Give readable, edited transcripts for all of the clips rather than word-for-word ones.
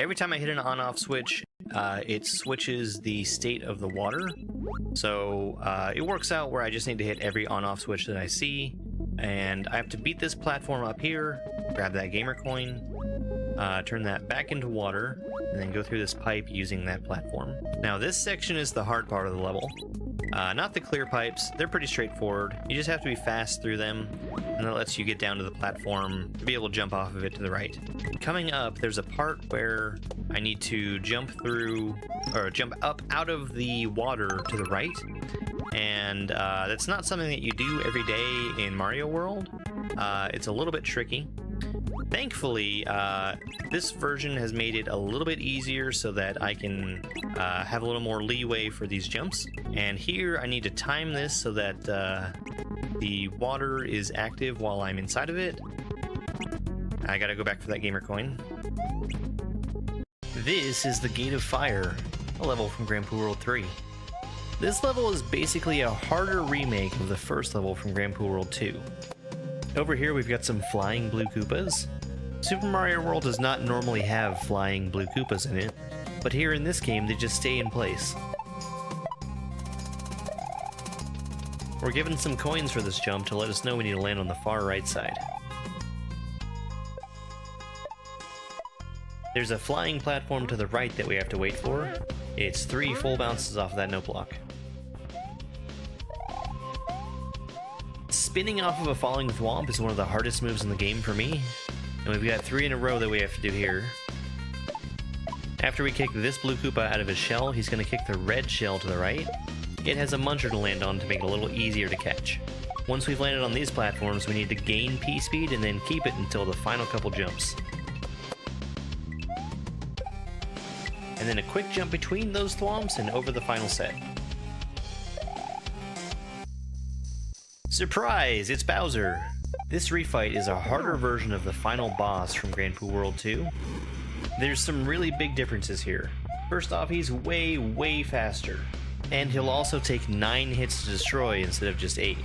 every time I hit an on-off switch, it switches the state of the water. So it works out where I just need to hit every on-off switch that I see, and I have to beat this platform up here, grab that gamer coin, turn that back into water, and then go through this pipe using that platform. Now this section is the hard part of the level. Not the clear pipes, they're pretty straightforward. You just have to be fast through them, and that lets you get down to the platform to be able to jump off of it to the right. Coming up, there's a part where I need to jump through, or jump up out of the water to the right, and that's not something that you do every day in Mario World. It's a little bit tricky. Thankfully, this version has made it a little bit easier so that I can have a little more leeway for these jumps. And here I need to time this so that the water is active while I'm inside of it. I gotta go back for that gamer coin. This is the Gate of Fire, a level from Grand Poo World 3. This level is basically a harder remake of the first level from Grand Poo World 2. Over here we've got some flying blue Koopas. Super Mario World does not normally have flying blue Koopas in it, but here in this game they just stay in place. We're given some coins for this jump to let us know we need to land on the far right side. There's a flying platform to the right that we have to wait for. It's 3 full bounces off of that note block. Spinning off of a falling thwomp is one of the hardest moves in the game for me, and we've got 3 in a row that we have to do here. After we kick this blue Koopa out of his shell, he's going to kick the red shell to the right. It has a muncher to land on to make it a little easier to catch. Once we've landed on these platforms, we need to gain P-speed and then keep it until the final couple jumps. And then a quick jump between those thwomps and over the final set. Surprise! It's Bowser! This refight is a harder version of the final boss from Grand Poo World 2. There's some really big differences here. First off, he's way faster. And he'll also take 9 hits to destroy instead of just 8.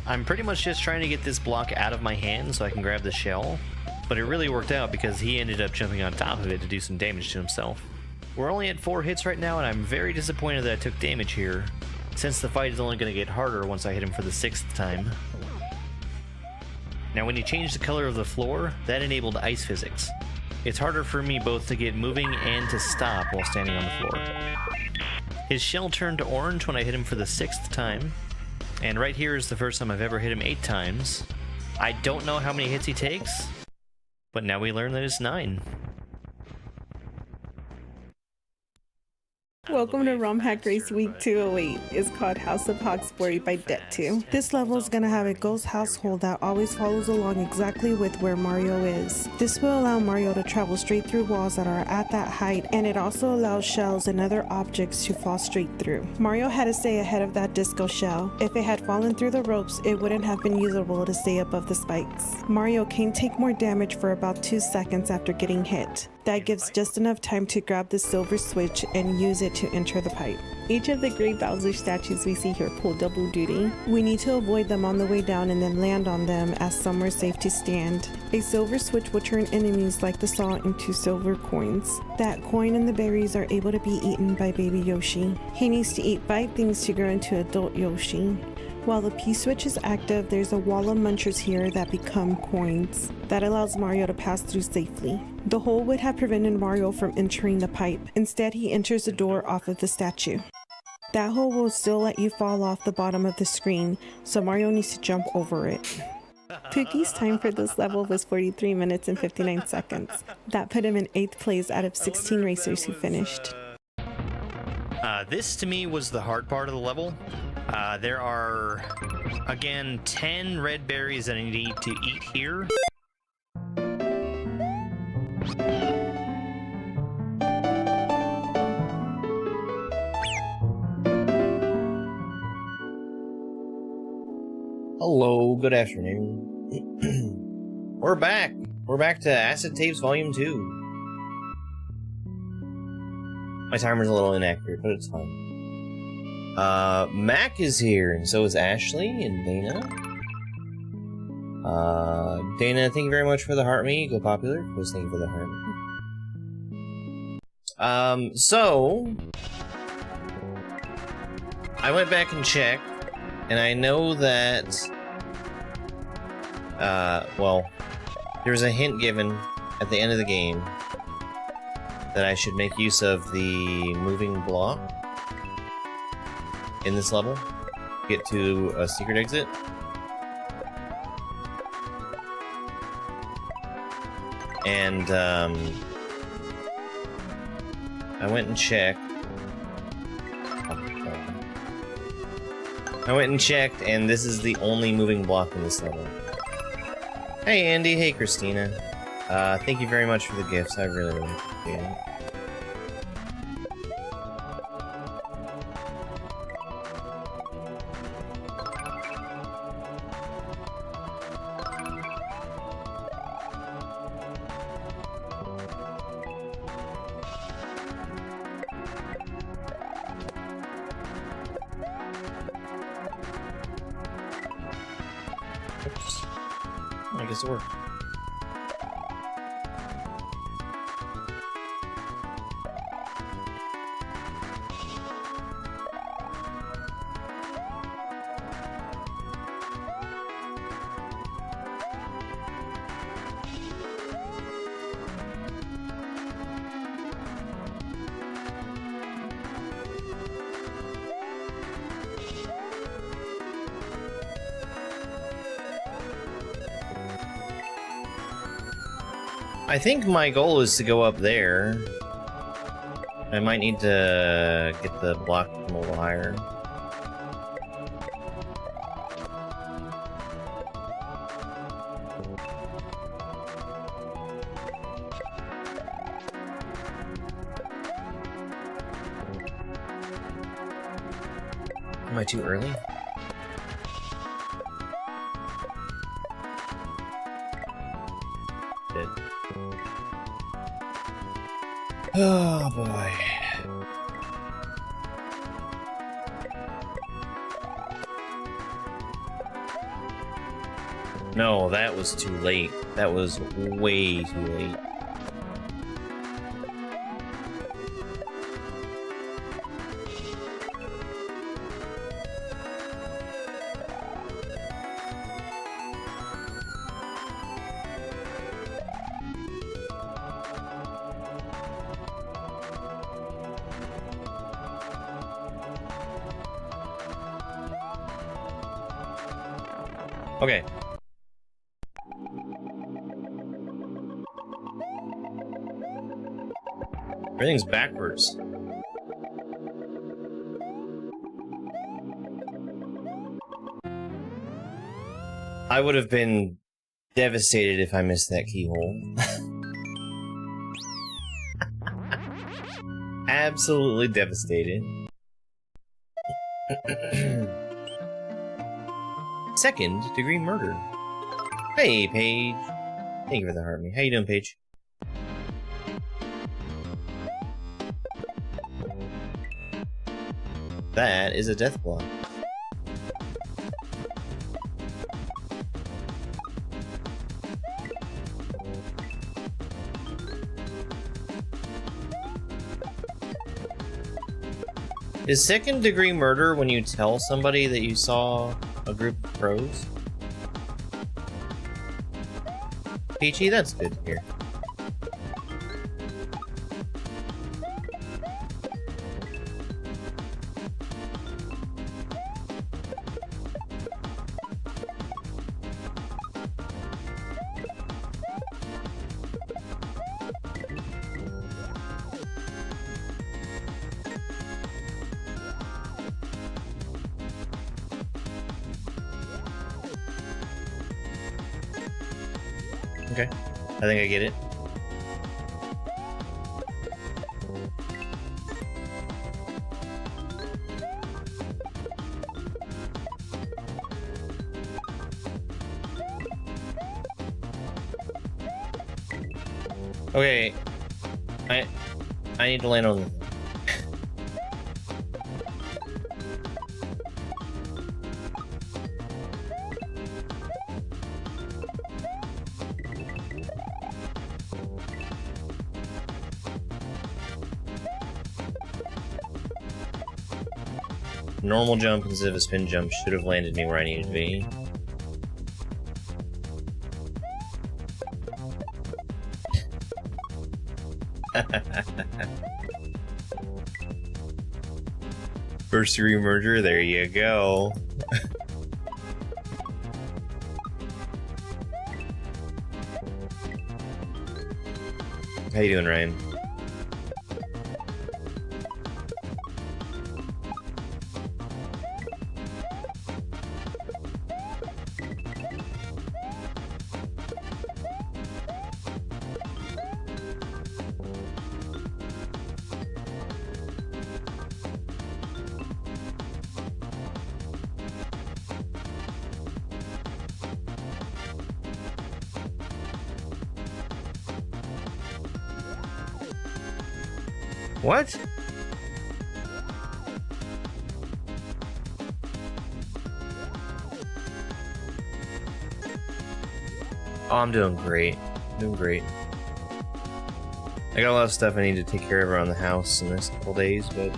I'm pretty much just trying to get this block out of my hand so I can grab the shell, but it really worked out because he ended up jumping on top of it to do some damage to himself. We're only at 4 hits right now, and I'm very disappointed that I took damage here, since the fight is only going to get harder once I hit him for the 6th time. Now when you change the color of the floor, that enabled ice physics. It's harder for me both to get moving and to stop while standing on the floor. His shell turned to orange when I hit him for the 6th time, and right here is the first time I've ever hit him 8 times. I don't know how many hits he takes, but now we learn that it's 9. Welcome to ROM Hack Race Week 208. It's called House of Hogsporty by Det2. This level is going to have a ghost household that always follows along exactly with where Mario is. This will allow Mario to travel straight through walls that are at that height, and it also allows shells and other objects to fall straight through. Mario had to stay ahead of that disco shell. If it had fallen through the ropes, it wouldn't have been usable to stay above the spikes. Mario can take more damage for about 2 seconds after getting hit. That gives just enough time to grab the silver switch and use it to enter the pipe. Each of the Great Bowser statues we see here pull double duty. We need to avoid them on the way down and then land on them as somewhere safe to stand. A silver switch will turn enemies like the saw into silver coins. That coin and the berries are able to be eaten by baby Yoshi. He needs to eat 5 things to grow into adult Yoshi. While the P-switch is active, there's a wall of munchers here that become coins. That allows Mario to pass through safely. The hole would have prevented Mario from entering the pipe. Instead, he enters the door off of the statue. That hole will still let you fall off the bottom of the screen, so Mario needs to jump over it. Pookie's time for this level was 43 minutes and 59 seconds. That put him in 8th place out of 16 racers who finished. This to me was the hard part of the level. There are, again, 10 red berries that I need to eat here. Hello, good afternoon. We're back. We're back to Acid Tapes Volume 2. My timer's a little inaccurate, but it's fine. Mac is here, and so is Ashley and Dana. Dana, thank you very much for the heart me. Go popular. Chris, thank you for the heart me. So I went back and checked, and I know that, well, there's a hint given at the end of the game that I should make use of the moving block in this level, get to a secret exit. And, I went and checked. And this is the only moving block in this level. Hey Andy, hey Christina. Thank you very much for the gifts, I really appreciate it. Oops. I guess it worked. I think my goal is to go up there. I might need to get the block a little higher. Am I too early? Did. Oh boy. No, that was too late. That was way too late. Okay. Everything's backwards. I would have been devastated if I missed that keyhole. Absolutely devastated. Second degree murder. Hey, Paige. Thank you for the heart me. How you doing, Paige? That is a death block. Is second degree murder when you tell somebody that you saw a group of crows? Peachy, that's good to hear. Okay, I think I get it. Okay, I need to land on. Normal jump instead of a spin jump should have landed me where I needed to be. First remerger, there you go. How you doing, Ryan? What? Oh, I'm doing great. Doing great. I got a lot of stuff I need to take care of around the house in the next couple days, but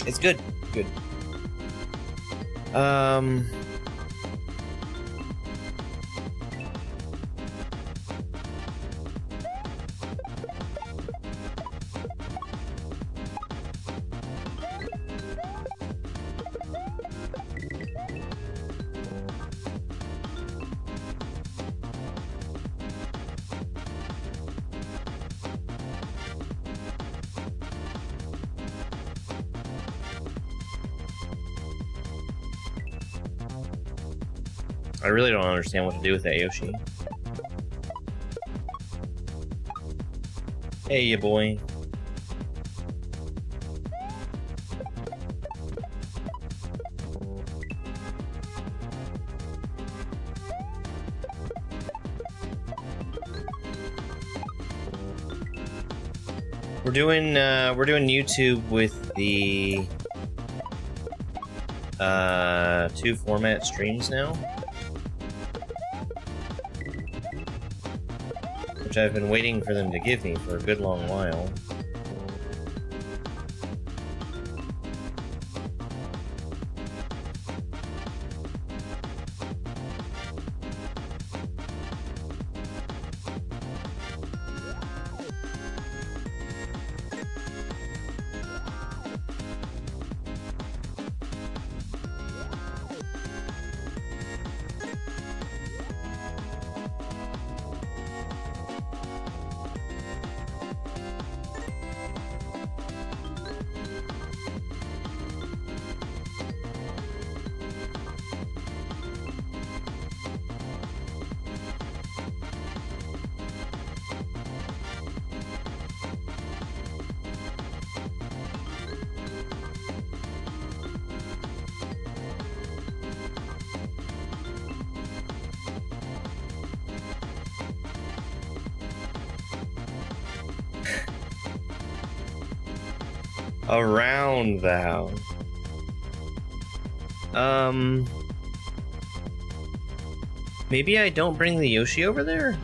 it's good. Good. I really don't understand what to do with that, Yoshi. Hey, ya boy. We're doing YouTube with the 2 format streams now, which I've been waiting for them to give me for a good long while. Around the house. Maybe I don't bring the Yoshi over there?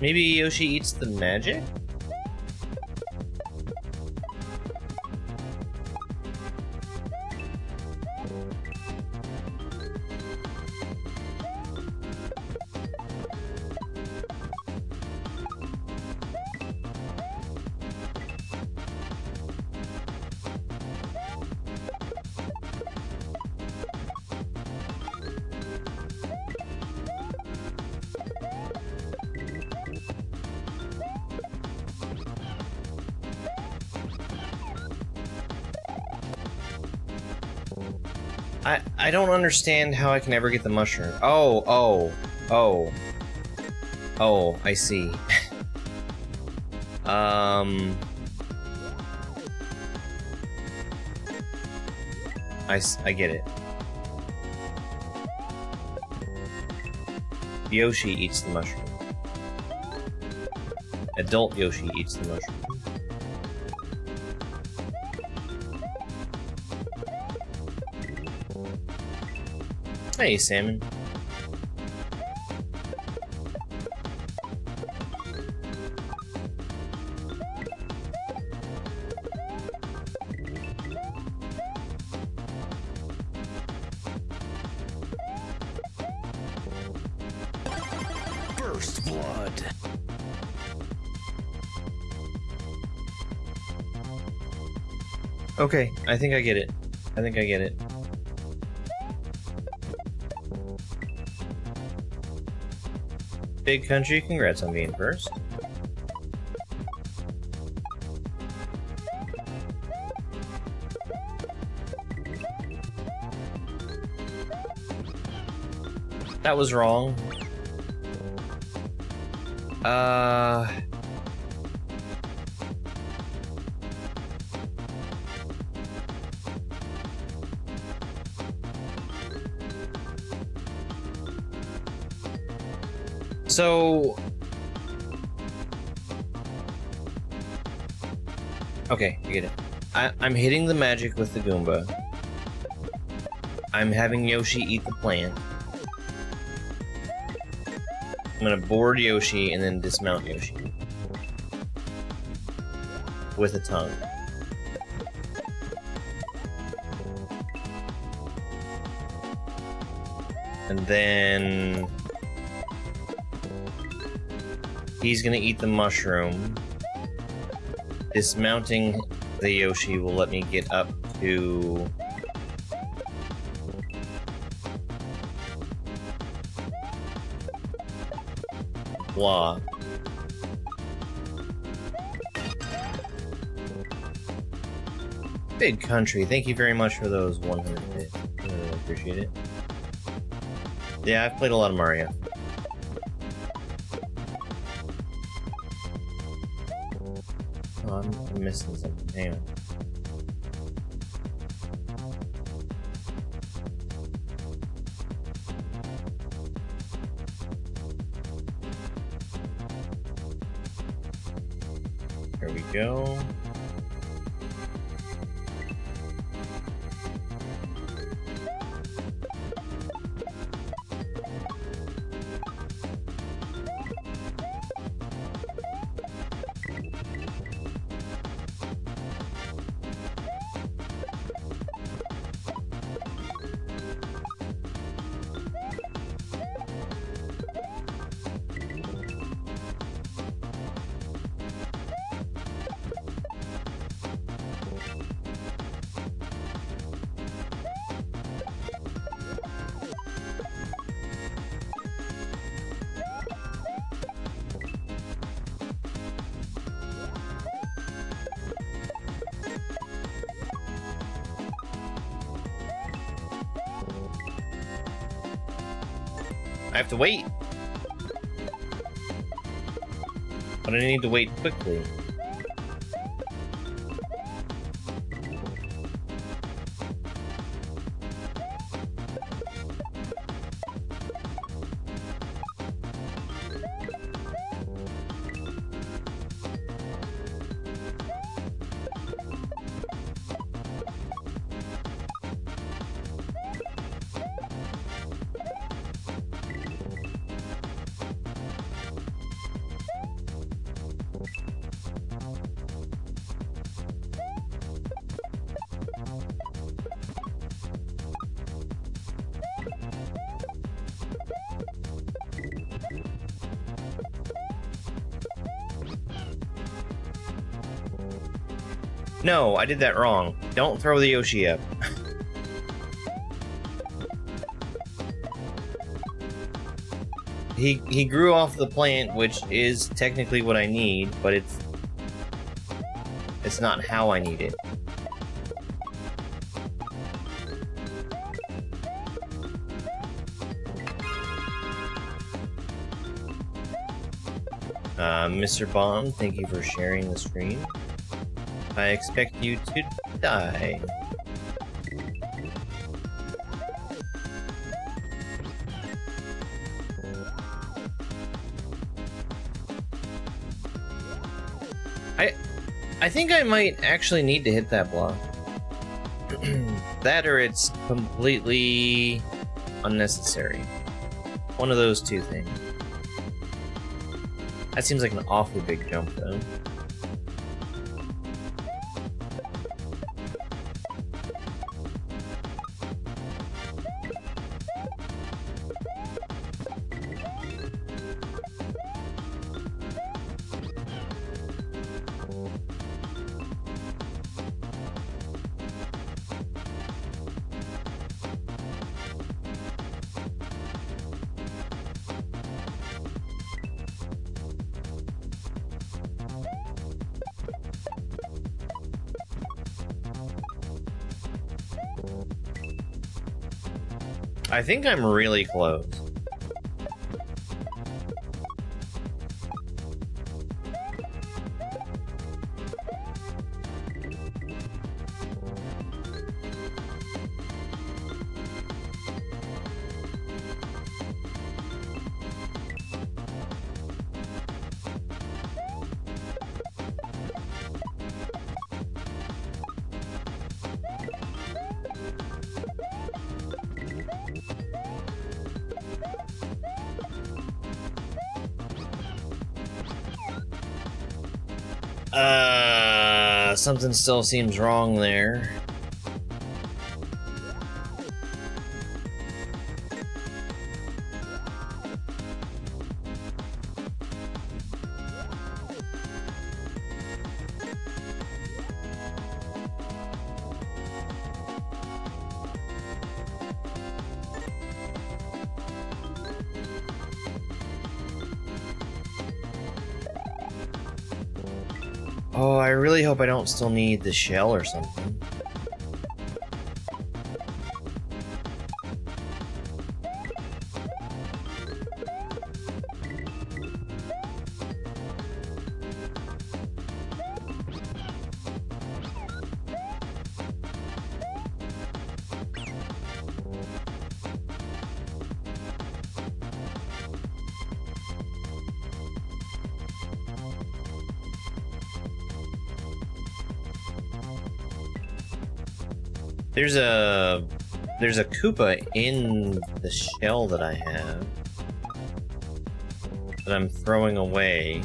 Maybe Yoshi eats the magic? I don't understand how I can ever get the mushroom. Oh, I see. I get it. Yoshi eats the mushroom. Adult Yoshi eats the mushroom. Hey, Salmon. First blood. Okay, I think I get it. I think I get it. Big country, congrats on being first. That was wrong. So... Okay, I get it. I'm hitting the magic with the Goomba. I'm having Yoshi eat the plant. I'm gonna board Yoshi and then dismount Yoshi. With a tongue. And then... he's gonna eat the mushroom. Dismounting the Yoshi will let me get up to... blah. Big country, thank you very much for those 100 bits. I really appreciate it. Yeah, I've played a lot of Mario. Oh, I'm missing something. Hang on. There we go. I have to wait. But I need to wait quickly. No, I did that wrong. Don't throw the Yoshi up. He grew off the plant, which is technically what I need, but it's not how I need it. Mr. Bond, thank you for sharing the screen. I expect you to die. I think I might actually need to hit that block. That or it's completely unnecessary. One of those two things. That seems like an awfully big jump, though. I think I'm really close. Something still seems wrong there. Oh, I really hope I don't still need the shell or something. There's a Koopa in the shell that I have that I'm throwing away.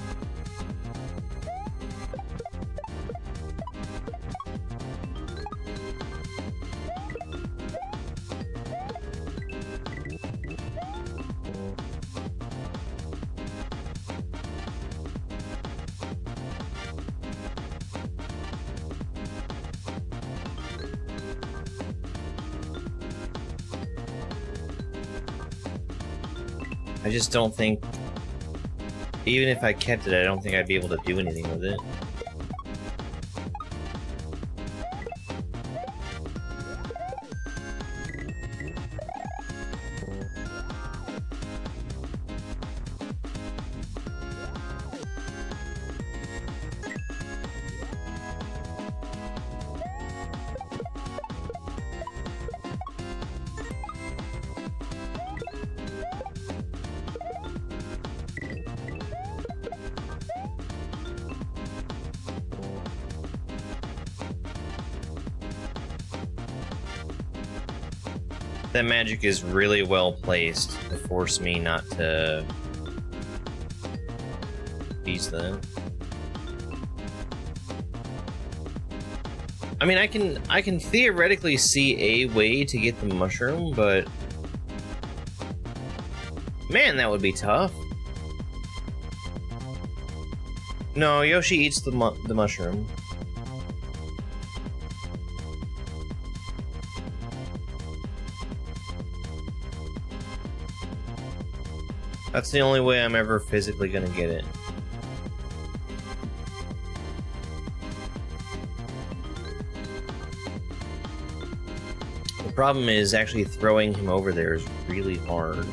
I just don't think, even if I kept it, I don't think I'd be able to do anything with it. That magic is really well placed to force me not to use that. I mean, I can theoretically see a way to get the mushroom, but man, that would be tough. No, Yoshi eats the mushroom. That's the only way I'm ever physically gonna get it. The problem is actually throwing him over there is really hard.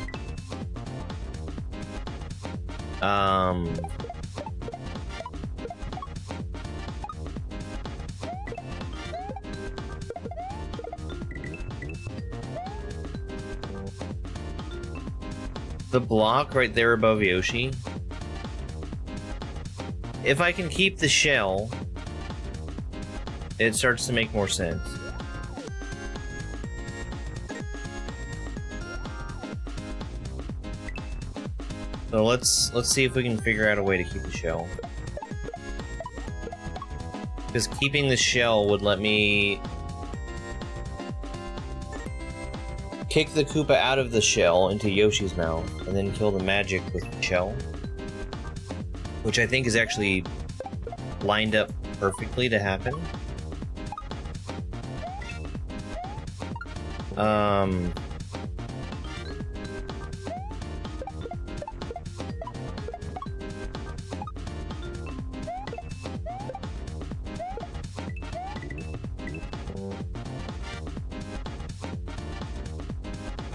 The block right there above Yoshi. If I can keep the shell, it starts to make more sense. So let's see if we can figure out a way to keep the shell. Because keeping the shell would let me kick the Koopa out of the shell into Yoshi's mouth, and then kill the magic with the shell. Which I think is actually lined up perfectly to happen.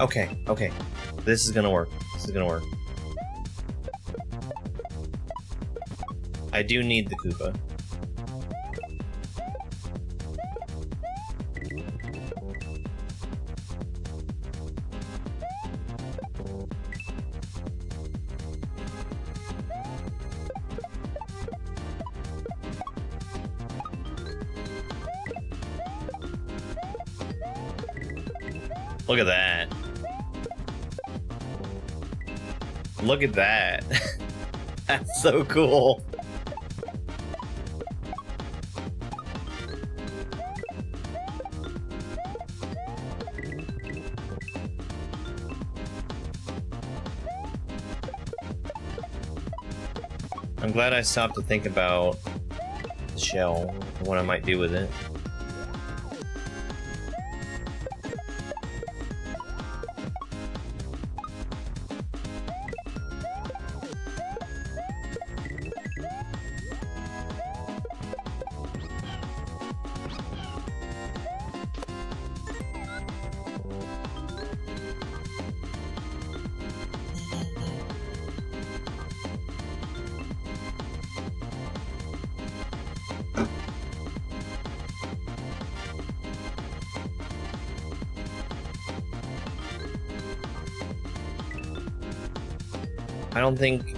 Okay, okay. This is gonna work. This is gonna work. I do need the Koopa. Look at that. Look at that. That's so cool. I'm glad I stopped to think about the shell and what I might do with it. I don't think...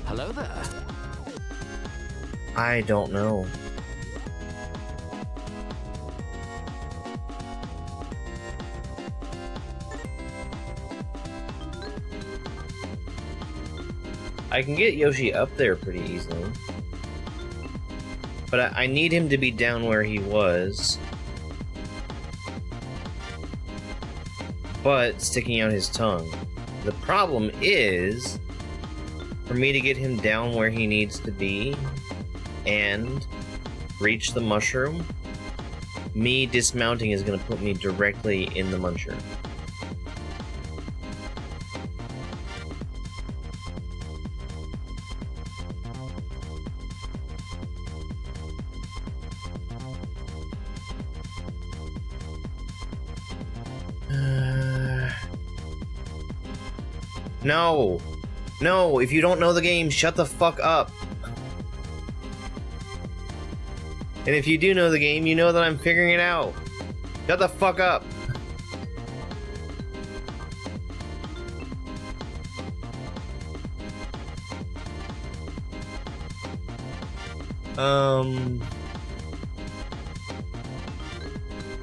Hello there. I don't know. I can get Yoshi up there pretty easily. But I need him to be down where he was. But sticking out his tongue. The problem is, for me to get him down where he needs to be and reach the mushroom, me dismounting is going to put me directly in the mushroom. No! No, if you don't know the game, shut the fuck up. And if you do know the game, you know that I'm figuring it out. Shut the fuck up.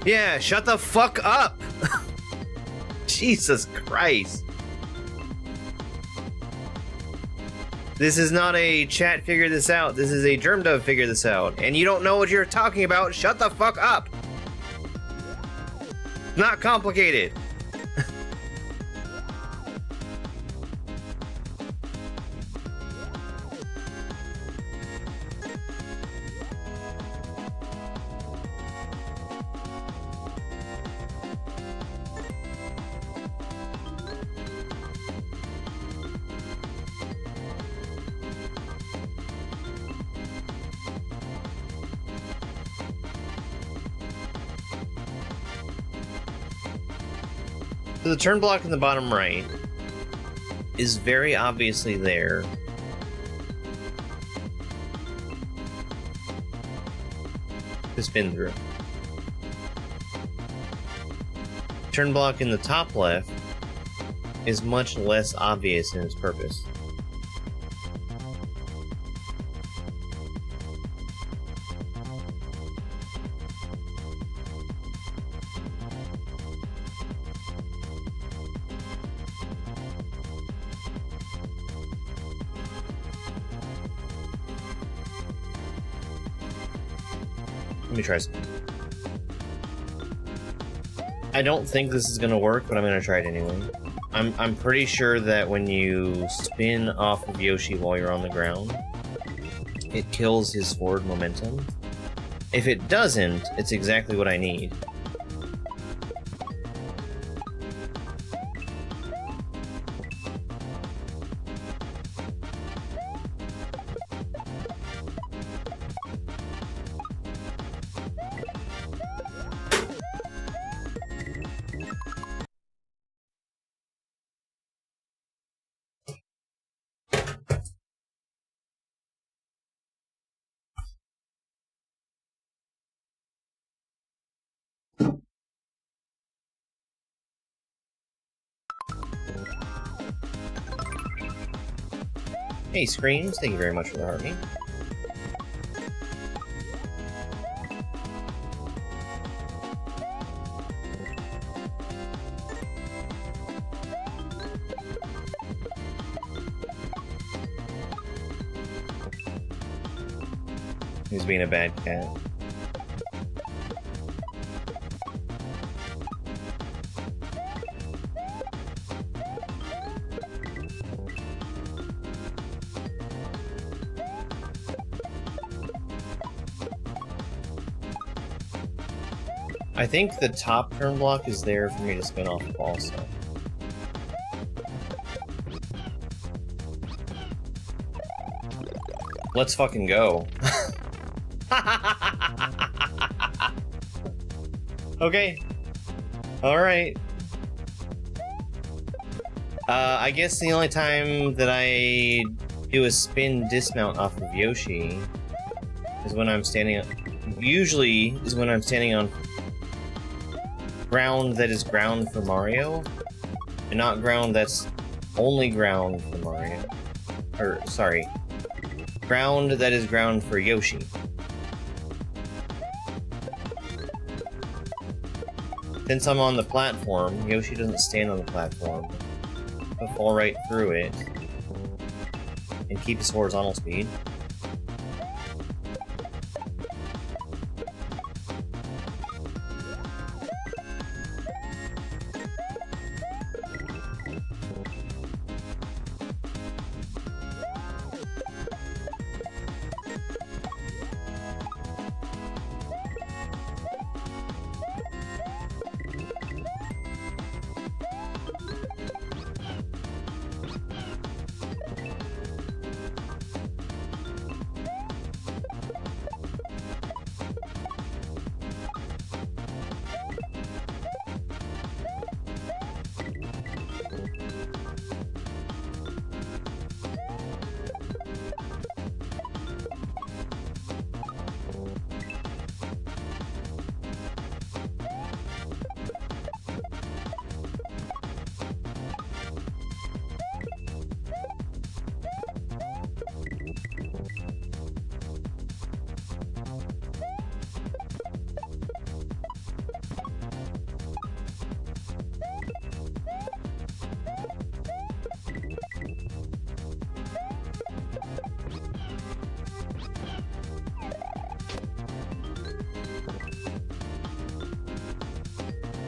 Yeah, shut the fuck up. Jesus Christ. This is not a chat figure this out. This is a germ dove figure this out. And you don't know what you're talking about. Shut the fuck up. Not complicated. So the turn block in the bottom right is very obviously there. To spin through. Turn block in the top left is much less obvious in its purpose. Let me try something. I don't think this is gonna work, but I'm gonna try it anyway. I'm pretty sure that when you spin off of Yoshi while you're on the ground, it kills his forward momentum. If it doesn't, it's exactly what I need. Hey, Screams, thank you very much for the heart me. He's being a bad cat. I think the top turn block is there for me to spin off of also. Let's fucking go. Okay. Alright. I guess the only time that I do a spin dismount off of Yoshi is when I'm standing on... Usually is when I'm standing on ground that is ground for Mario, and not ground that's only ground for Mario. Or, sorry. Ground that is ground for Yoshi. Since I'm on the platform, Yoshi doesn't stand on the platform. He'll fall right through it and keep his horizontal speed.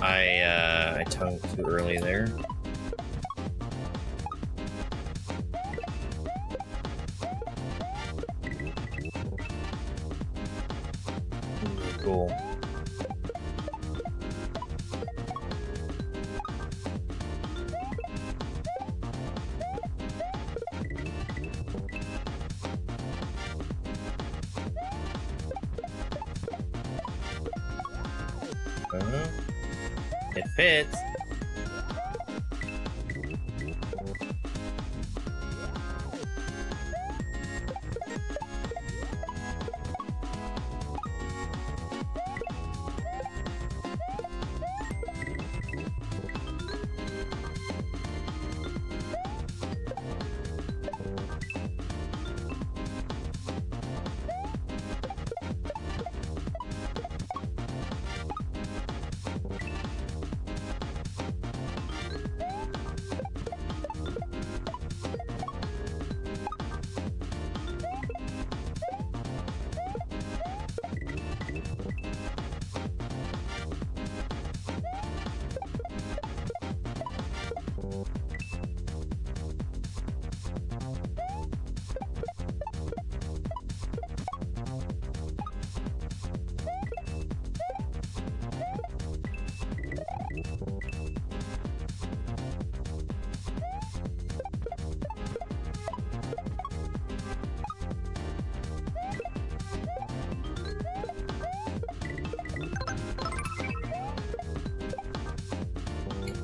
I tongued too early there. Cool. It fits.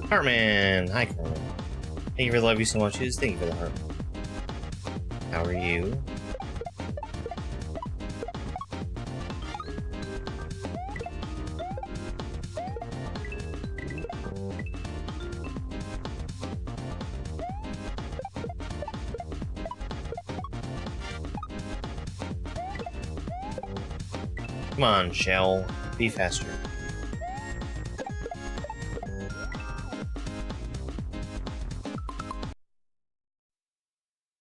Heartman! Hi, Carmen. Thank you for the love you so much. Thank you for the heart. How are you? Come on, Shell. Be faster.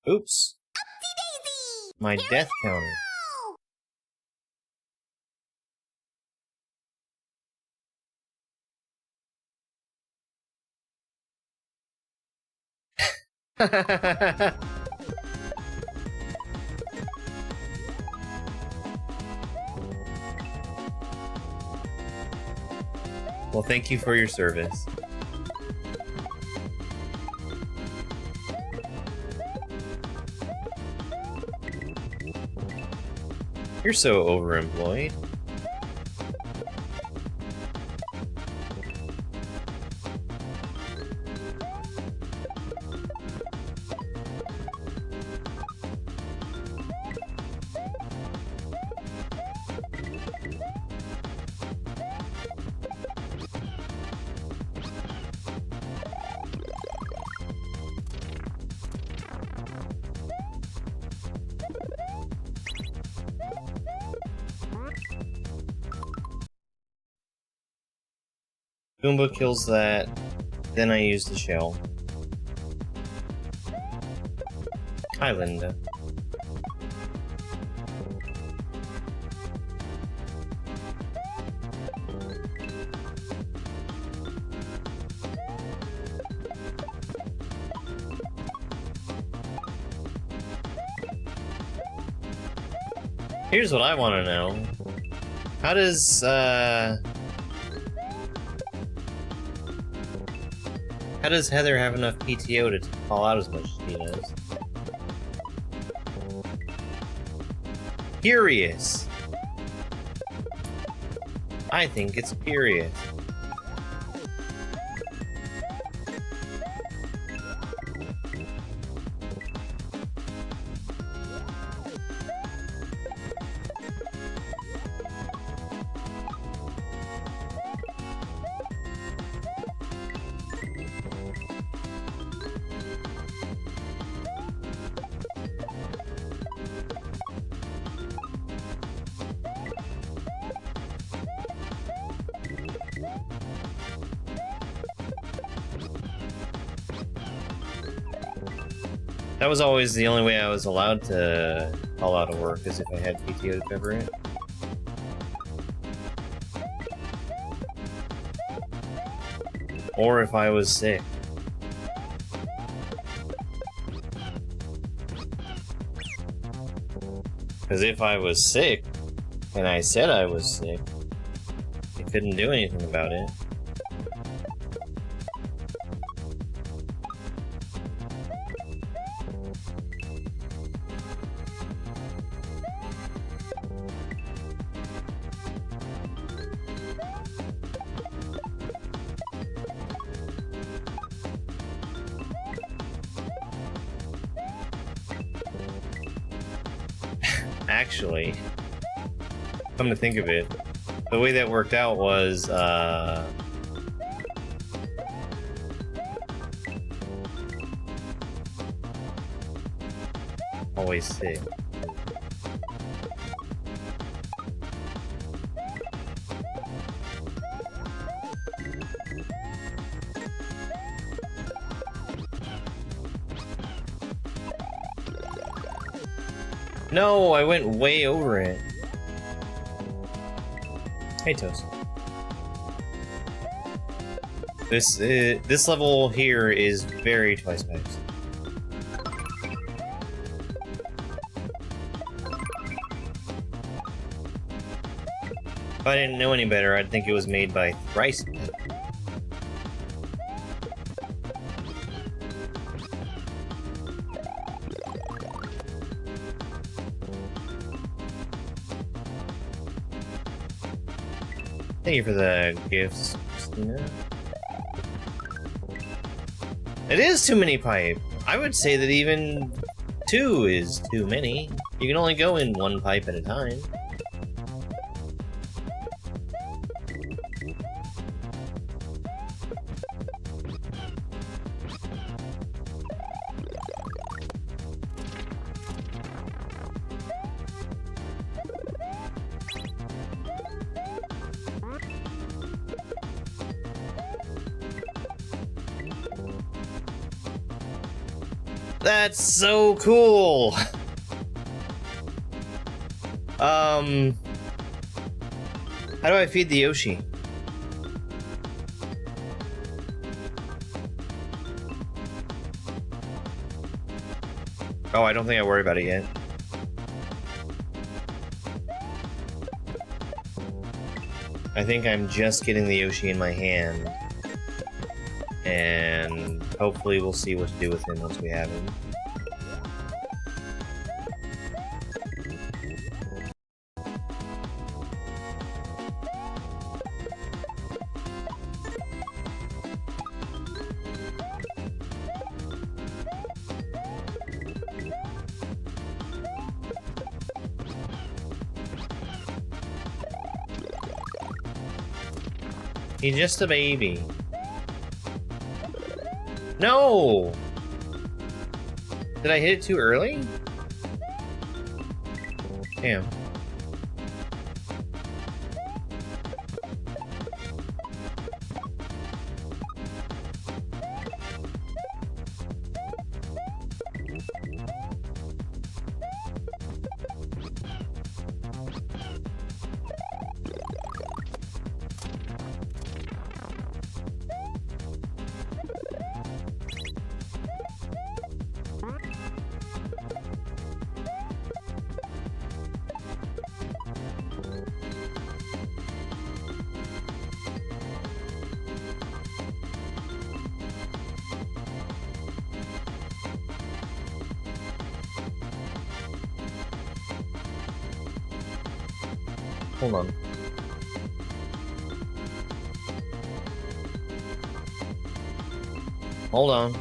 Oops. My death counter. Well, thank you for your service. You're so overemployed. Goomba kills that, then I use the shell. Hi, Linda. Here's what I want to know. How does Heather have enough PTO to call out as much as she does? Curious. I think it's curious. That was always the only way I was allowed to call out of work, is if I had PTO to cover it. Or if I was sick. Because if I was sick, and I said I was sick, I couldn't do anything about it. Actually, come to think of it, the way that worked out was, always sick. No, I went way over it. Hey, Toast. This level here is very twice fast. If I didn't know any better, I'd think it was made by Thrice. Thank you for the gifts, Christina. It is too many pipe. I would say that even 2 is too many. You can only go in 1 pipe at a time. That's so cool! How do I feed the Yoshi? Oh, I don't think I worry about it yet. I think I'm just getting the Yoshi in my hand. And hopefully we'll see what to do with him once we have him. He's just a baby. No! Did I hit it too early? Damn. Hold on. Hold on.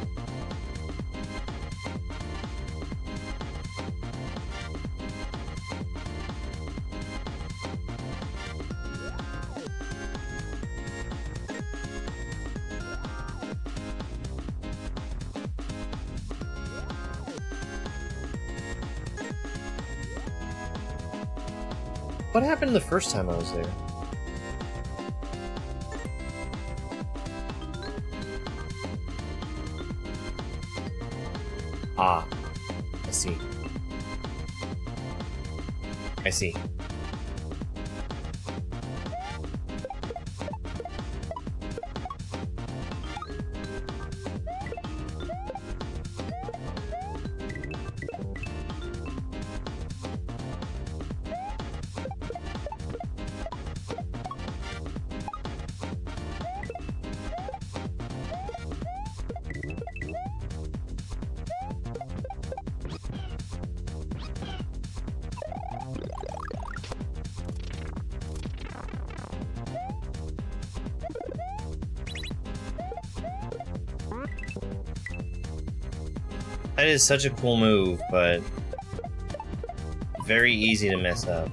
What happened the first time I was there? Ah, I see. I see. That is such a cool move, but very easy to mess up.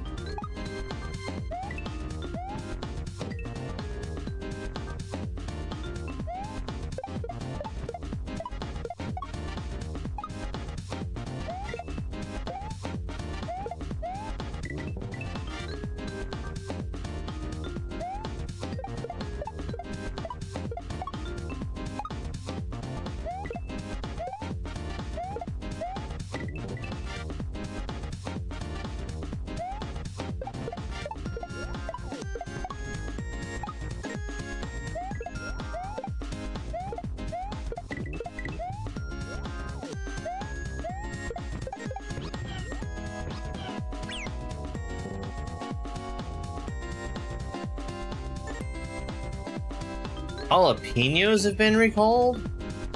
Jalapenos have been recalled?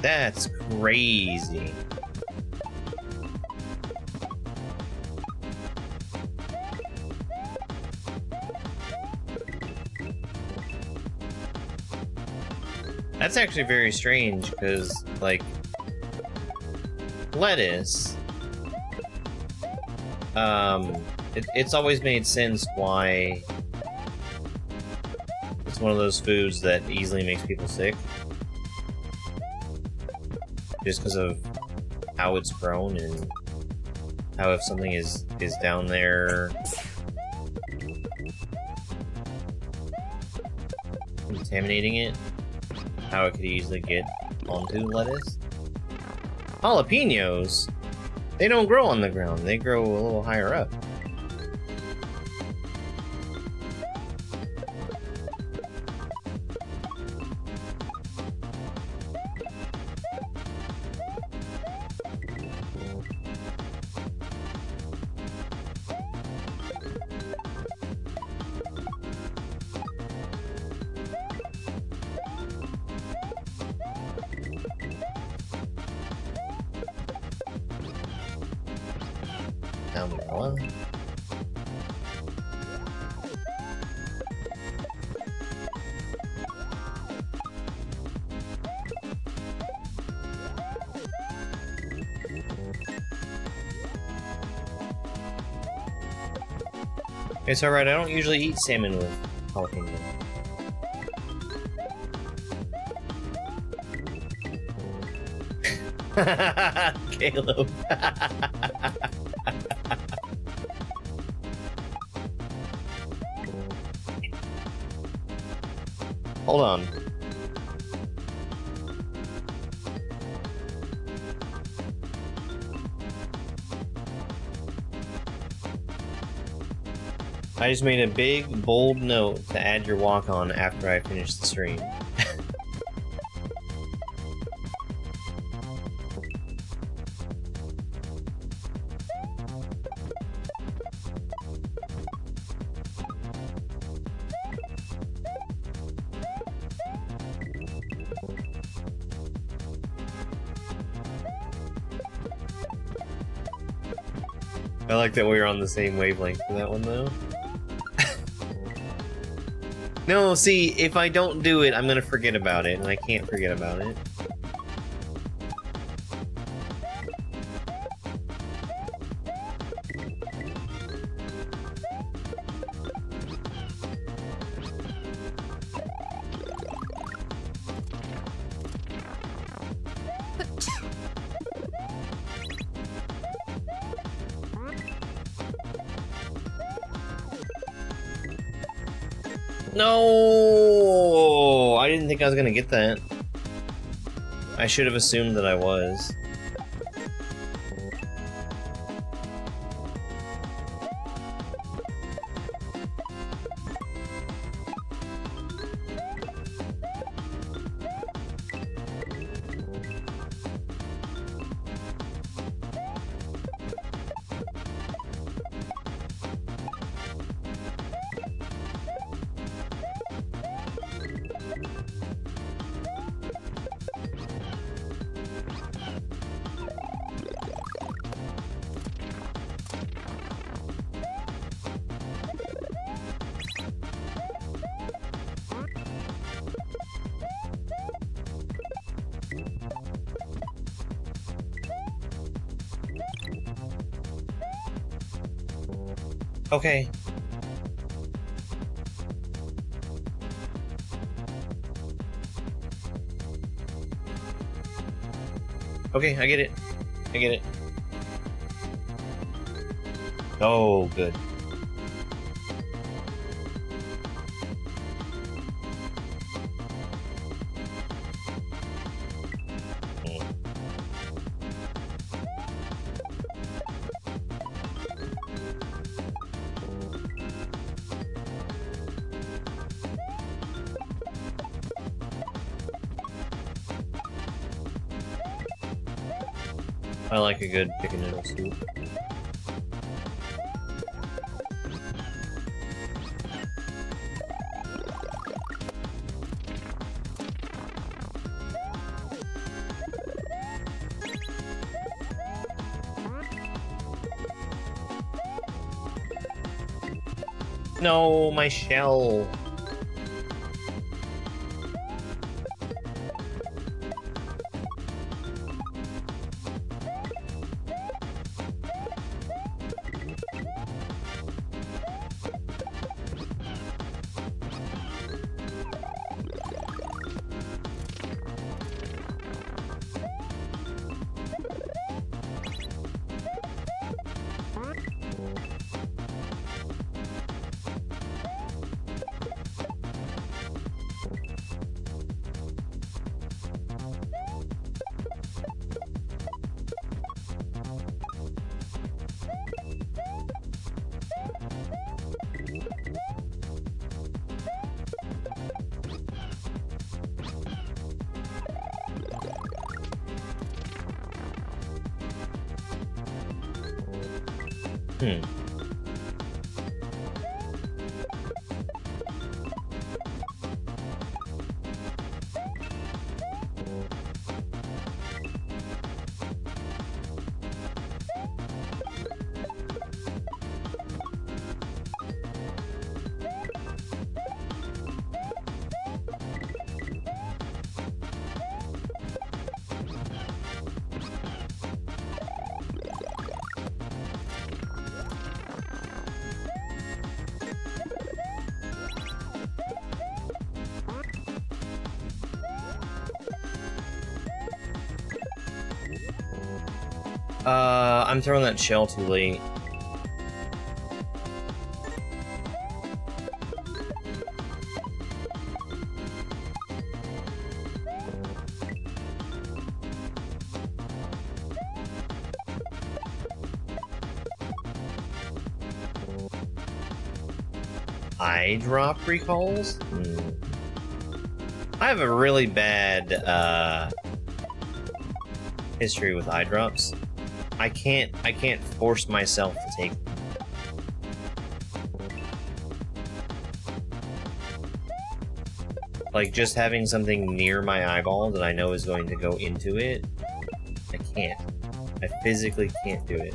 That's crazy. That's actually very strange, because, like, lettuce, it's always made sense why it's one of those foods that easily makes people sick. Just because of how it's grown and how if something is down there contaminating it, how it could easily get onto lettuce. Jalapenos, they don't grow on the ground, they grow a little higher up. Salmonella. It's alright, I don't usually eat salmon with jalapeno. Caleb. Hold on. I just made a big, bold note to add your walk-on after I finish the stream. I like that we were on the same wavelength for that one, though. No, see, if I don't do it, I'm gonna forget about it, and I can't forget about it. No, I didn't think I was gonna get that. I should have assumed that I was. Okay. Okay, I get it. I get it. Oh, good. I like a good chicken noodle soup. No, my shell. Hmm. I'm throwing that shell too late. Eye drop recalls? Hmm. I have a really bad history with eye drops. I can't force myself to take them. Like, just having something near my eyeball that I know is going to go into it, I can't. I physically can't do it.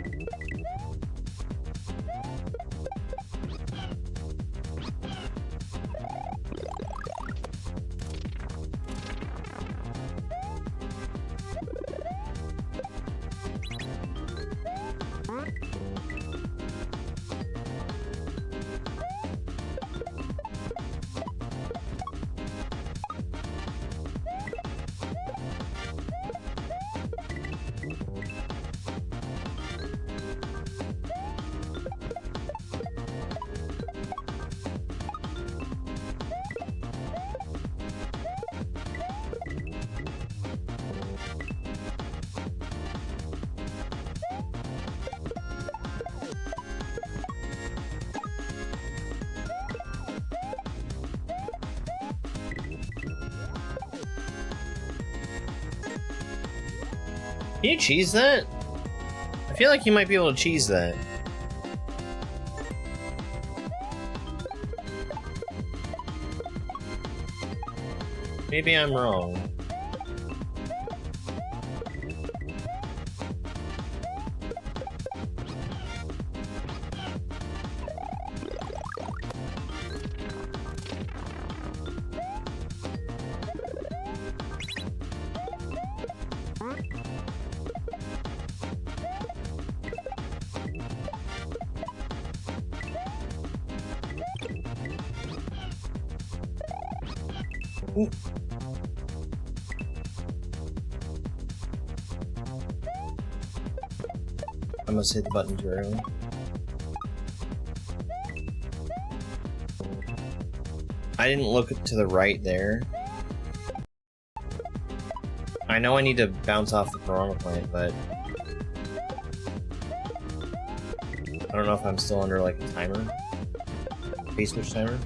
Can you cheese that? I feel like you might be able to cheese that. Maybe I'm wrong. Ooh. I must hit the button too early. I didn't look to the right there. I know I need to bounce off the piranha plant, but I don't know if I'm still under like a timer. Phase switch timer.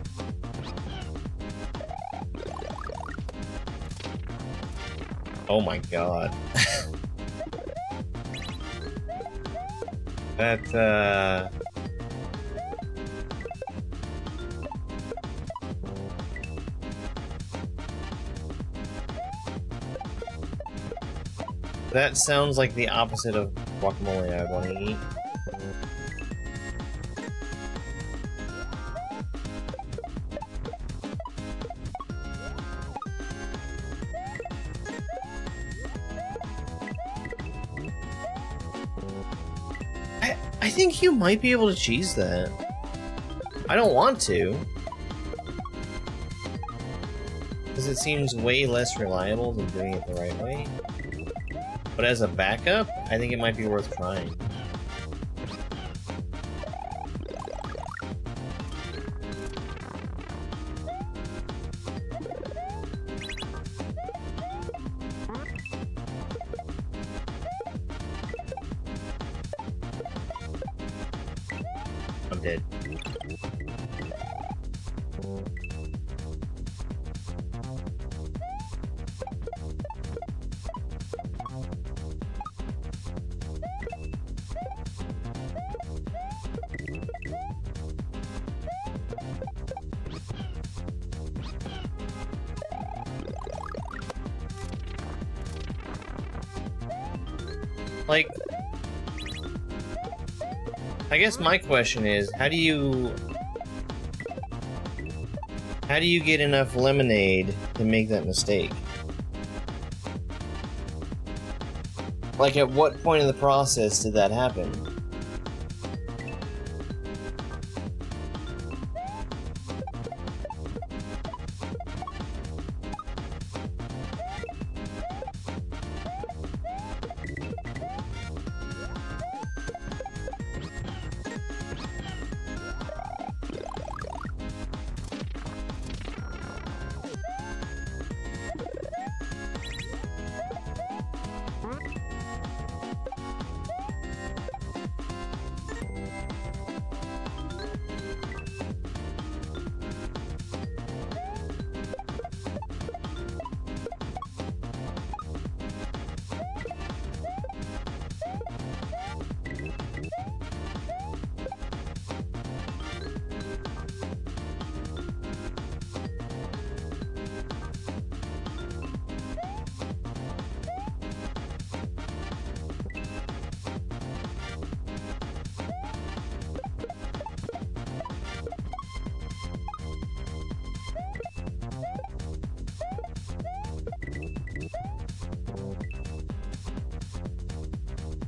Oh my god. That, that sounds like the opposite of guacamole I want to eat. I think you might be able to cheese that. I don't want to. Because it seems way less reliable than doing it the right way. But as a backup, I think it might be worth trying. I'm dead. Like, I guess my question is, how do you get enough lemonade to make that mistake? Like, at what point in the process did that happen?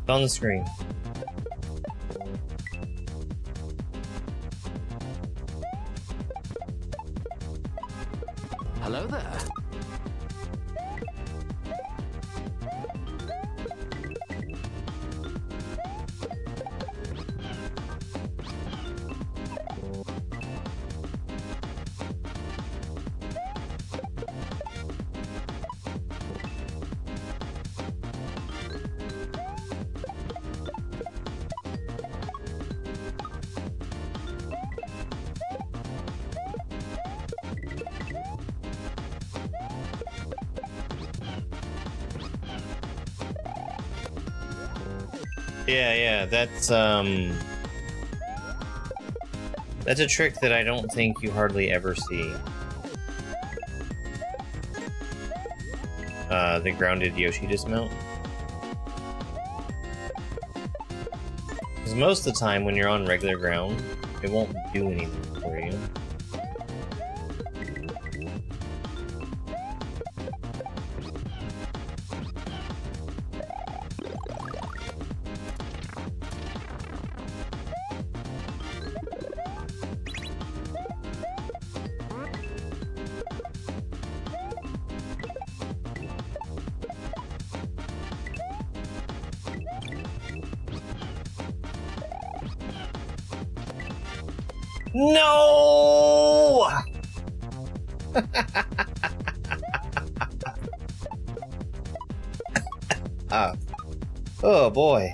On the screen. Hello there. Yeah, that's a trick that I don't think you hardly ever see. The grounded Yoshi dismount. Because most of the time when you're on regular ground, it won't do anything for you. No! Oh boy.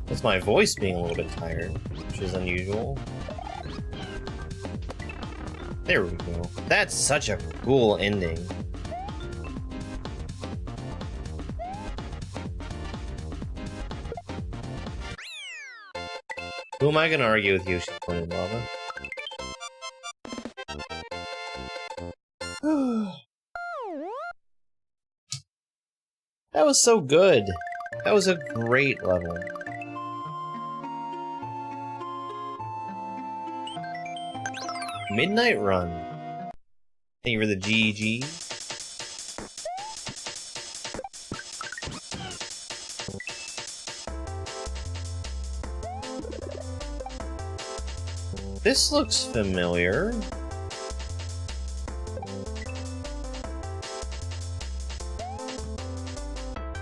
That's my voice being a little bit tired, which is unusual. There we go. That's such a cool ending. Who am I gonna argue with Yoshi in lava? That was so good. That was a great level. Midnight Run. Thank you for the GG. This looks familiar.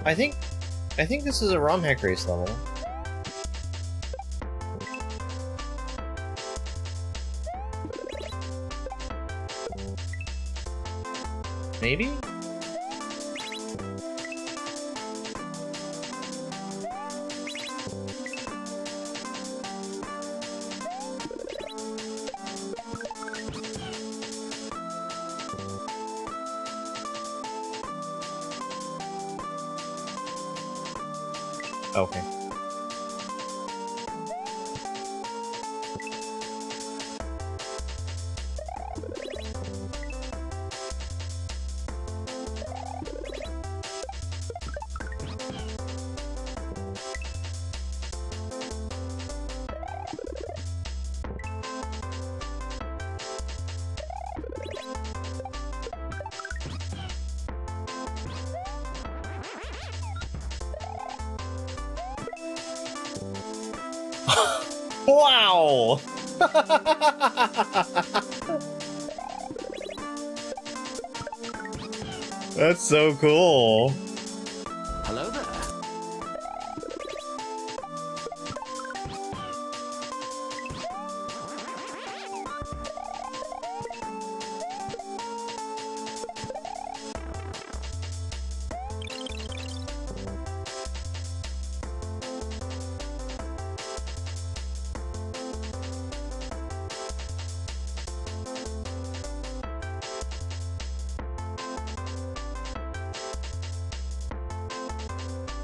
I think this is a ROM hack race level. Maybe? Okay. Wow! That's so cool. Hello there.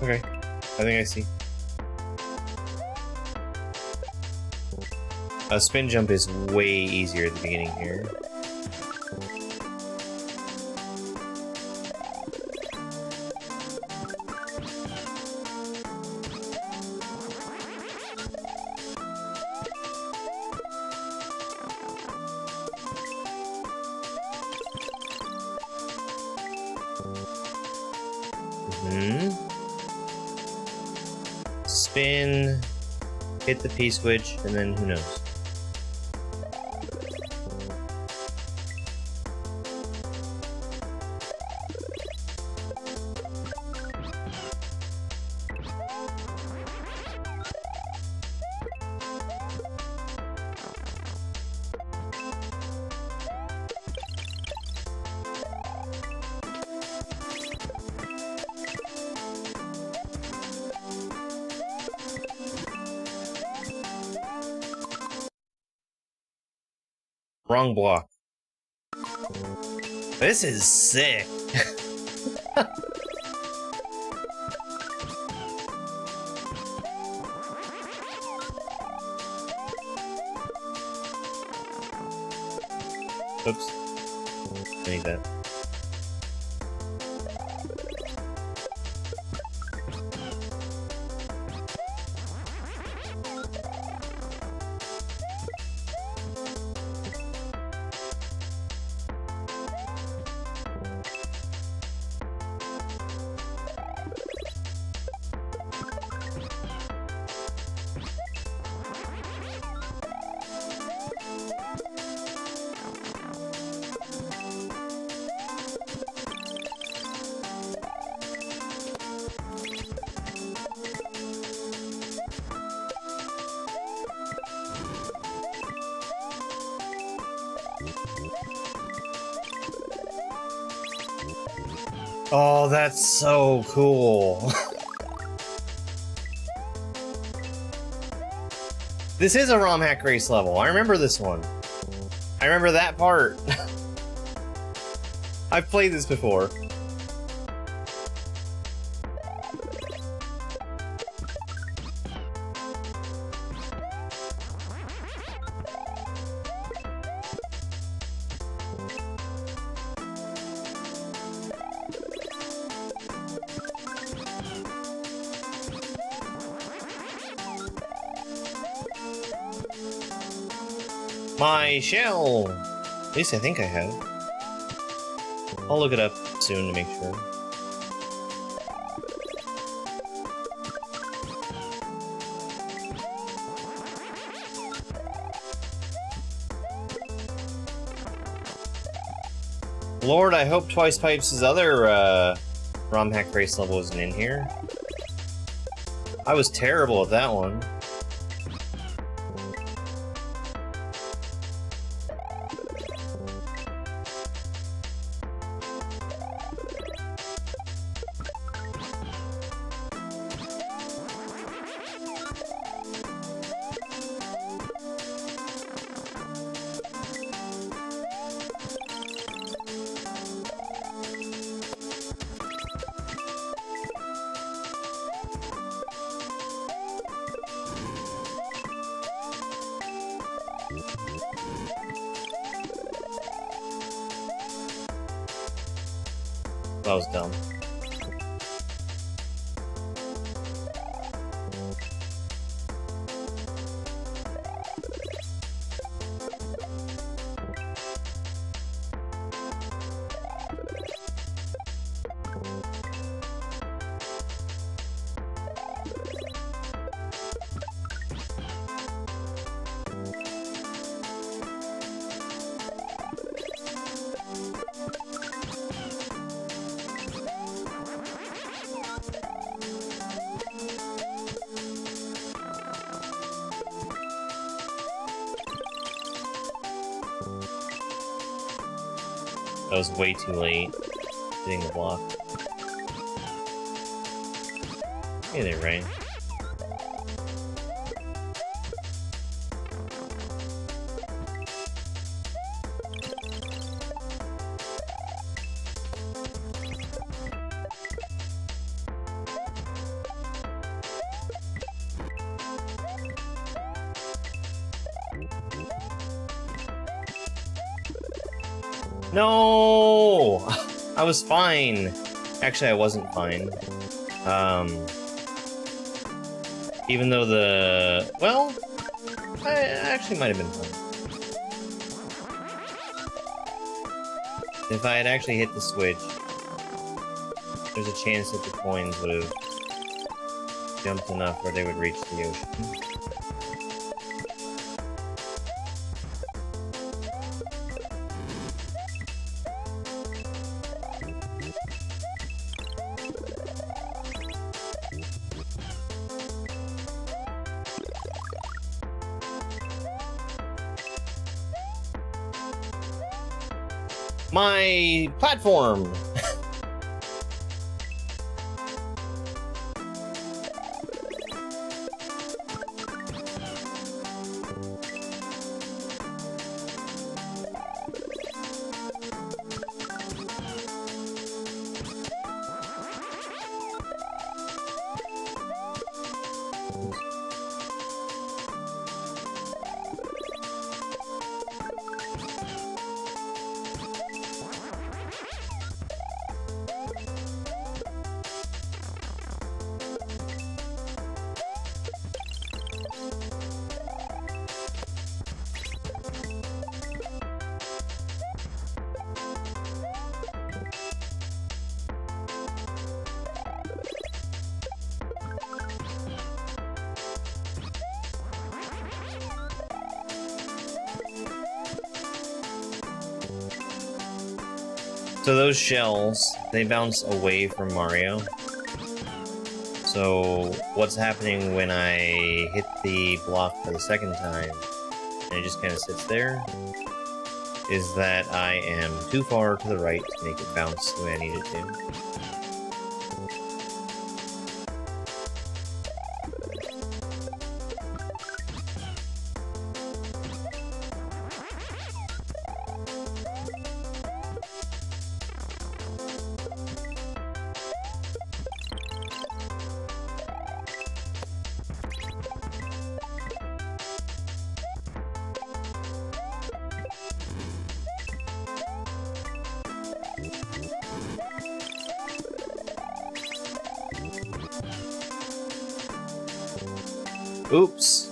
Okay, I think I see. A spin jump is way easier at the beginning here. Spin, hit the P switch, and then who knows? Wrong block. This is sick. Oops. I need that. Oh, that's so cool. This is a ROM hack race level. I remember this one. I remember that part. I've played this before. My shell! At least I think I have. I'll look it up soon to make sure. Lord, I hope Twice Pipes' other ROM hack race level isn't in here. I was terrible at that one. That was dumb. That was way too late hitting the block. Hey there, Rain. No! I was fine. Actually, I wasn't fine. Even though the... Well, I actually might have been fine. If I had actually hit the switch, there's a chance that the coins would have jumped enough where they would reach the ocean. My platform! So those shells, they bounce away from Mario. So what's happening when I hit the block for the second time, and it just kind of sits there, is that I am too far to the right to make it bounce the way I need it to. Oops.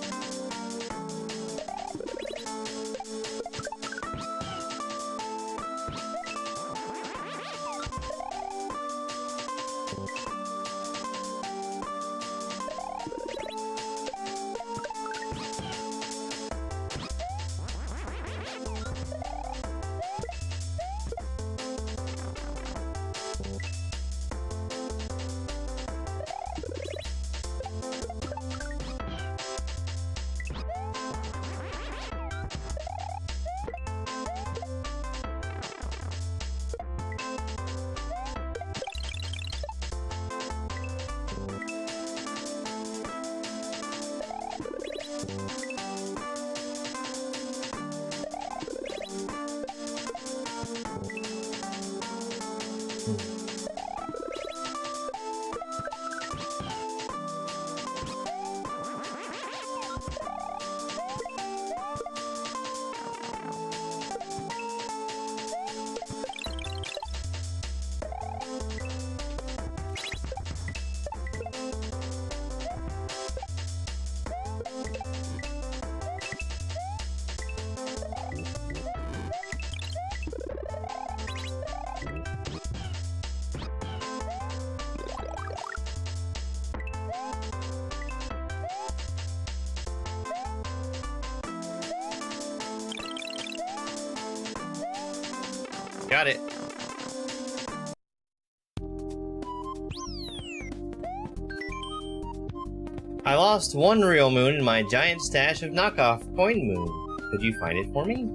I lost one real moon in my giant stash of knockoff coin moon. Could you find it for me?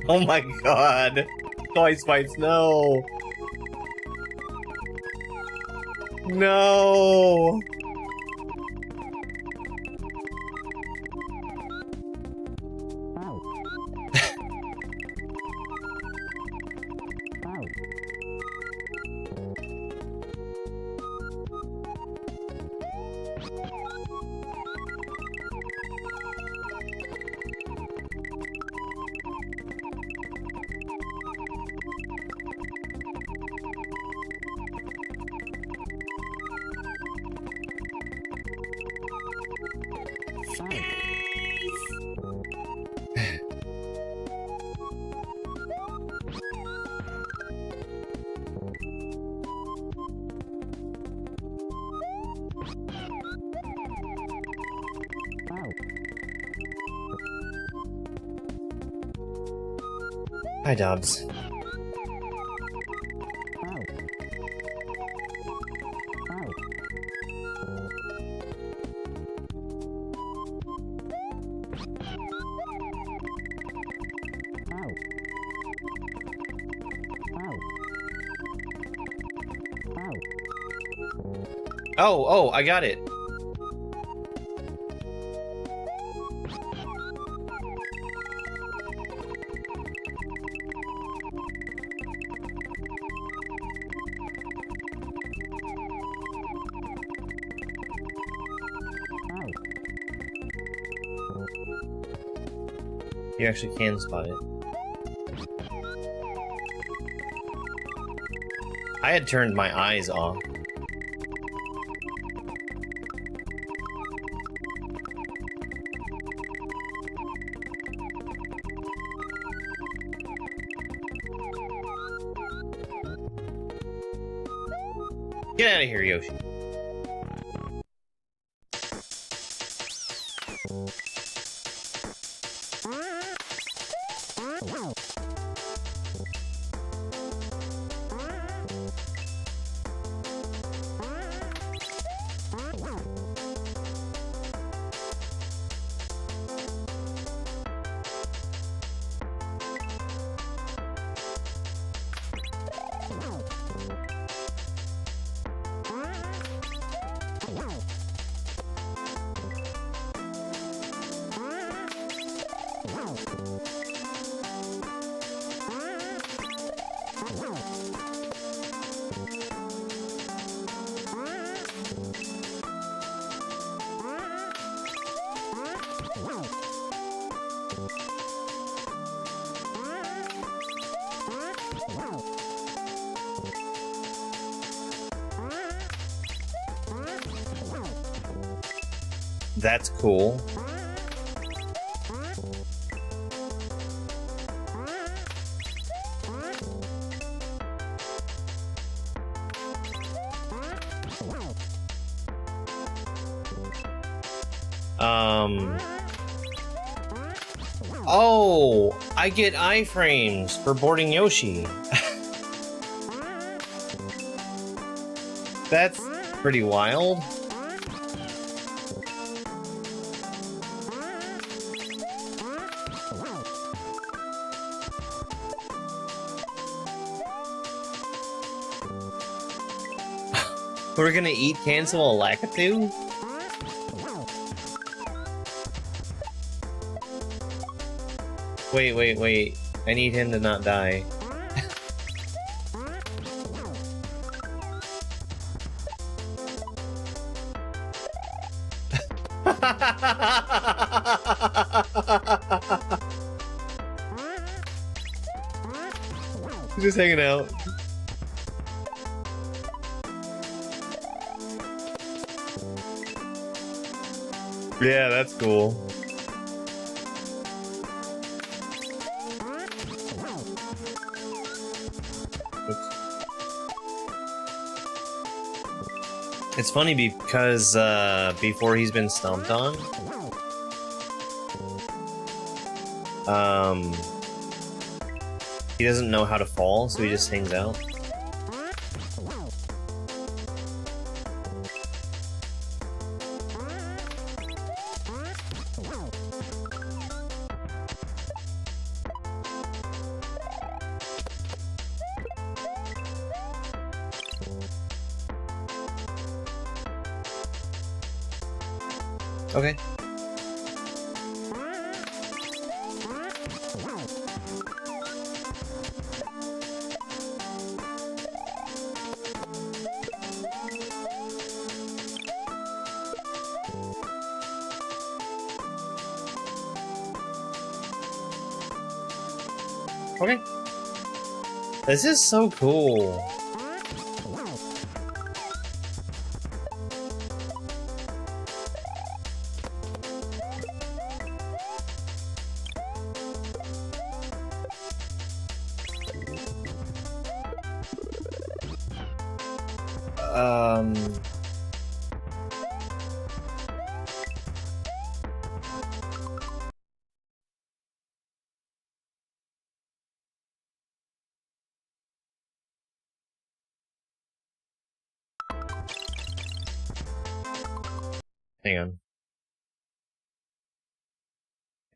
Oh my god. Toy Spites, no. No. Hi, Dobbs. Oh, I got it. You actually can spot it. I had turned my eyes off. Get out of here, Yoshi. That's cool. Oh, I get iframes for boarding Yoshi. That's pretty wild. We're gonna eat cancel a Lakitu? Wait. I need him to not die. He's just hanging out. Yeah, that's cool. It's funny because before he's been stomped on, he doesn't know how to fall, so he just hangs out. Okay. Okay. This is so cool. Um... Hang on.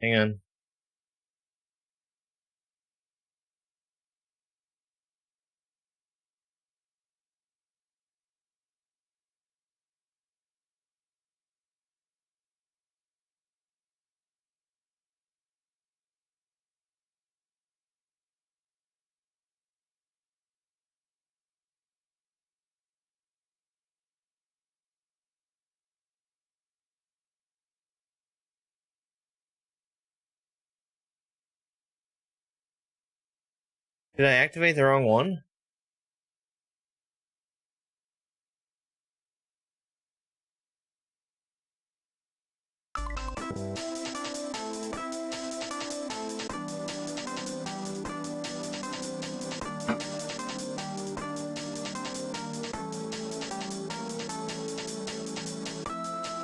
Hang on. Did I activate the wrong one?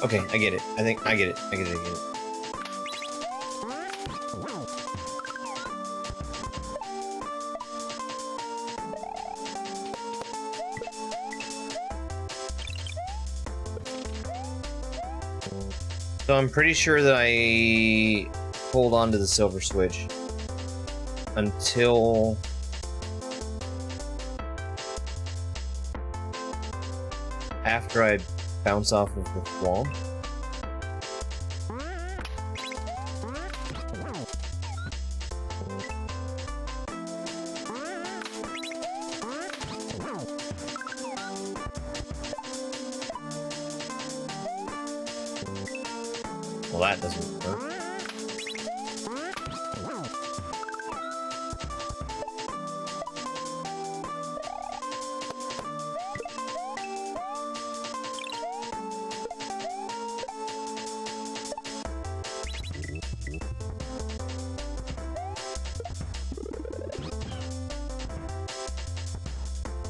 Okay, I get it. I think I get it. I get it. I get it. So I'm pretty sure that I hold on to the silver switch until after I bounce off of the wall. Well, that doesn't work.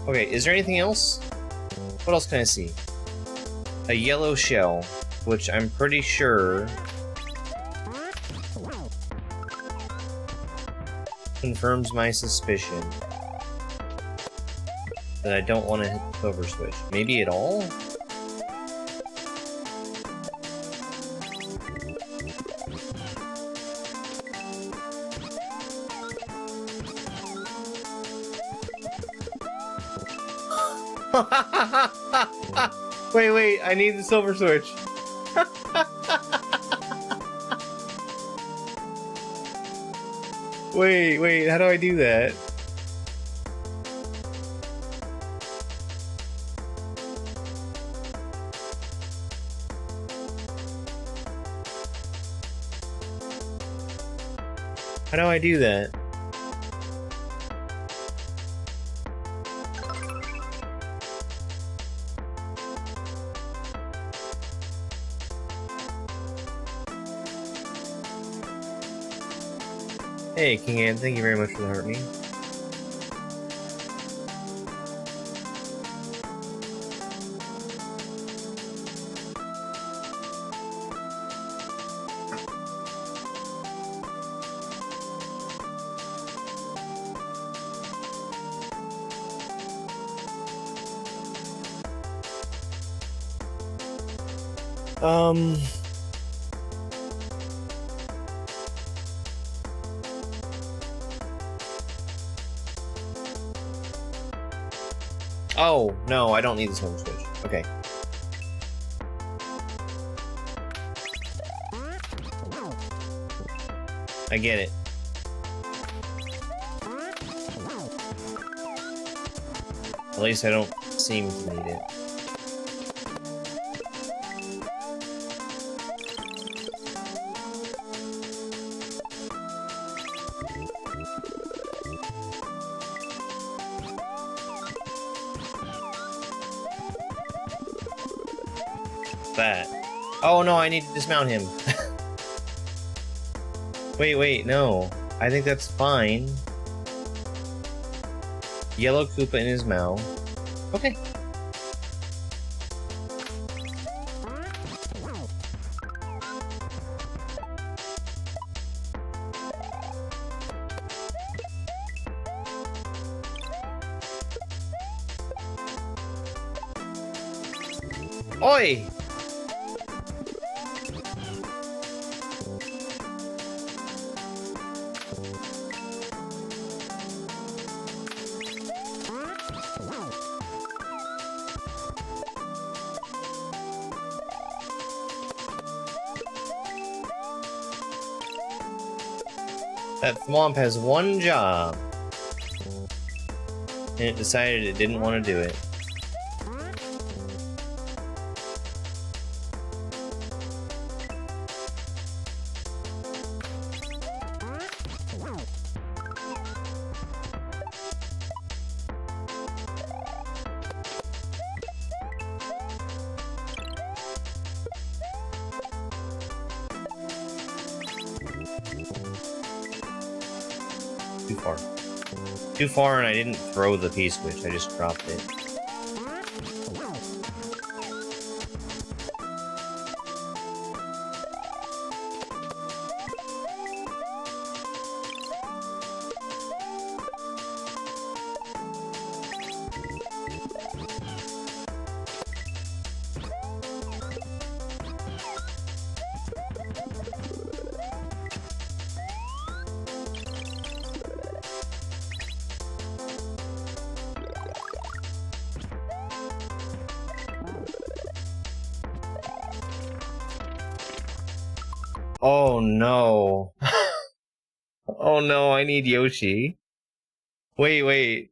Okay, is there anything else? What else can I see? A yellow shell, which I'm pretty sure confirms my suspicion that I don't want to hit the silver switch. Maybe at all? Wait, I need the silver switch. Wait, how do I do that? How do I do that? Hey, King Ann, thank you very much for the heart me. Oh, no, I don't need the silver switch. Okay. I get it. At least I don't seem to need it. That. Oh no, I need to dismount him. Wait, no. I think that's fine. Yellow Koopa in his mouth. Okay. Oi! That thwomp has one job. And it decided it didn't want to do it. Too far. Too far, and I didn't throw the P-switch, I just dropped it. Oh no. Oh no, I need Yoshi. Wait.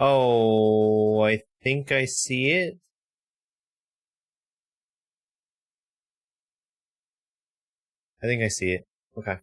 Oh, I think I see it. I think I see it. Okay.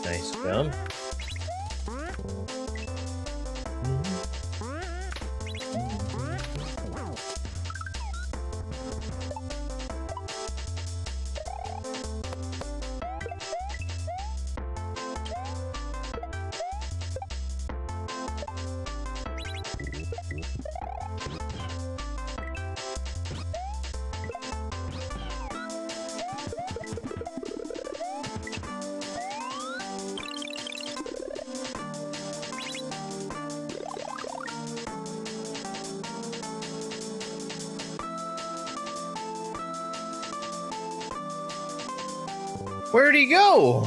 Nice jump. Where'd he go?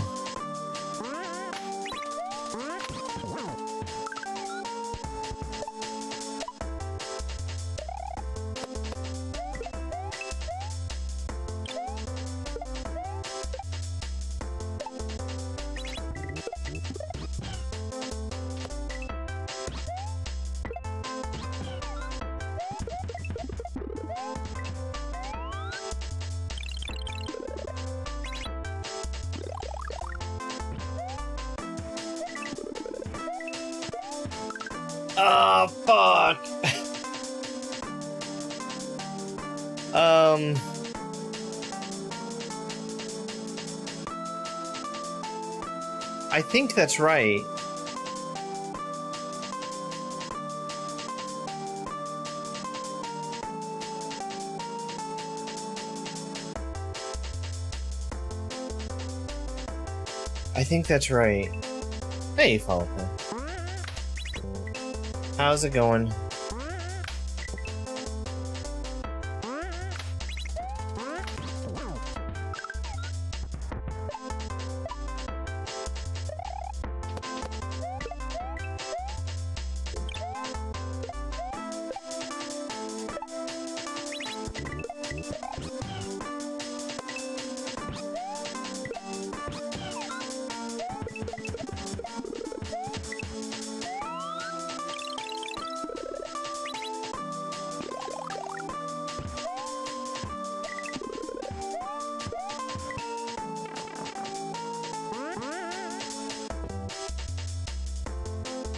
Oh, fuck! I think that's right. I think that's right. Hey, Falcon. How's it going?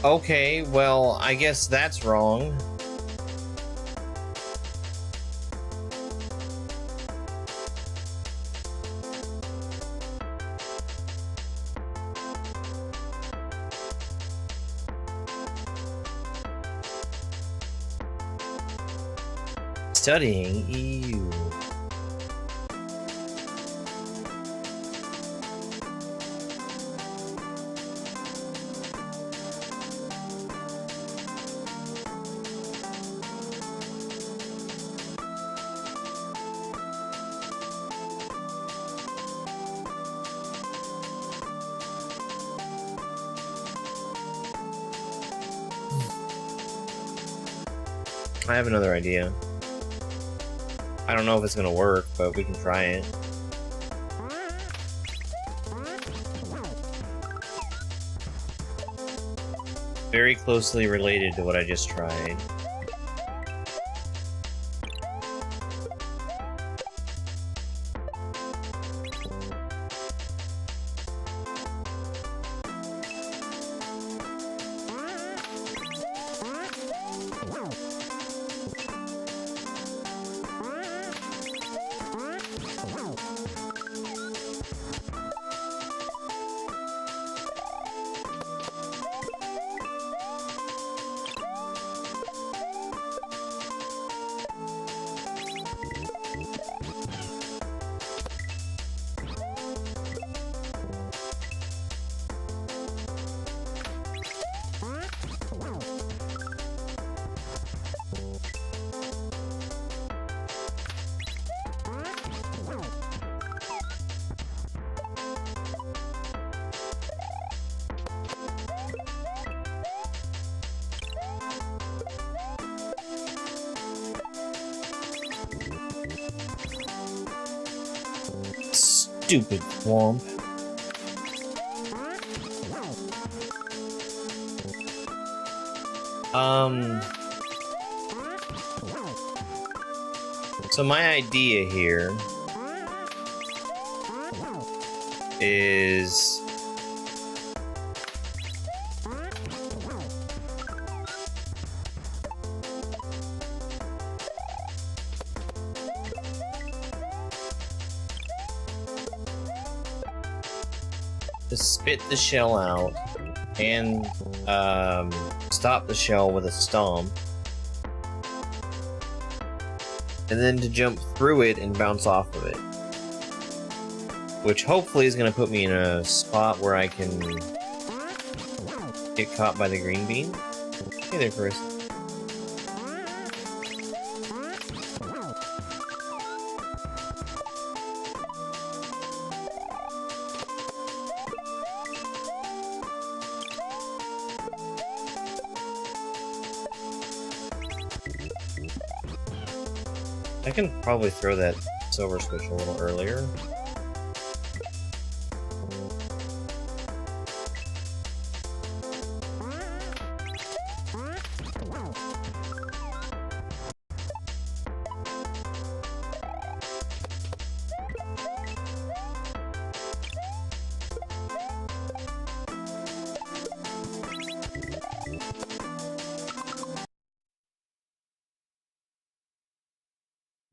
Okay, well, I guess that's wrong. Studying EU. I have another idea. I don't know if it's gonna work, but we can try it. Very closely related to what I just tried. Stupid swamp. So my idea here is to spit the shell out and stop the shell with a stomp, and then to jump through it and bounce off of it, which hopefully is going to put me in a spot where I can get caught by the green bean. Hey there, Chris. I can probably throw that silver switch a little earlier.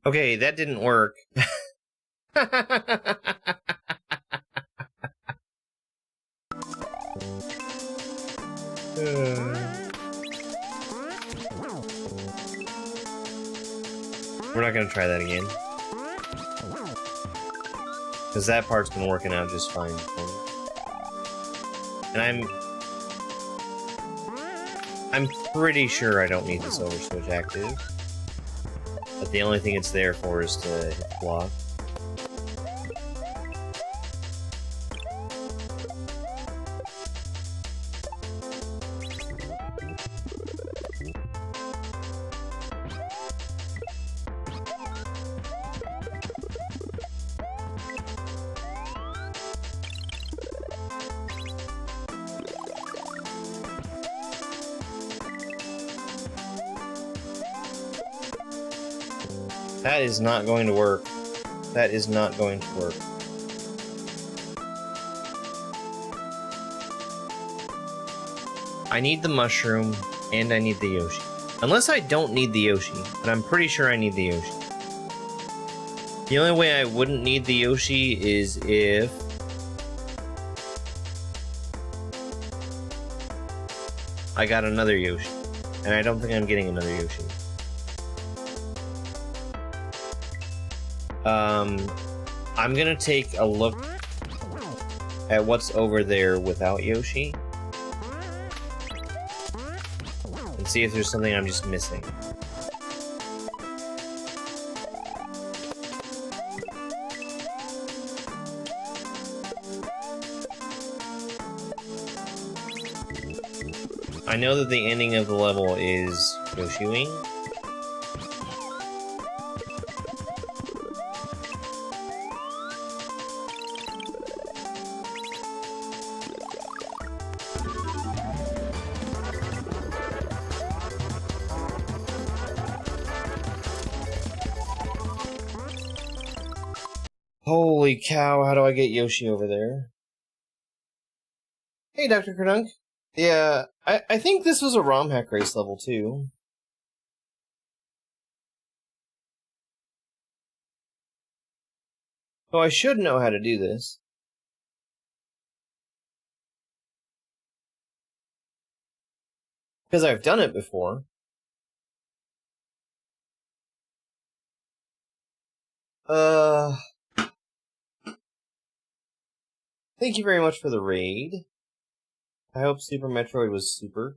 Okay, that didn't work. We're not gonna try that again. Because that part's been working out just fine for me. And I'm pretty sure I don't need the silver switch active. But the only thing it's there for is to hit the block. That is not going to work. That is not going to work. I need the mushroom, and I need the Yoshi. Unless I don't need the Yoshi, but I'm pretty sure I need the Yoshi. The only way I wouldn't need the Yoshi is if... I got another Yoshi. And I don't think I'm getting another Yoshi. I'm gonna take a look at what's over there without Yoshi and see if there's something I'm just missing. I know that the ending of the level is Yoshi-wing. Holy cow, how do I get Yoshi over there? Hey, Dr. Kerdunk. Yeah, I think this was a ROM hack race level, too. So I should know how to do this. Because I've done it before. Thank you very much for the raid. I hope Super Metroid was super.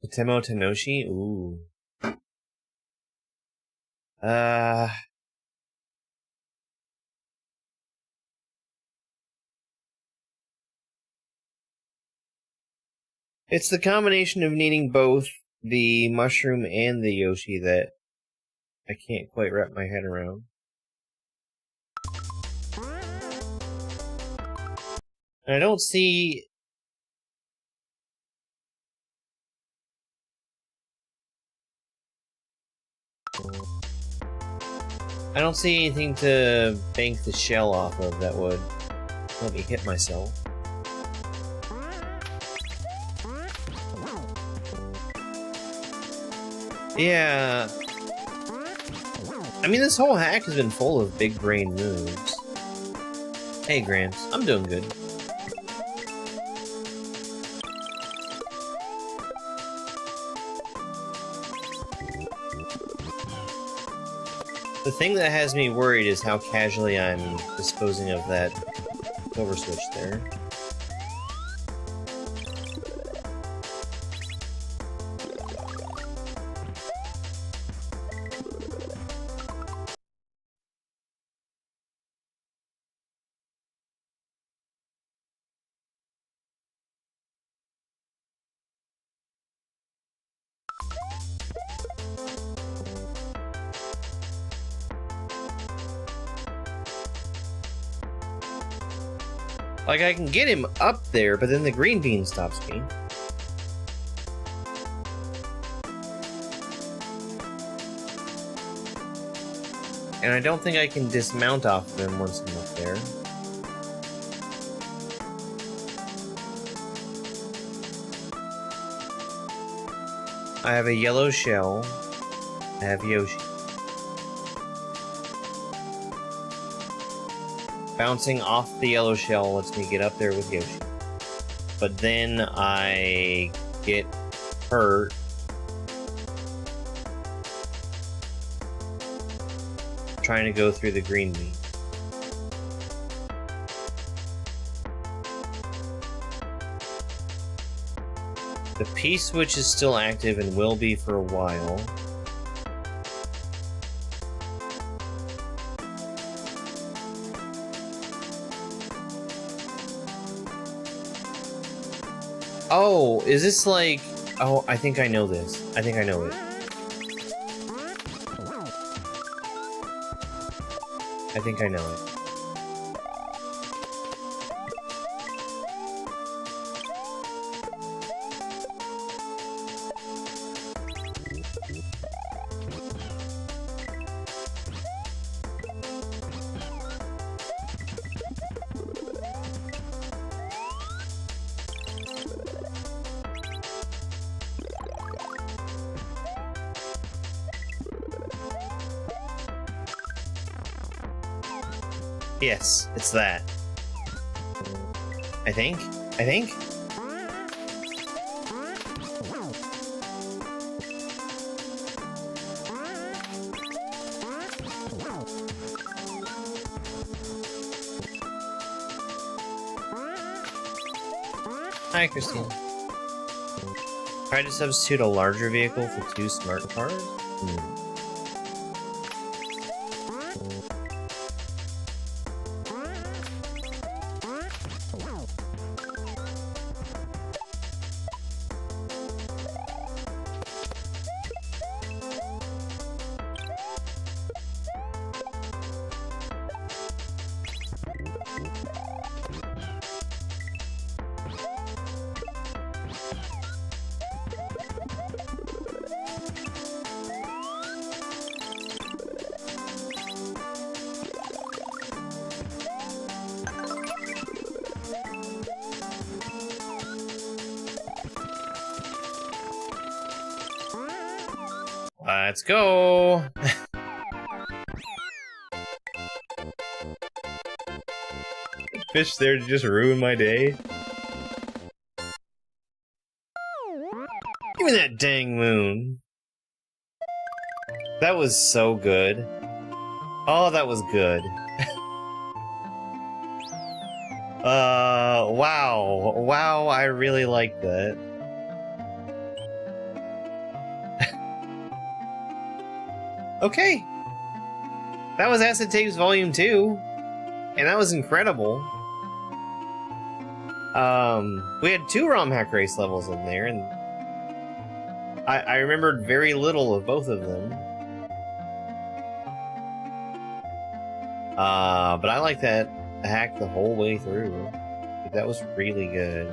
Temo Tenoshi? Ooh. It's the combination of needing both the mushroom and the Yoshi that I can't quite wrap my head around. And I don't see... I don't see anything to bank the shell off of that would let me hit myself. Yeah. I mean, this whole hack has been full of big brain moves. Hey, Gramps. I'm doing good. The thing that has me worried is how casually I'm disposing of that silver switch there. Like, I can get him up there, but then the green bean stops me. And I don't think I can dismount off of him once I'm up there. I have a yellow shell. I have Yoshi. Bouncing off the yellow shell lets me get up there with Yoshi. But then I get hurt. Trying to go through the green meat. The P-switch is still active and will be for a while. Oh, is this like... Oh, I think I know this. I think I know it. I think I know it. Yes, it's that. I think? Hi, Christine. Try to substitute a larger vehicle for 2 smart cars? Let's go! Fish there to just ruin my day? Give me that dang moon! That was so good. Oh, that was good. Wow. Wow, I really like that. Okay. That was Acid Tapes Volume 2. And that was incredible. We had 2 ROM hack race levels in there, and I remembered very little of both of them. But I like that hack the whole way through. That was really good.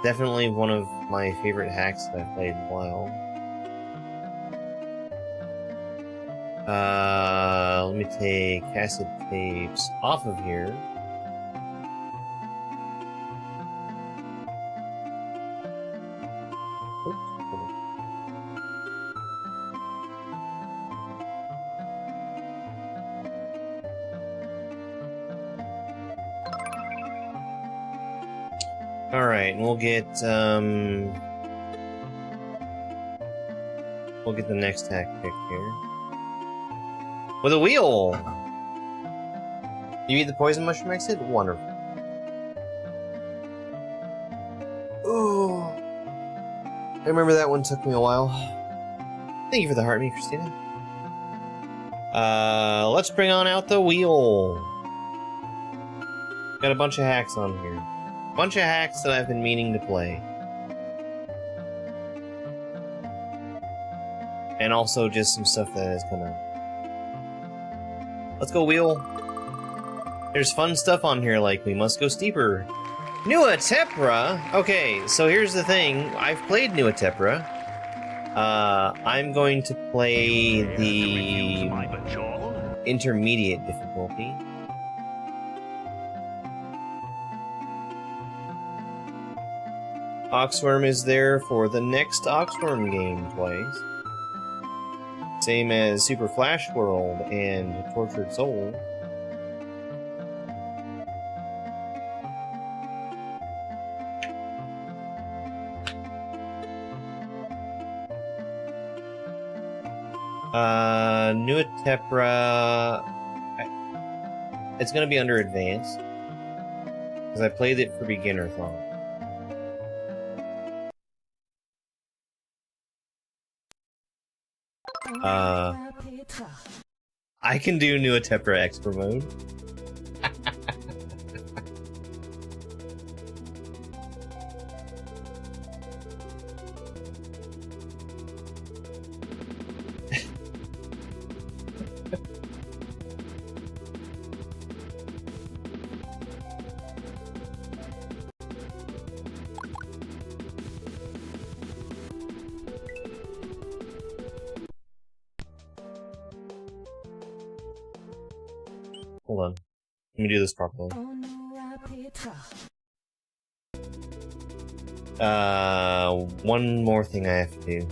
Definitely one of my favorite hacks that I've played in a while. Let me take Acid Tapes off of here. Alright, and we'll get the next hack pick here. With a wheel! You eat the poison mushroom exit? Wonderful. Oh, I remember that one took me a while. Thank you for the heart, me, Christina. Let's bring on out the wheel. Got a bunch of hacks on here. Bunch of hacks that I've been meaning to play. And also just some stuff that has come out. Let's go, wheel. There's fun stuff on here like we must go steeper. New Atepra? Okay, so here's the thing. I've played New Atepra. I'm going to play the intermediate difficulty. Oxworm is there for the next Oxworm game twice. Same as Super Flash World and Tortured Soul. Nuatepra... It's gonna be under Advanced. Because I played it for Beginner Thought. I can do Nuatepra Expert Mode. Hold on. Let me do this properly. One more thing I have to do.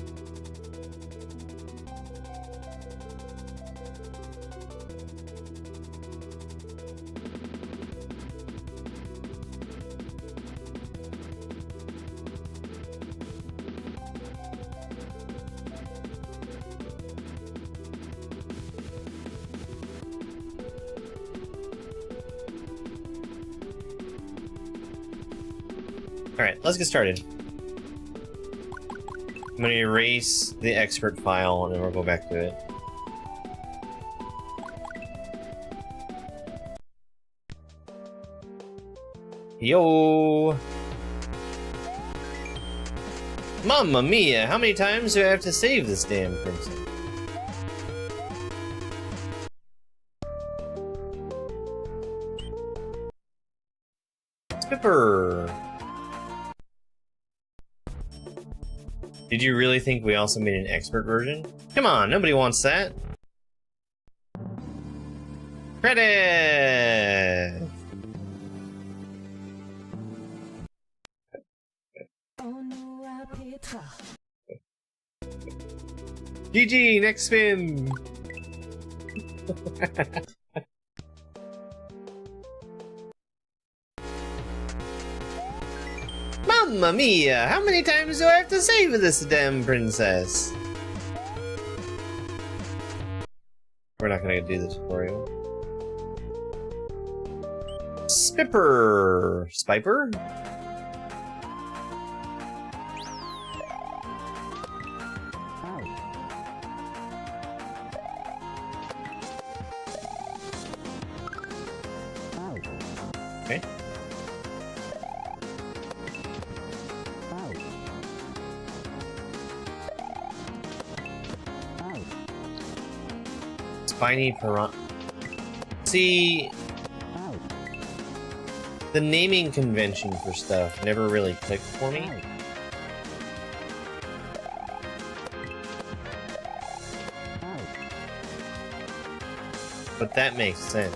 Alright, let's get started. I'm gonna erase the expert file and then we'll go back to it. Yo! Mamma mia, how many times do I have to save this damn princess? Skipper! Did you really think we also made an expert version? Come on, nobody wants that. Credit! GG, next spin! Mamma mia! How many times do I have to save this damn princess? We're not gonna do the tutorial. Spipper! Spiper? Okay. Spiny piranha. See, the naming convention for stuff never really clicked for me. But that makes sense.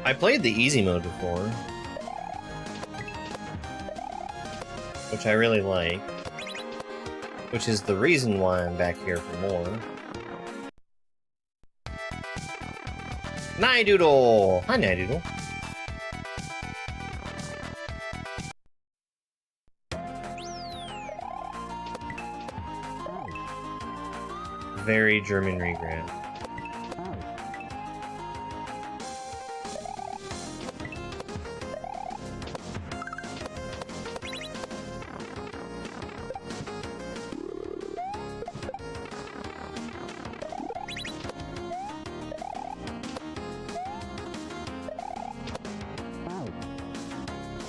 I played the easy mode before, which I really like, which is the reason why I'm back here for more. Nidoodle! Hi, Nidoodle. Very German regrad.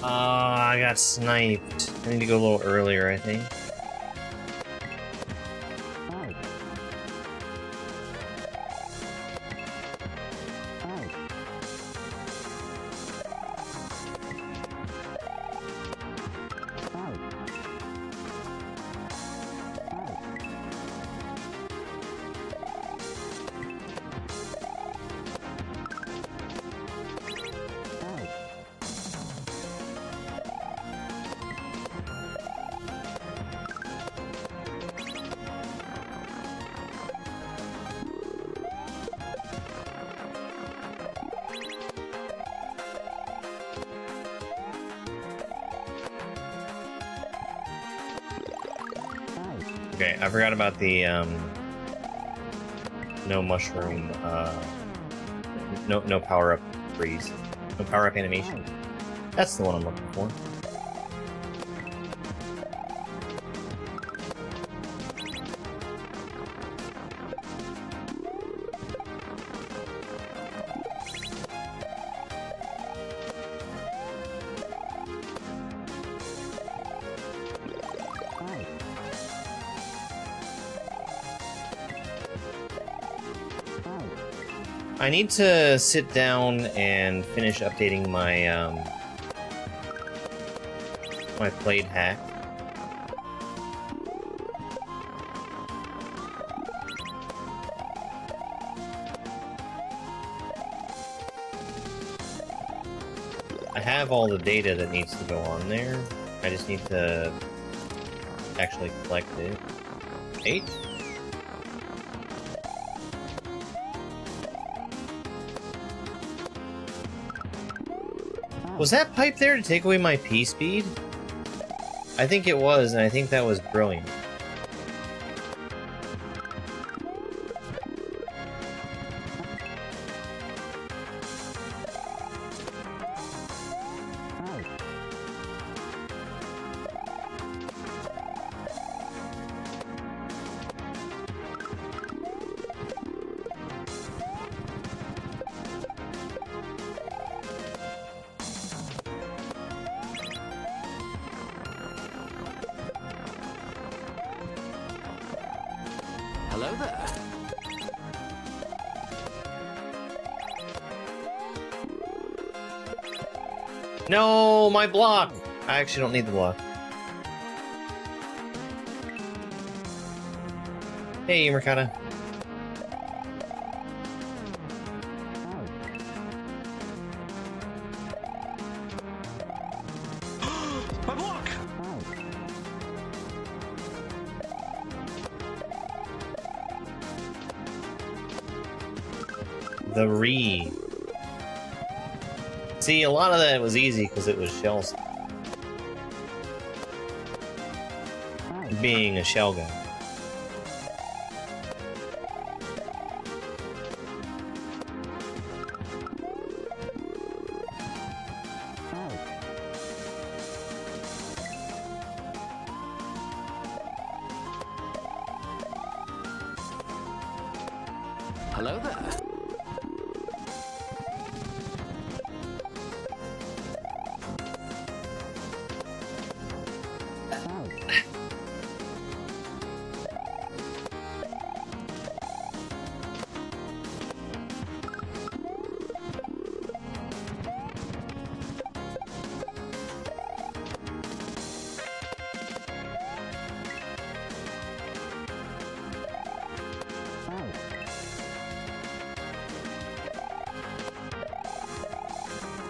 I got sniped. I need to go a little earlier, I think. Okay, I forgot about the, no mushroom, no power-up freeze. No power-up animation. That's the one I'm looking for. I need to sit down and finish updating my, my played hack. I have all the data that needs to go on there. I just need to actually collect it. 8? Was that pipe there to take away my P speed? I think it was, and I think that was brilliant. Hello there. No, my block! I actually don't need the block. Hey, Mercata. My block! The re. See, a lot of that was easy because it was shells. Being a shell guy. Hello there.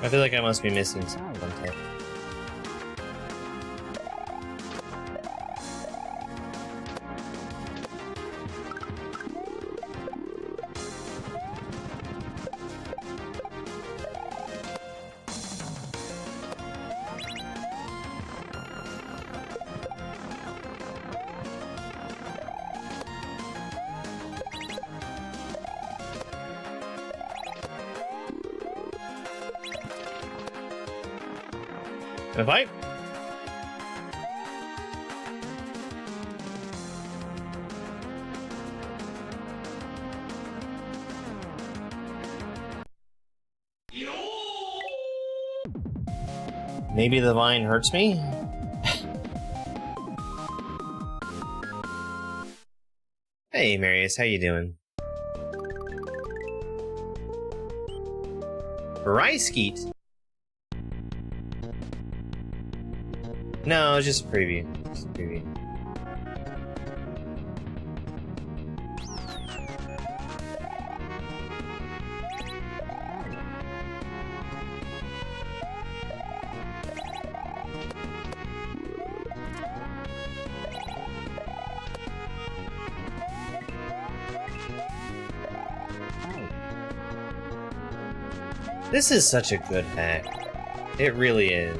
I feel like I must be missing some content. A fight? Maybe the vine hurts me? Hey, Marius, how you doing? Rice skeet? No, it's just a preview. Just a preview. This is such a good hack. It really is.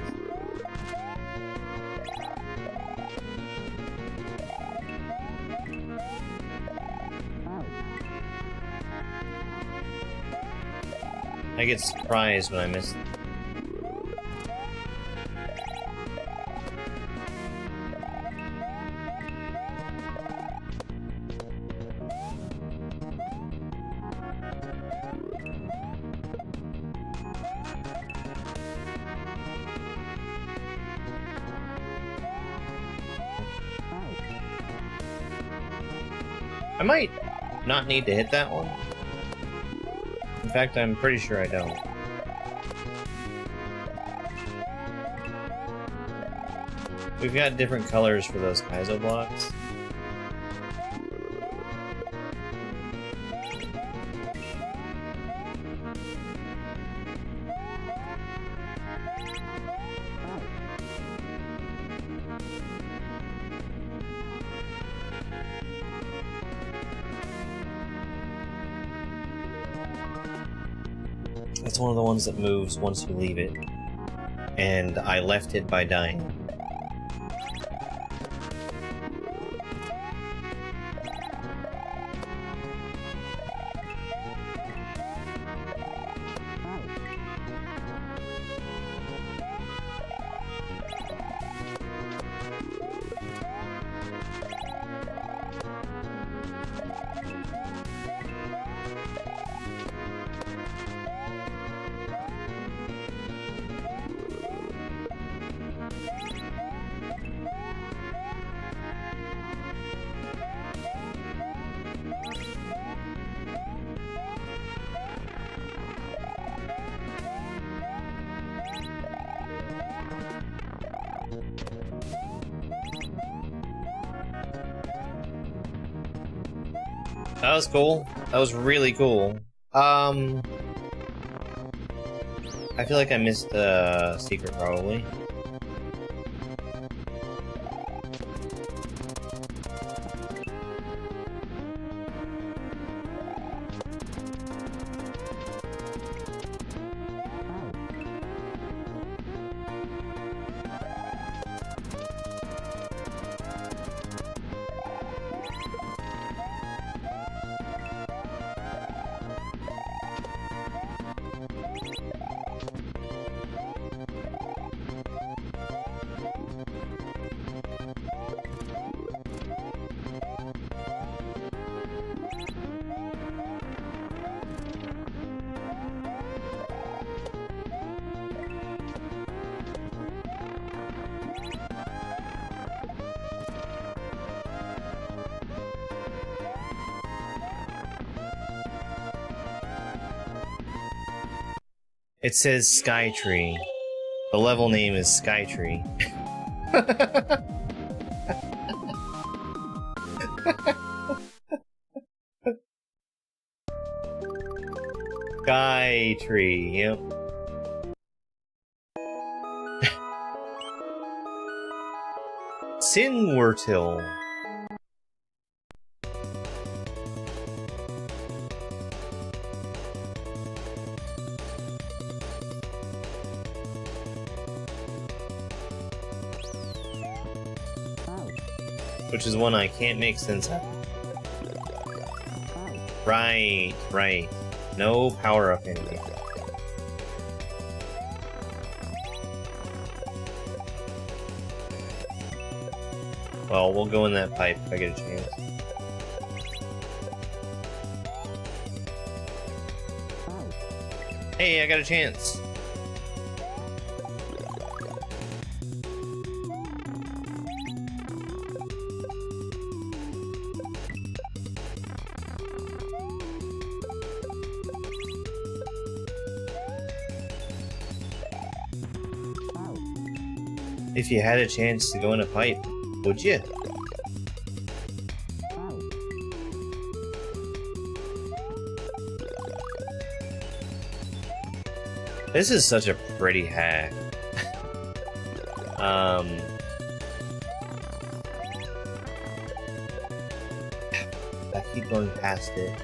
I get surprised when I miss it. I might not need to hit that one. In fact, I'm pretty sure I don't. We've got different colors for those kaizo blocks. That's one of the ones that moves once you leave it. And I left it by dying. That was cool. That was really cool. I feel like I missed a secret, probably. It says Skytree. The level name is Skytree. Skytree, yep. Sinwurtil. Which is one I can't make sense of. Right, right. No power-up enemy. Well, we'll go in that pipe if I get a chance. Hey, I got a chance! If you had a chance to go in a pipe, would you? This is such a pretty hack. I keep going past it.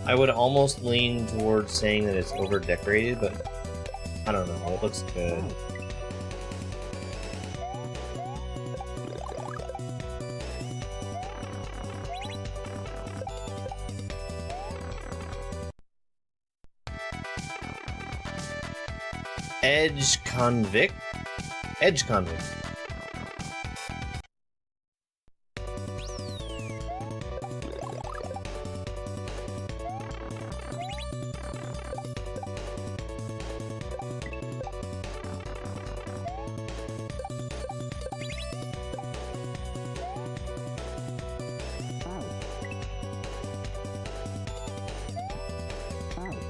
I would almost lean towards saying that it's over decorated, but I don't know, it looks good. Edge convict? Edge convict.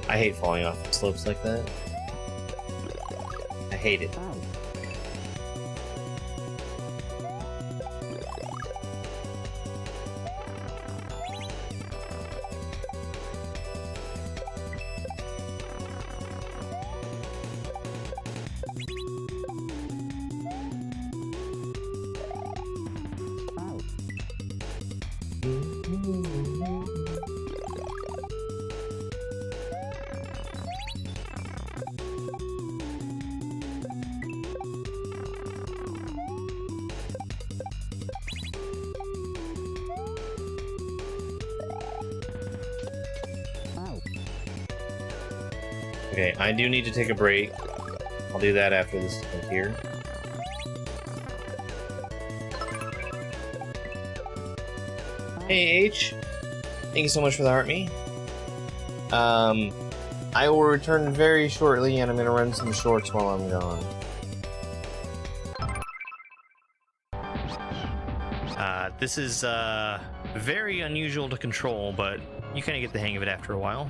I hate falling off the slopes like that. I hate it. Okay, I do need to take a break. I'll do that after this is here. Hey H, thank you so much for the heart me. I will return very shortly, and I'm gonna run some shorts while I'm gone. This is very unusual to control, but you kind of get the hang of it after a while.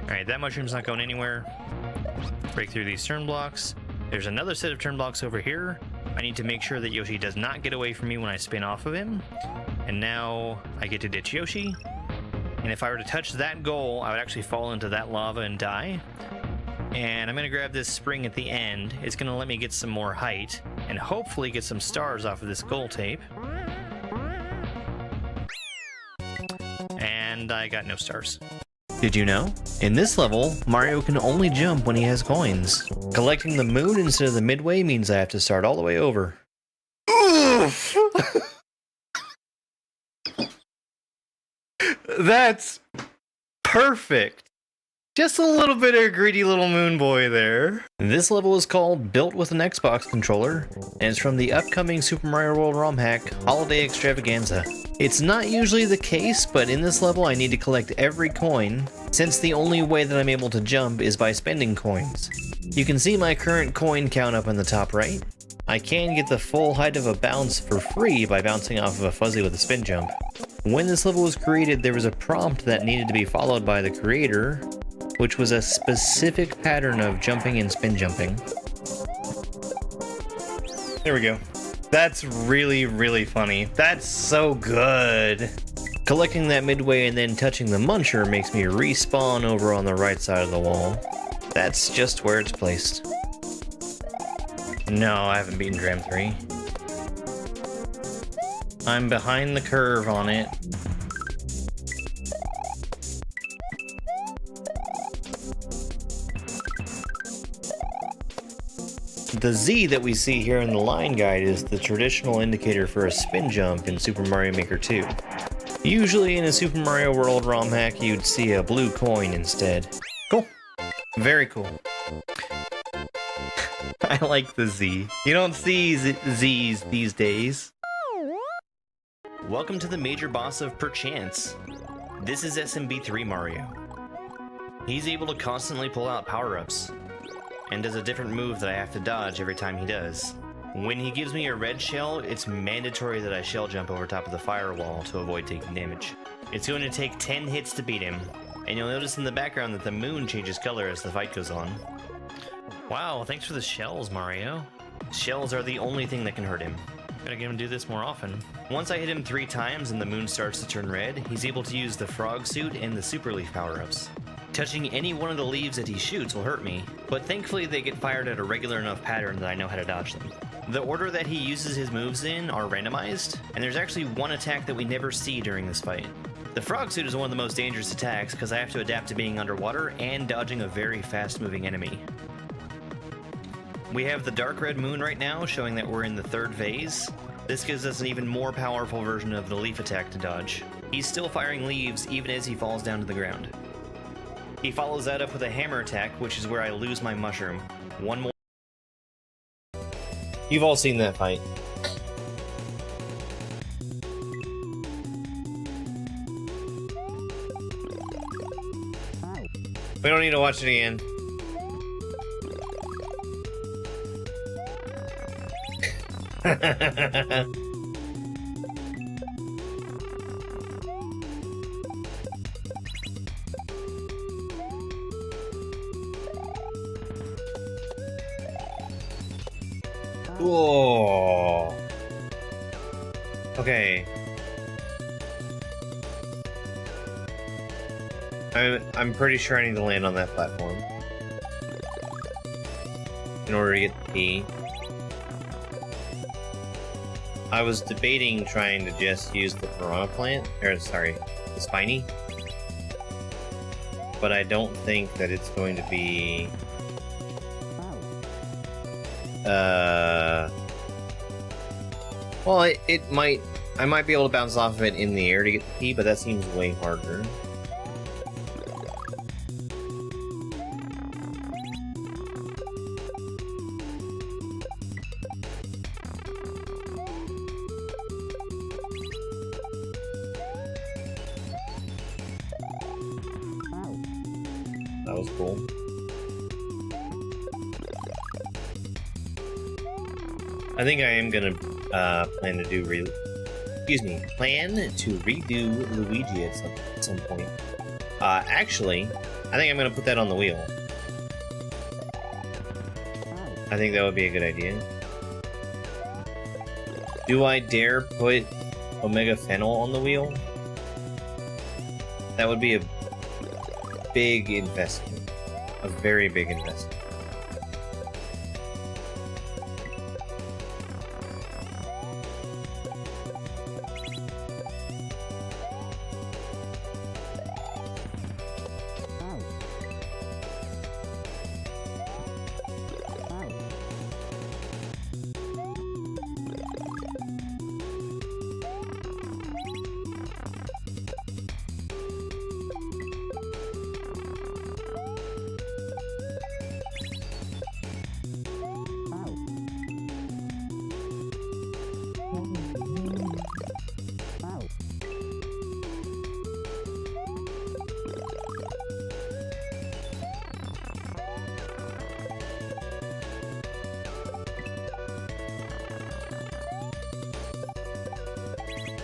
Alright, that mushroom's not going anywhere. Break through these turn blocks. There's another set of turn blocks over here. I need to make sure that Yoshi does not get away from me when I spin off of him. And now I get to ditch Yoshi. And if I were to touch that goal, I would actually fall into that lava and die. And I'm going to grab this spring at the end. It's going to let me get some more height and hopefully get some stars off of this goal tape. And I got no stars. Did you know? In this level, Mario can only jump when he has coins. Collecting the moon instead of the midway means I have to start all the way over. Oof! That's perfect. Just a little bit of greedy little moon boy there. This level is called Built with an Xbox Controller, and it's from the upcoming Super Mario World ROM hack, Holiday Extravaganza. It's not usually the case, but in this level I need to collect every coin, since the only way that I'm able to jump is by spending coins. You can see my current coin count up in the top right. I can get the full height of a bounce for free by bouncing off of a fuzzy with a spin jump. When this level was created, there was a prompt that needed to be followed by the creator, which was a specific pattern of jumping and spin jumping. There we go. That's really, really funny. That's so good. Collecting that midway and then touching the muncher makes me respawn over on the right side of the wall. That's just where it's placed. No, I haven't beaten Dram 3. I'm behind the curve on it. The Z that we see here in the line guide is the traditional indicator for a spin jump in Super Mario Maker 2. Usually in a Super Mario World ROM hack, you'd see a blue coin instead. Cool. Very cool. I like the Z. You don't see Z's these days. Welcome to the major boss of Perchance. This is SMB3 Mario. He's able to constantly pull out power-ups, and does a different move that I have to dodge every time he does. When he gives me a red shell, it's mandatory that I shell jump over top of the firewall to avoid taking damage. It's going to take 10 hits to beat him, and you'll notice in the background that the moon changes color as the fight goes on. Wow, thanks for the shells, Mario. Shells are the only thing that can hurt him. Gotta get him to do this more often. Once I hit him 3 times and the moon starts to turn red, he's able to use the frog suit and the super leaf power-ups. Touching any one of the leaves that he shoots will hurt me, but thankfully they get fired at a regular enough pattern that I know how to dodge them. The order that he uses his moves in are randomized, and there's actually one attack that we never see during this fight. The frog suit is one of the most dangerous attacks because I have to adapt to being underwater and dodging a very fast-moving enemy. We have the dark red moon right now, showing that we're in the 3rd phase. This gives us an even more powerful version of the leaf attack to dodge. He's still firing leaves even as he falls down to the ground. He follows that up with a hammer attack, which is where I lose my mushroom. One more. You've all seen that fight. We don't need to watch it again. Whoa. Okay. I'm pretty sure I need to land on that platform in order to get the key. I was debating trying to just use the piranha plant, or sorry, the spiny, but I don't think that it's going to be well, it might. I might be able to bounce off of it in the air to get the key, but that seems way harder. That was cool. I think I am gonna plan to redo Luigi at some point. Actually, I think I'm gonna put that on the wheel. I think that would be a good idea. Do I dare put Omega Fennel on the wheel? That would be a big investment. A very big investment.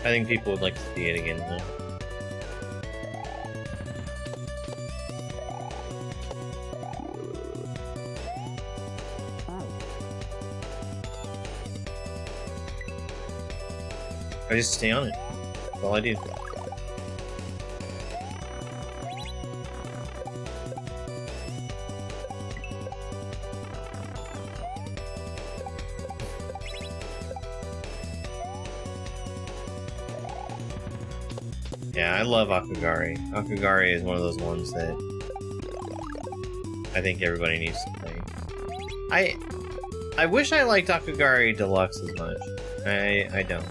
I think people would like to see it again, though. I just stay on it. That's all I do. Yeah, I love Akagari. Akagari is one of those ones that I think everybody needs to play. I wish I liked Akagari Deluxe as much. I don't.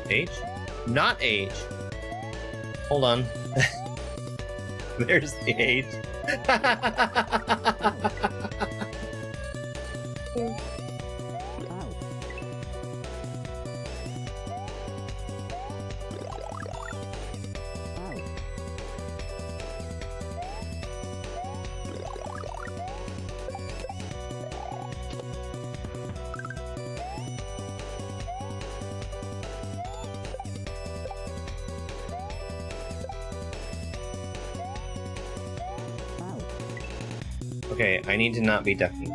H? Not H. Hold on. There's the H. Okay, I need to not be ducking.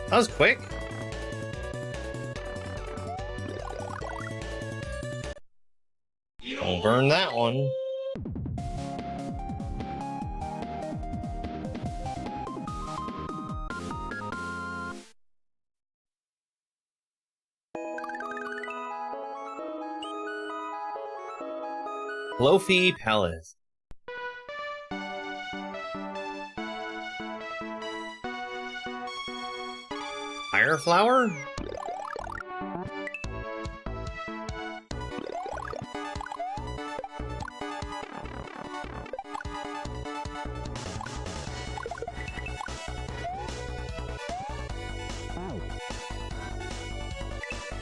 That was quick. Don't burn that one. Lofi Palace. Fire flower?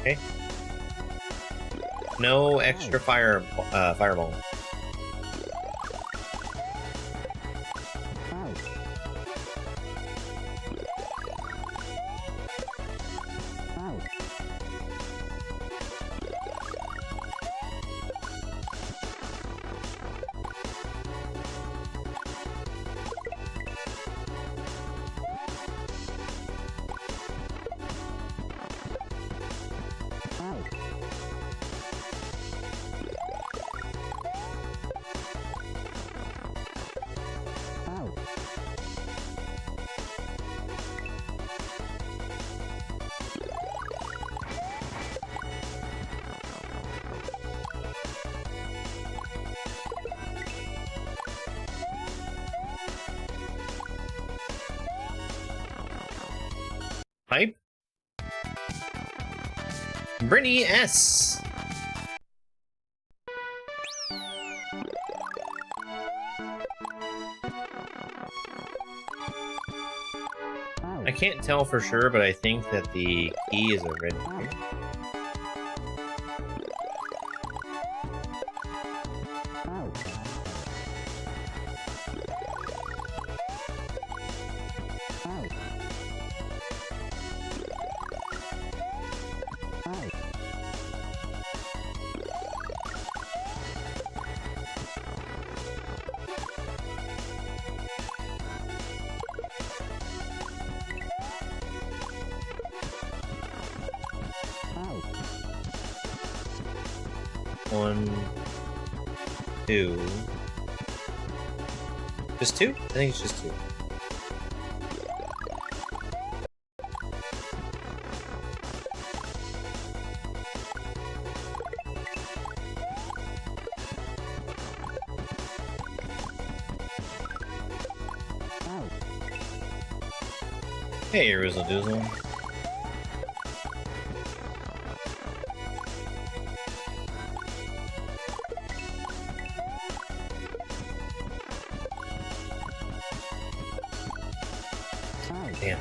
Okay. No extra fireball. Pipe? Brittany S. I can't tell for sure, but I think that the key is a red key. One, two. Just two? I think it's just two. Hey, Rizzle Doozle. Damn.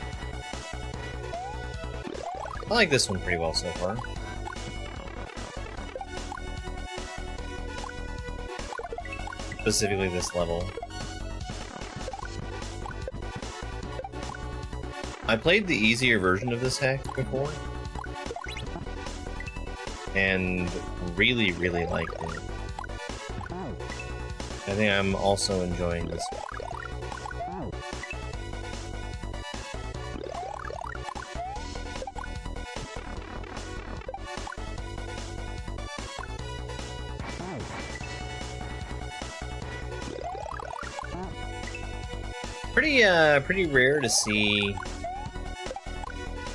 I like this one pretty well so far. Specifically this level. I played the easier version of this hack before, and really liked it. I think I'm also enjoying this one. Pretty rare to see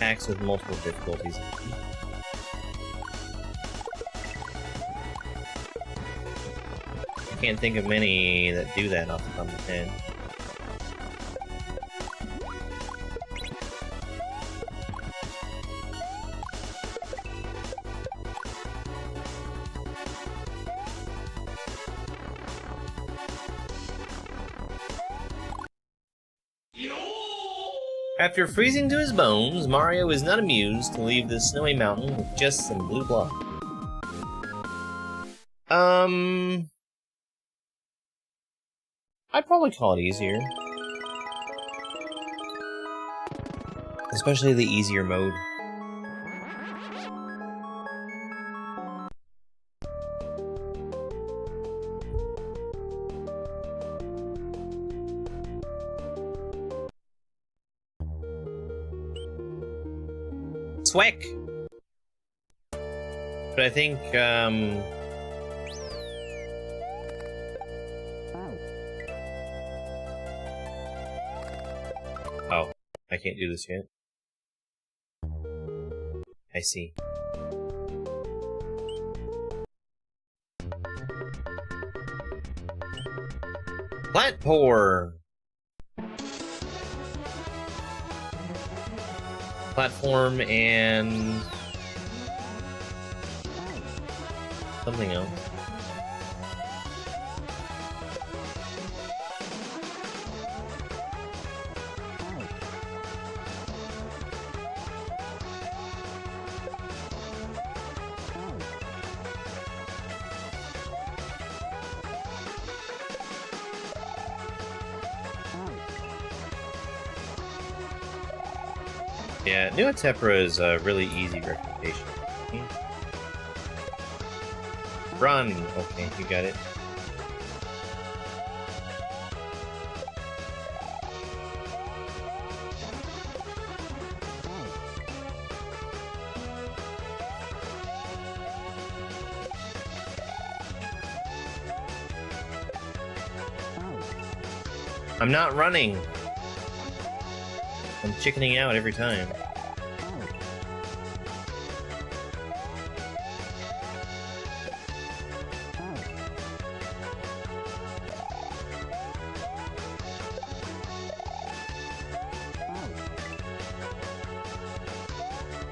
hacks with multiple difficulties. I can't think of many that do that off the top of my head. After freezing to his bones, Mario is not amused to leave the snowy mountain with just some blue block. I'd probably call it easier. Especially the easier mode. Swick! But I think, oh, I can't do this yet. I see. Plant pour! Platform and something else. Yeah, New Atepra is a really easy representation. Run! Okay, you got it. I'm not running! I'm chickening out every time.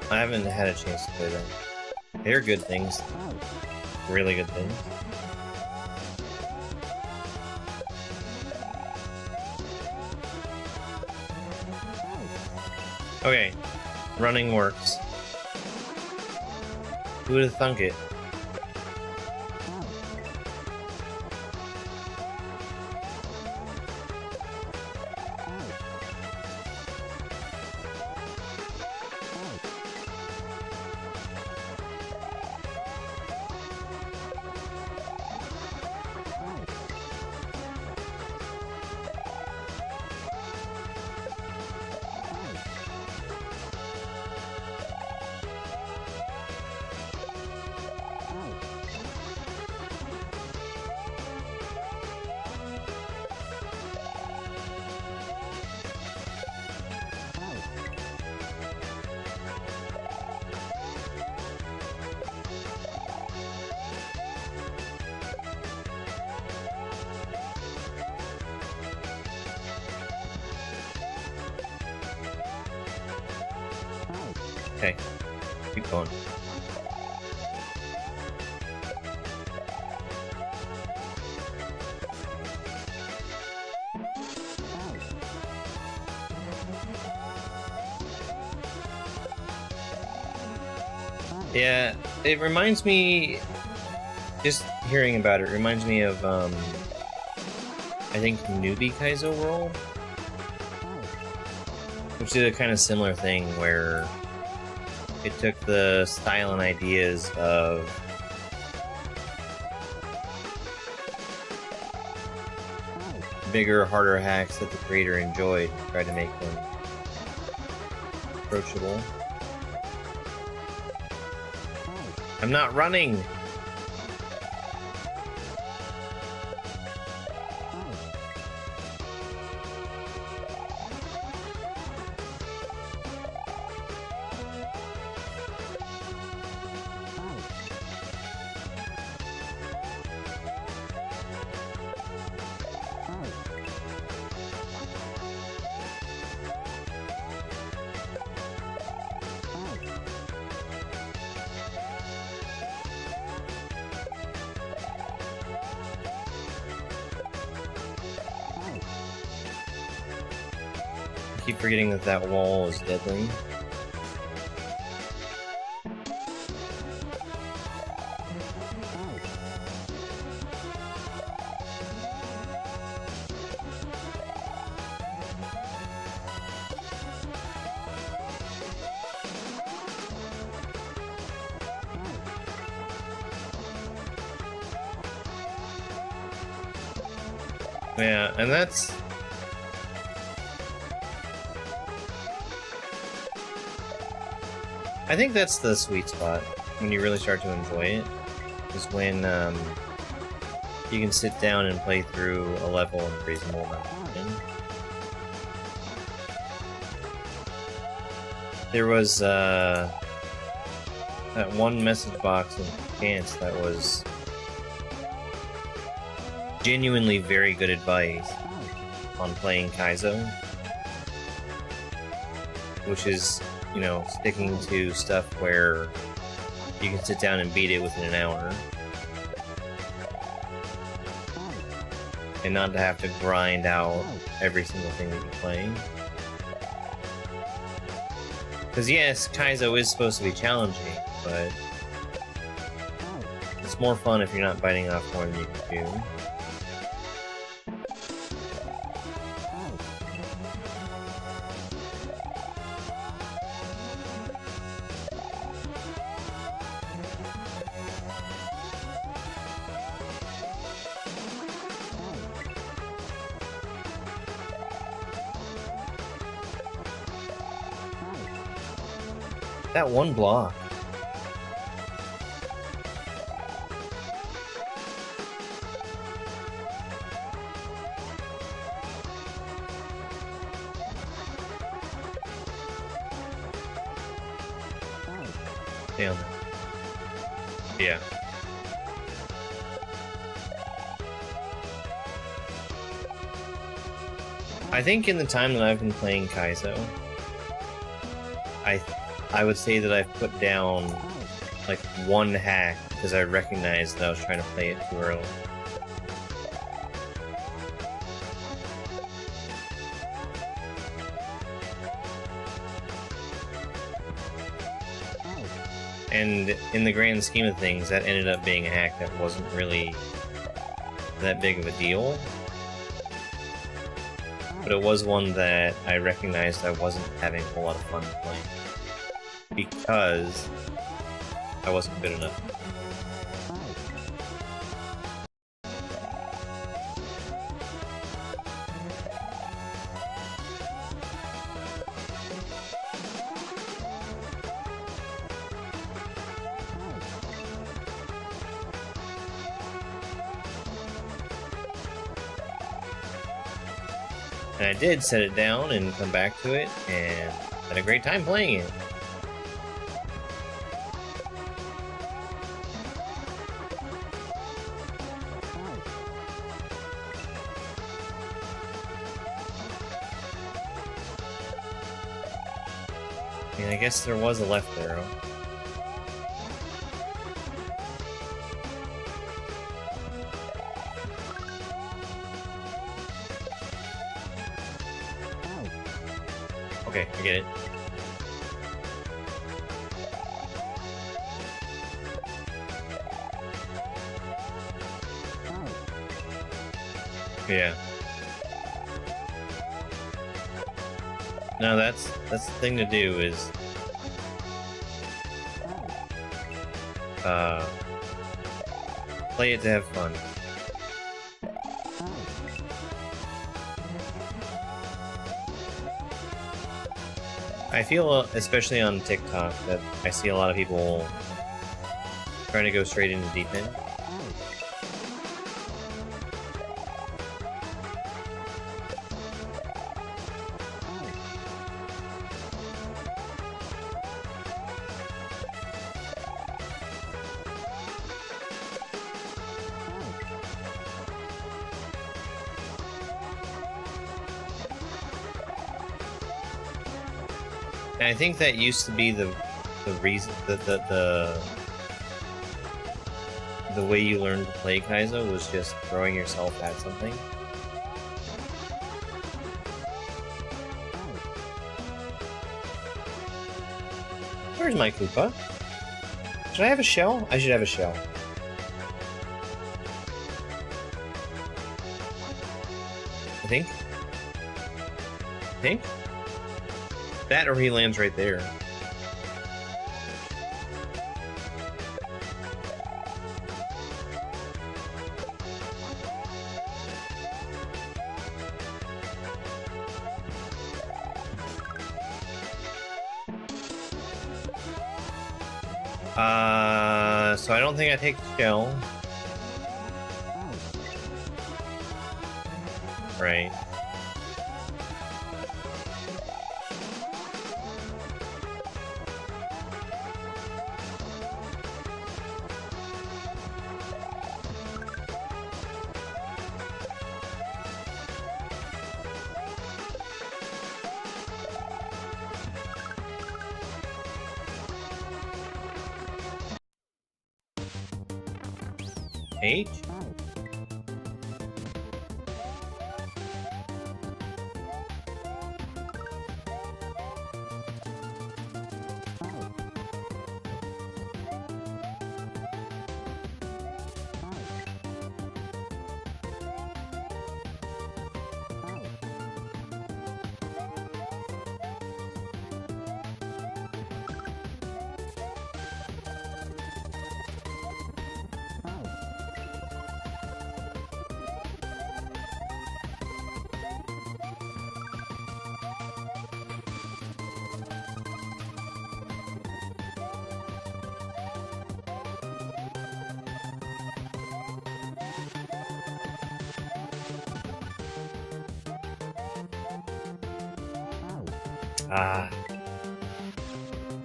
I haven't had a chance to play them. They're good things. Really good things. Okay, running works. Who would have thunk it? Okay, keep going. Yeah, it reminds me, just hearing about it reminds me of, I think Newbie Kaizo World, which did a kind of similar thing where it took the style and ideas of bigger, harder hacks that the creator enjoyed and tried to make them approachable. I'm not running! keep forgetting that that wall is deadly. Yeah, and that's... I think that's the sweet spot, when you really start to enjoy it, is when you can sit down and play through a level in a reasonable amount of time. There was that one message box in Chance that was genuinely very good advice on playing Kaizo, which is, you know, sticking to stuff where you can sit down and beat it within an hour, and not to have to grind out every single thing that you play. Because yes, Kaizo is supposed to be challenging, but it's more fun if you're not biting off more than you can chew. That one block. Damn. Yeah. I think in the time that I've been playing Kaizo, I would say that I've put down like one hack because I recognized that I was trying to play it too early. And in the grand scheme of things, that ended up being a hack that wasn't really that big of a deal. But it was one that I recognized I wasn't having a whole lot of fun playing, because I wasn't good enough. And I did set it down and come back to it, and had a great time playing it. I guess there was a left arrow. Okay, I get it. Yeah. No, that's the thing to do is play it to have fun. I feel, especially on TikTok, that I see a lot of people trying to go straight into deep end. And I think that used to be the reason that the way you learned to play Kaizo was just throwing yourself at something. Where's my Koopa? Should I have a shell? I should have a shell. I think. That or he lands right there. So I don't think I take the shell. Right. H?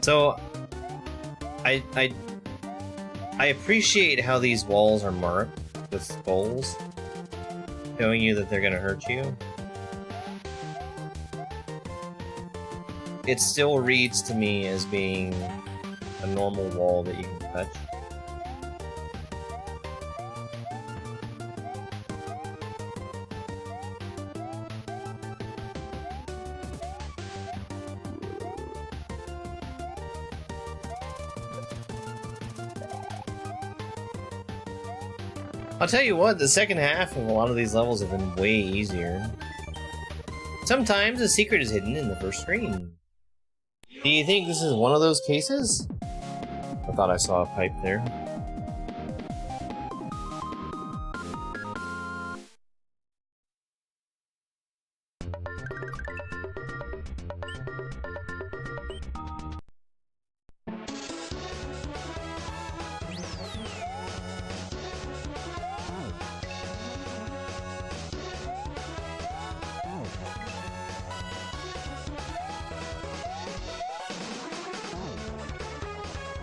So I appreciate how these walls are marked with skulls, showing you that they're gonna hurt you. It still reads to me as being a normal wall that you can touch. I'll tell you what, the second half of a lot of these levels have been way easier. Sometimes a secret is hidden in the first screen. Do you think this is one of those cases? I thought I saw a pipe there.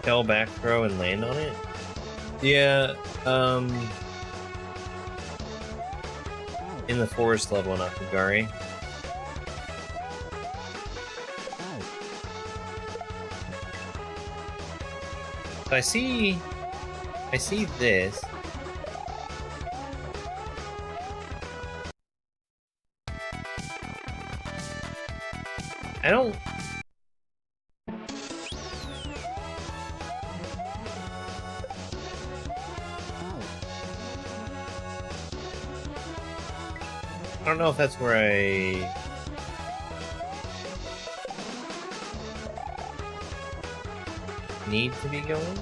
Fell back throw and land on it? Yeah, in the forest level in Akagari. So I see this. I don't... I don't know if that's where I... need to be going.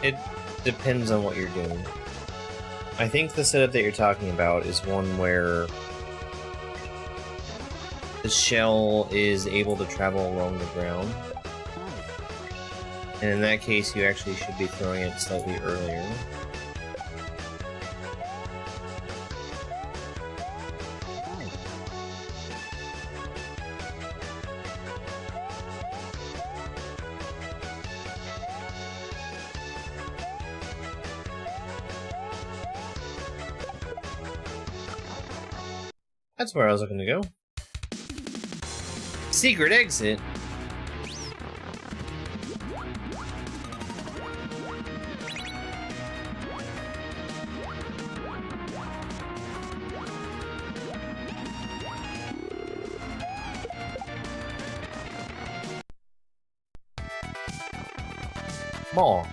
It depends on what you're doing. I think the setup that you're talking about is one where the shell is able to travel along the ground. And in that case, you actually should be throwing it slightly earlier. That's where I was looking to go. Secret exit? Mall.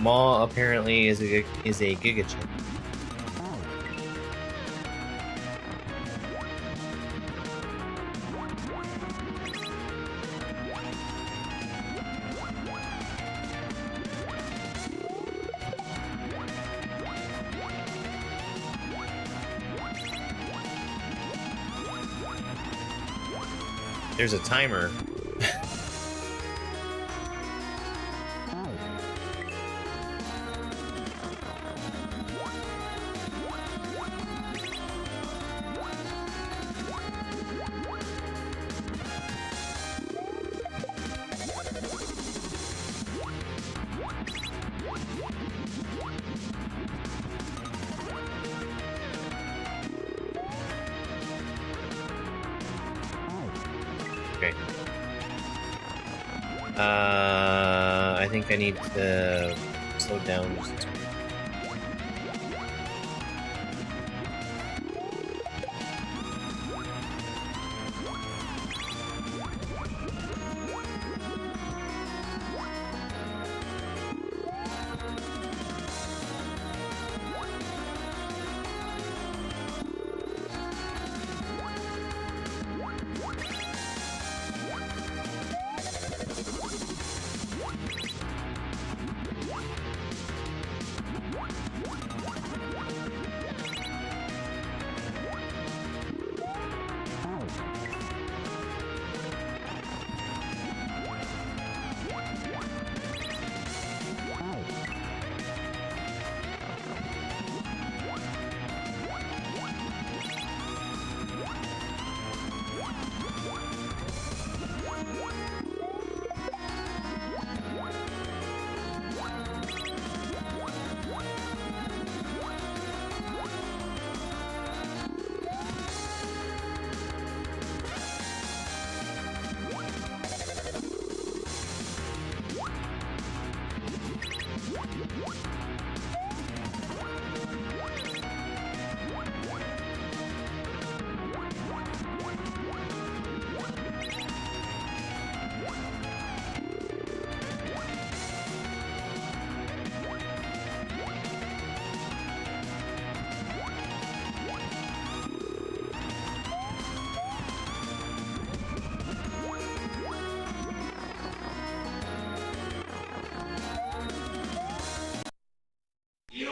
Maw apparently is a Giga Chip. There's a timer. Okay. I think I need to slow down just a bit.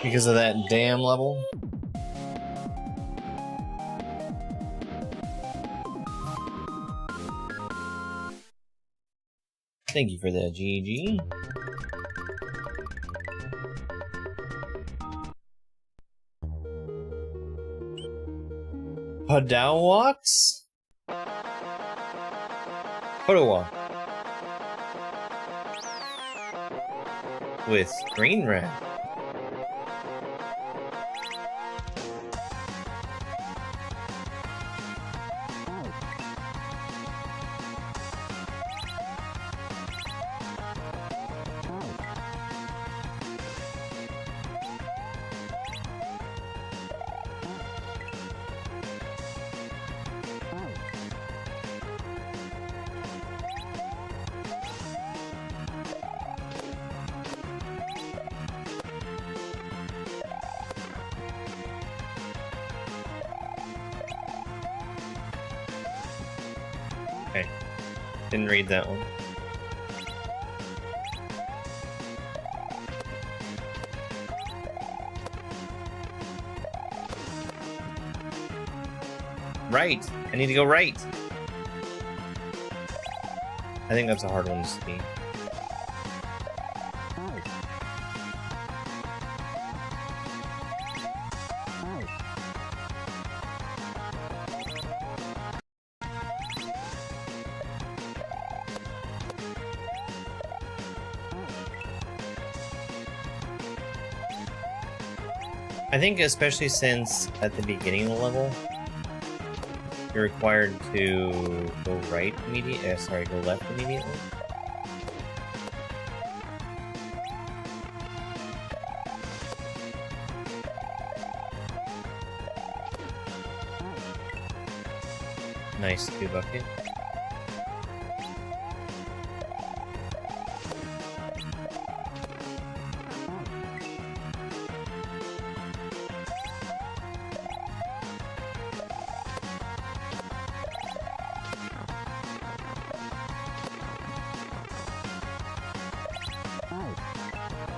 Because of that damn level? Thank you for that, GG. Padawaks? Padawak. With Green Rat. Okay. Didn't read that one. Right! I need to go right! I think that's a hard one to see. I think especially since at the beginning of the level, you're required to go right immediately. Go left immediately. Nice 2 bucket.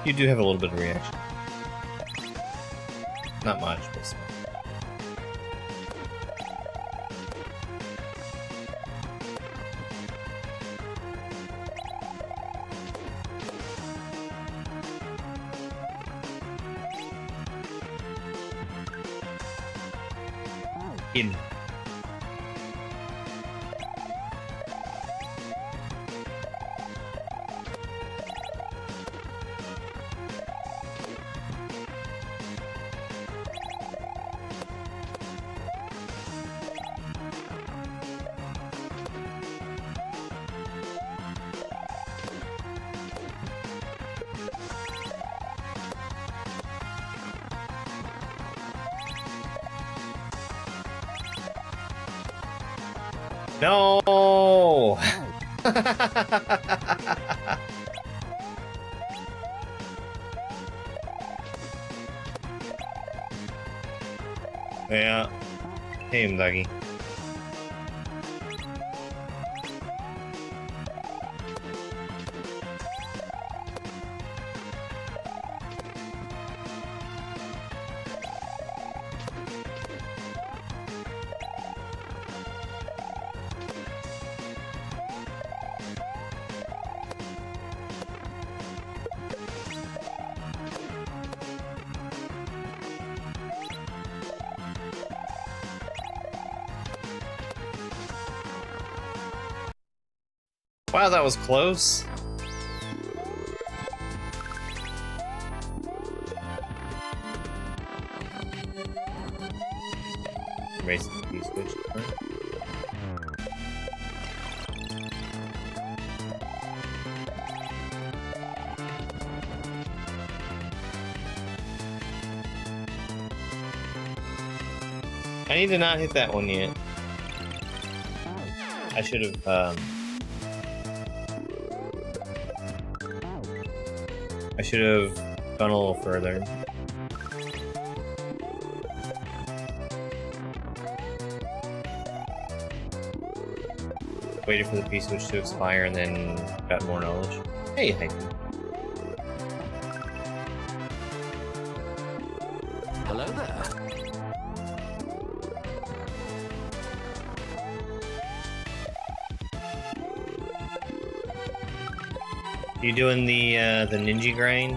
You do have a little bit of reaction. Not much, but still. In. No! Yeah. Hey, Doggy. Wow, that was close. Race the key switch. I need to not hit that one yet. I should have, I should have gone a little further. Waited for the P-switch to expire and then got more knowledge. Hey, Haiku. Hello there. You doing the ninja grind?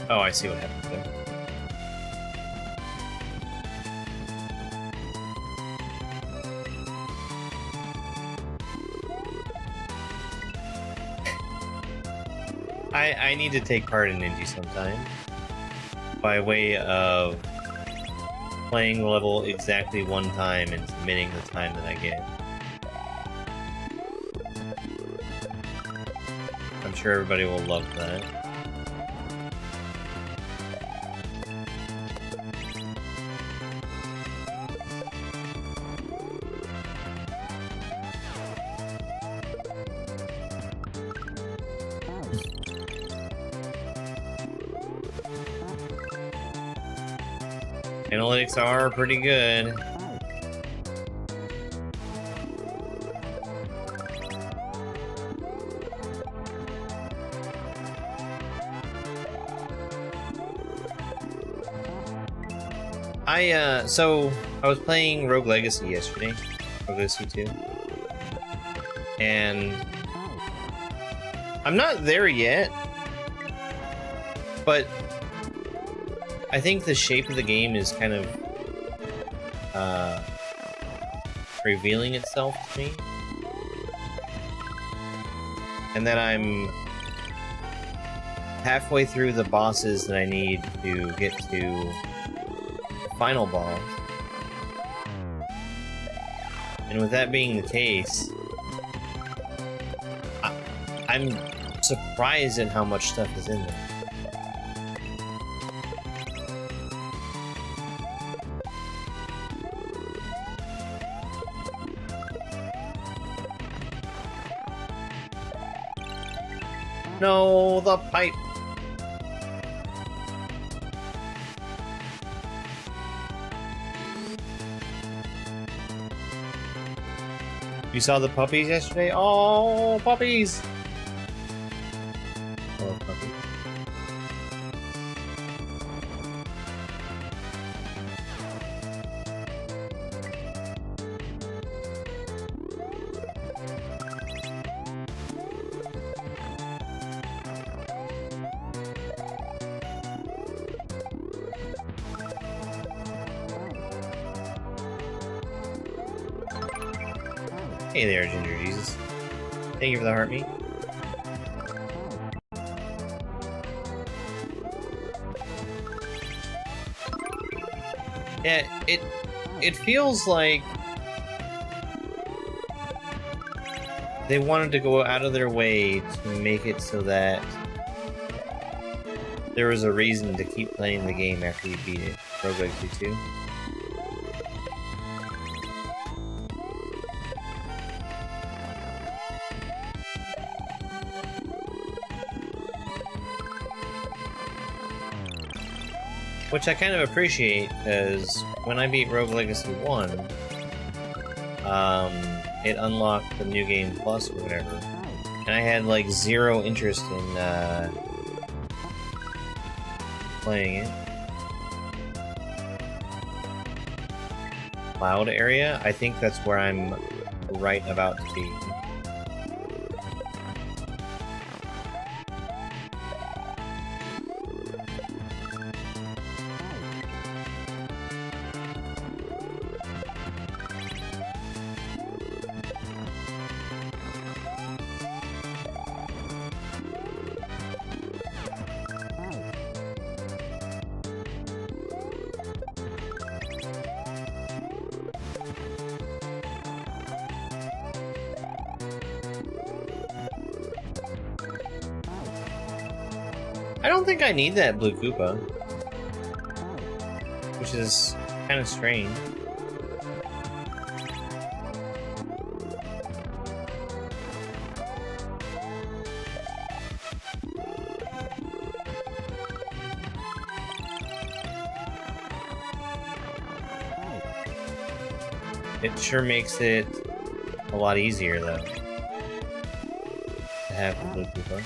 Oh, I see what happened there. I need to take part in Ninja sometime. By way of playing the level exactly one time and submitting the time that I get. I'm sure everybody will love that. Analytics are pretty good. So I was playing Rogue Legacy yesterday, Rogue Legacy 2, and I'm not there yet, but I think the shape of the game is kind of revealing itself to me, and that I'm halfway through the bosses that I need to get to the final boss. And with that being the case, I'm surprised at how much stuff is in there. No, the pipe. You saw the puppies yesterday? Oh, puppies! I love puppies. Hey there, Ginger Jesus. Thank you for the heart meat. Yeah, it feels like they wanted to go out of their way to make it so that there was a reason to keep playing the game after you beat it. Rogue Legacy 2. Which I kind of appreciate, because when I beat Rogue Legacy 1, it unlocked the New Game Plus or whatever, and I had like zero interest in playing it. Cloud area, I think that's where I'm right about to be. I don't think I need that blue Koopa, which is kind of strange. It sure makes it a lot easier, though, to have the blue Koopa.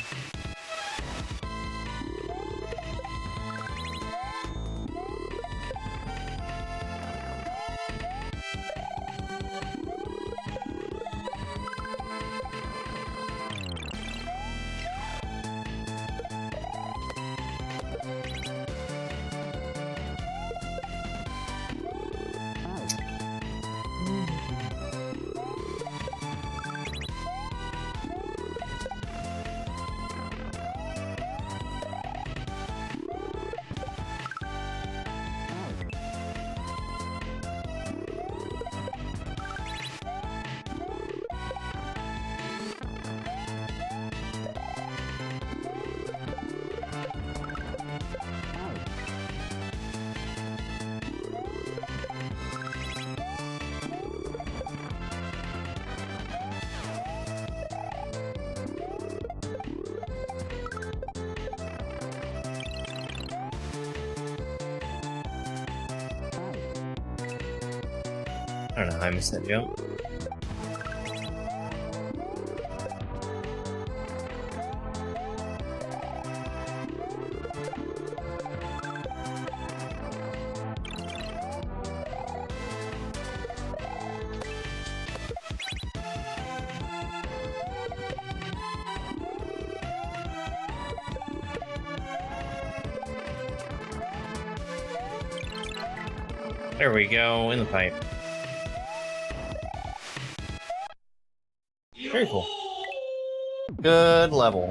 I don't know how I missed that jump. There we go, in the pipe. Very cool. Good level.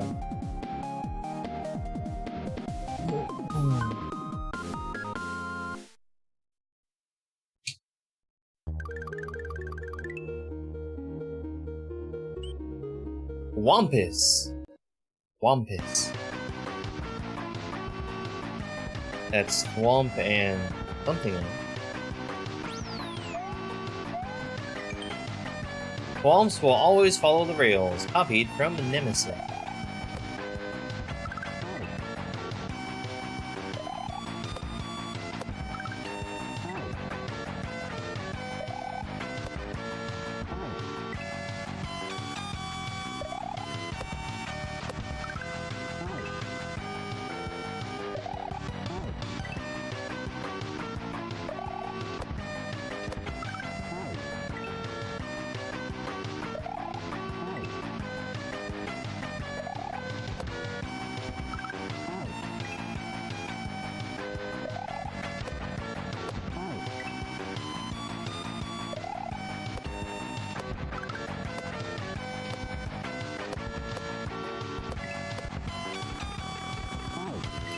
Wampus. Wampus. That's Swamp and something else. Swamps will always follow the rails, copied from Nemesis.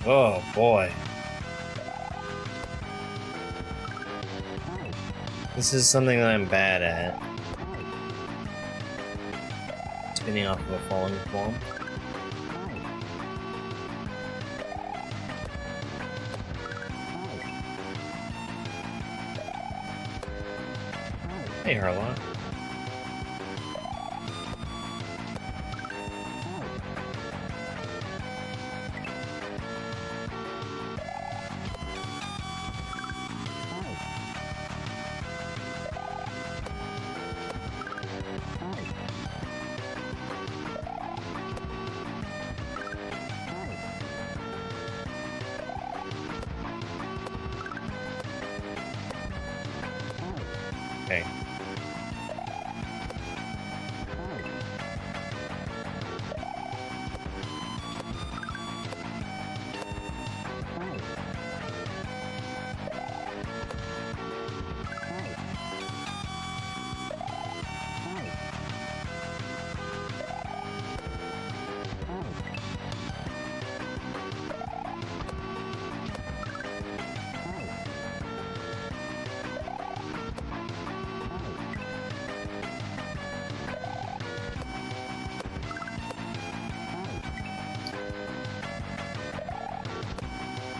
Oh boy. This is something that I'm bad at. Spinning off of a falling swamp. Hey, Harlock. Okay.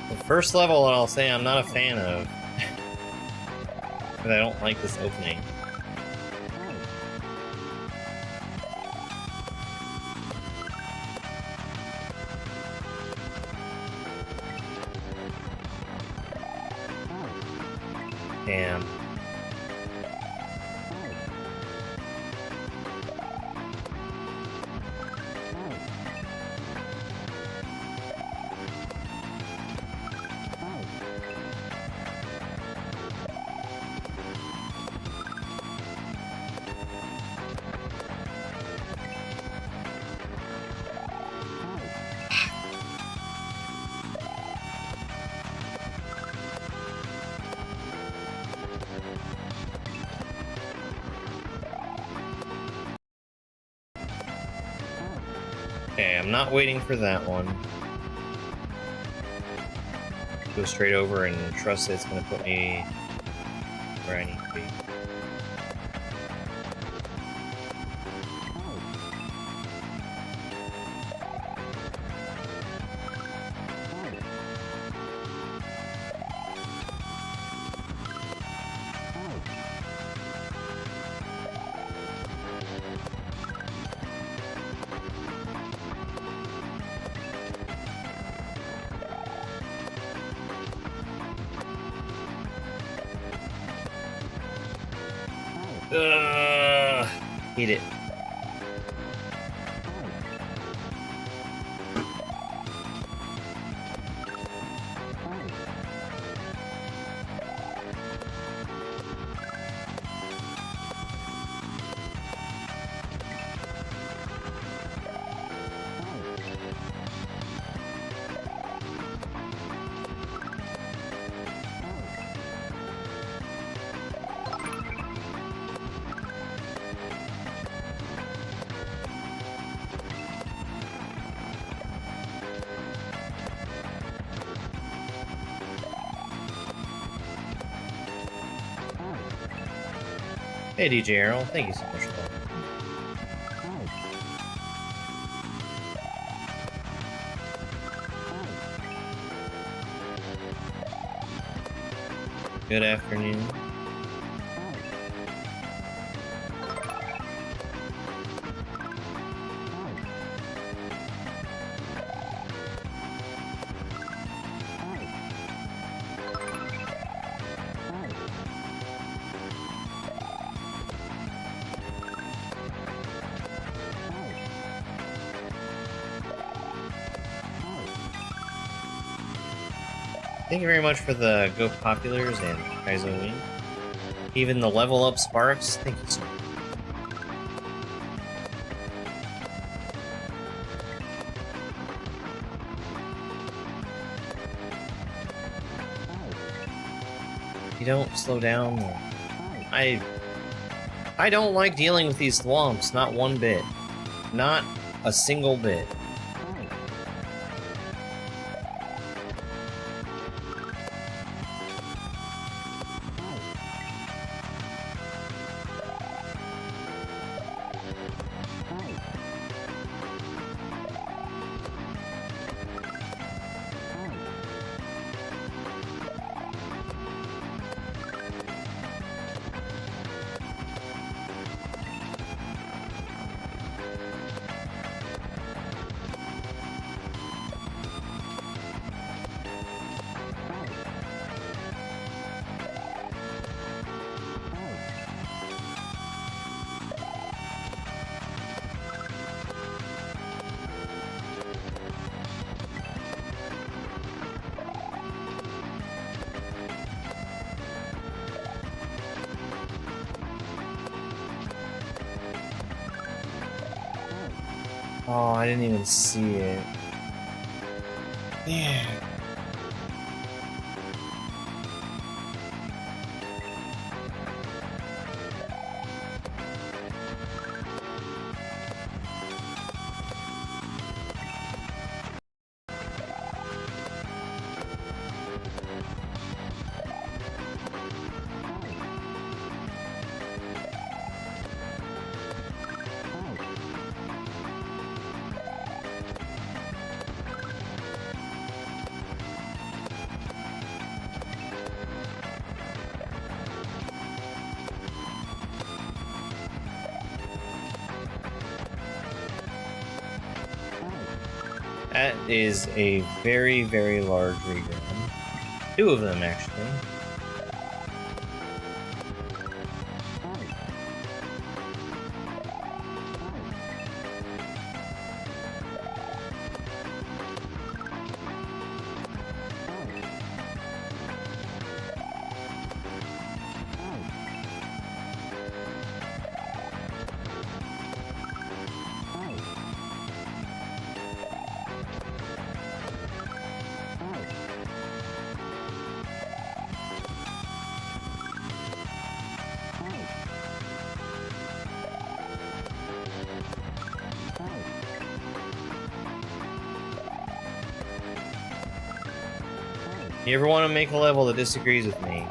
The first level that I'll say I'm not a fan of. Because I don't like this opening. Damn. Okay, I'm not waiting for that one. Go straight over and trust that it's going to put me where I need to be. Eat it. Hey, DJ Errol, thank you so much for that. Good afternoon. Thank you very much for the Go Populars and Kaizo Wing. Even the level up Sparks, thank you so much. You don't slow down. I don't like dealing with these thwomps, not one bit. Not a single bit. Oh, I didn't even see it. Yeah. That is a very, very large regram. 2 of them, actually. You ever want to make a level that disagrees with me?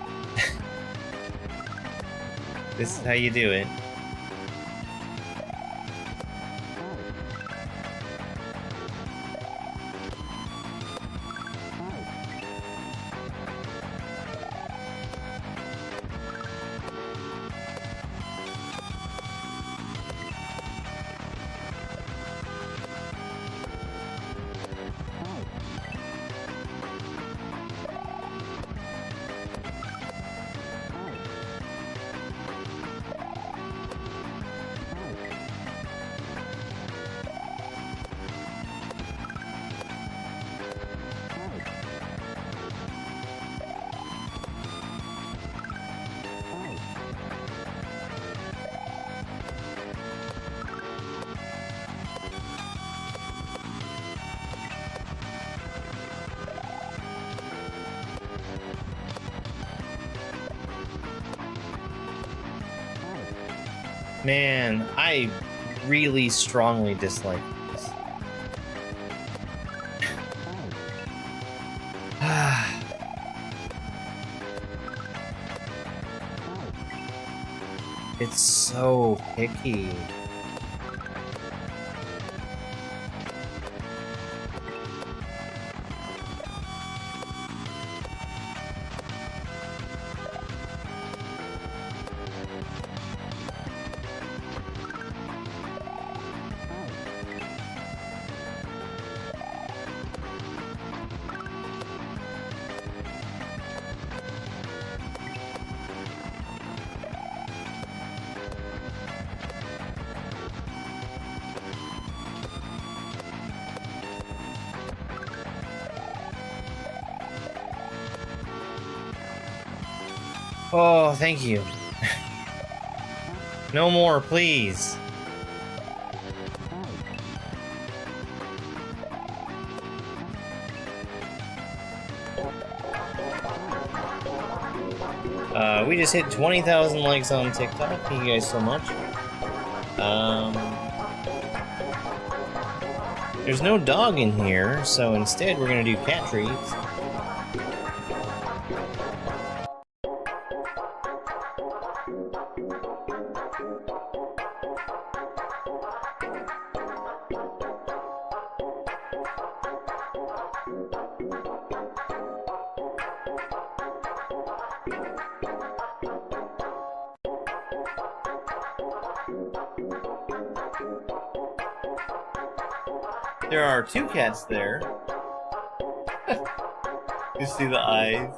This is how you do it. Man, I really strongly dislike this. It's so picky. Oh, thank you. No more, please. We just hit 20,000 likes on TikTok. Thank you guys so much. There's no dog in here, so instead we're gonna do cat treats. There are two cats there. You see the eyes?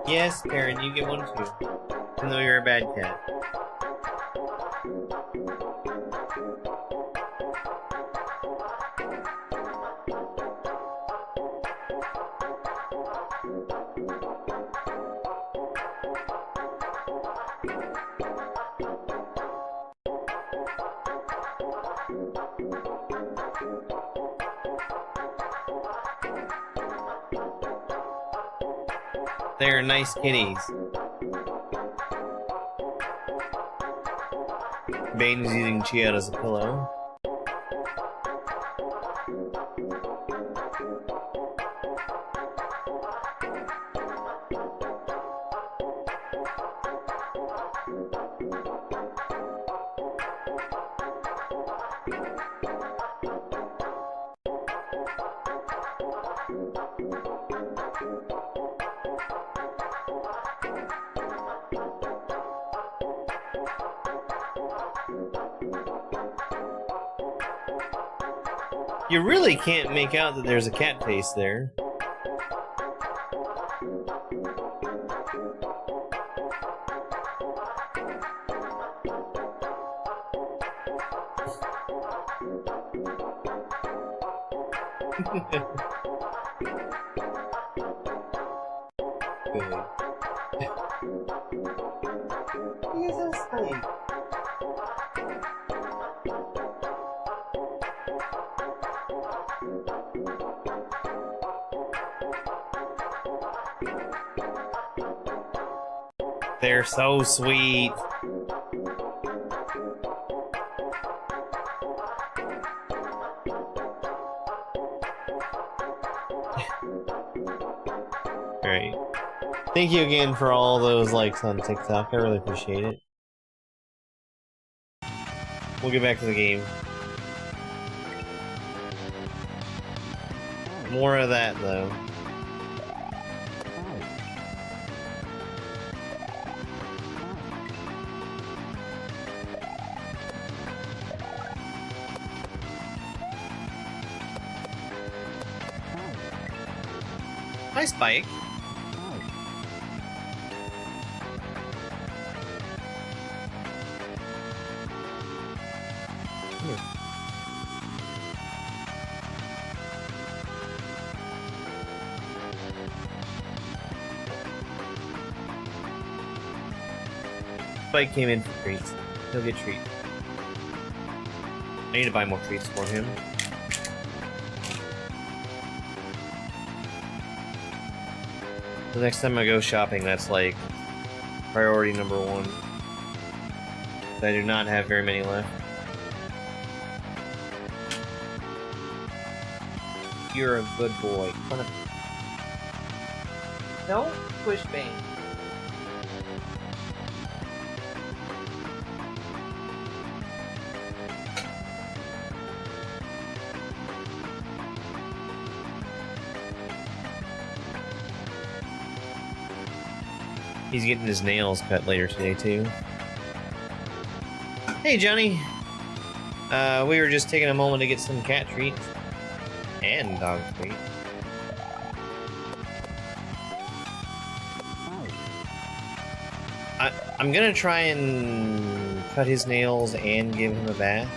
Yes, Karen, you get one too. Even though you're a bad cat. They're nice kitties. Bane is using Chia as a pillow. You really can't make out that there's a cat face there. He's asleep. They're so sweet. Alright. Thank you again for all those likes on TikTok. I really appreciate it. We'll get back to the game. More of that, though. Hi, Spike. Spike came in for treats. He'll get treats. I need to buy more treats for him. The next time I go shopping, that's like priority number one. I do not have very many left. You're a good boy. Don't push me. He's getting his nails cut later today, too. Hey, Johnny. We were just taking a moment to get some cat treats. And dog treats. I'm gonna try and cut his nails and give him a bath.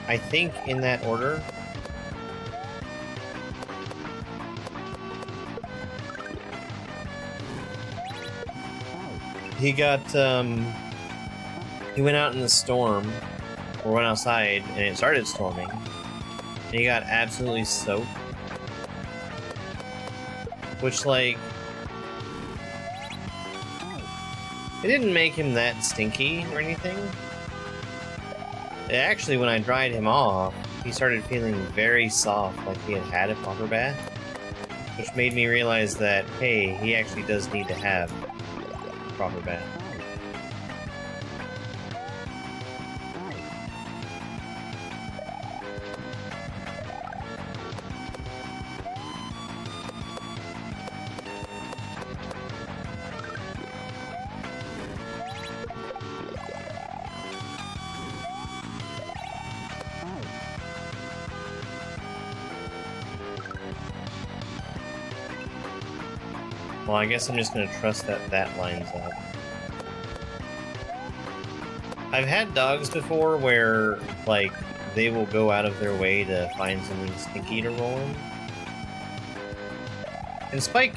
I think in that order. He got, he went out in the storm, or went outside, and it started storming, and he got absolutely soaked. Which, like, it didn't make him that stinky or anything. Actually, when I dried him off, he started feeling very soft, like he had a proper bath, which made me realize that, hey, he actually does need to have proper bath. Well, I guess I'm just gonna trust that that lines up. I've had dogs before where, like, they will go out of their way to find something stinky to roll in. And Spike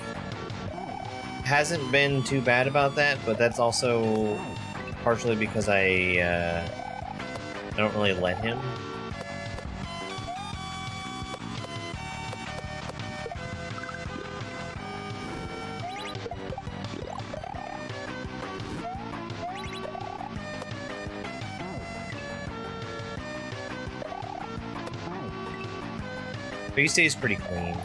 hasn't been too bad about that, but that's also partially because I don't really let him. But he stays pretty clean.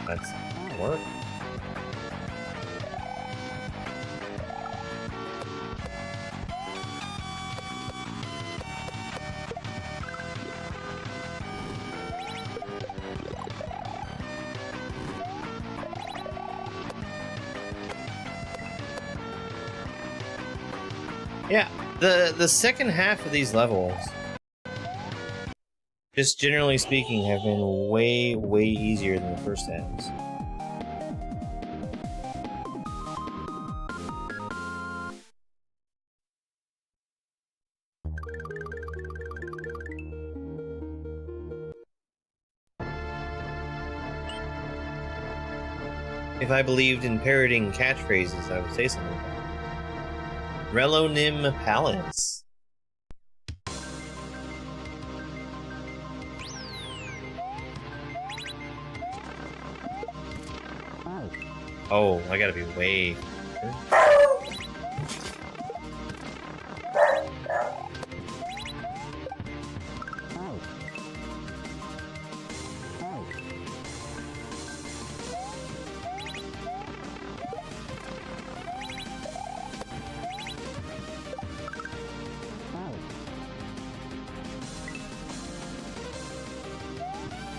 That's work. Yeah, the second half of these levels, just generally speaking, have been way, way easier than the first halves. If I believed in parroting catchphrases, I would say something like that. Relonim Palace. Oh, I gotta be way.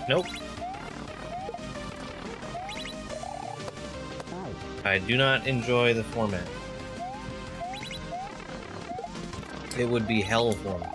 Nope. I do not enjoy the format. It would be hell for me.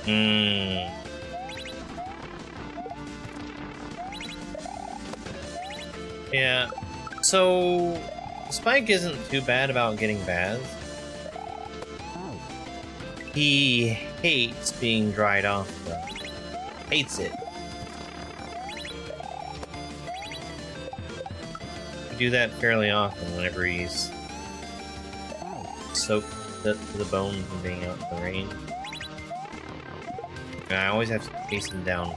Hmm. Yeah. So, Spike isn't too bad about getting baths. He hates being dried off, though. Hates it. We do that fairly often whenever he's soaked to the bone from being out in the rain. And I always have to chase him down.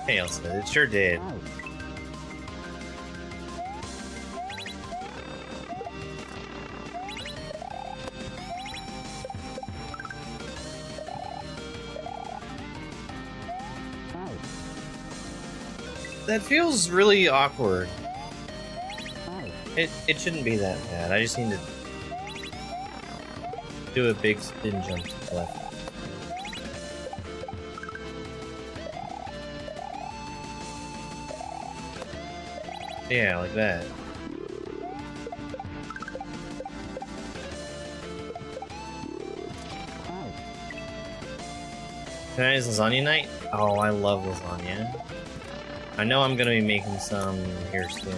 Hey, Elsa, it sure did. That feels really awkward. It shouldn't be that bad. I just need to do a big spin jump to the left. Yeah, like that. Tonight is lasagna night? Oh, I love lasagna. I know I'm gonna be making some here soon.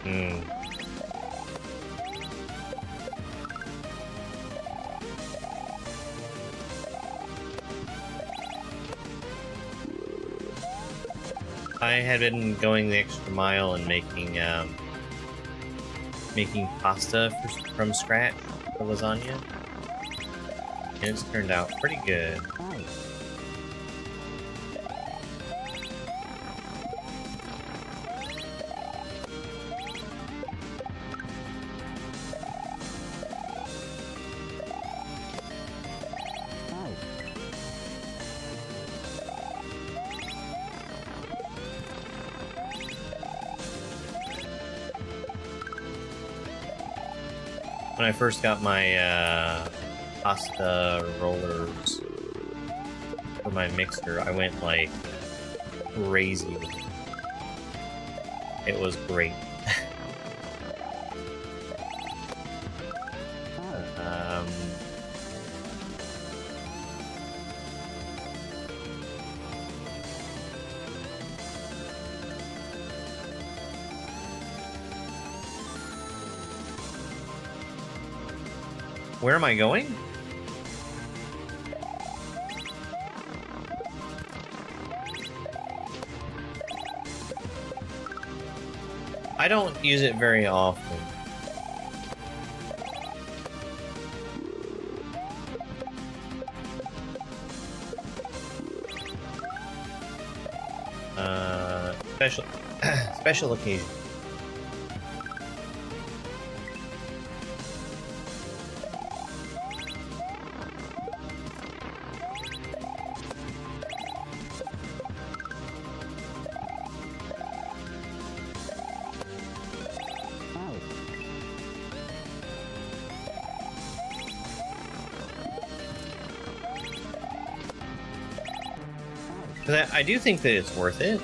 Hmm. I had been going the extra mile and making pasta from scratch for lasagna, and it's turned out pretty good. When I first got my pasta rollers for my mixer, I went like crazy. It was great. Where am I going? I don't use it very often. Special occasion. I do think that it's worth it.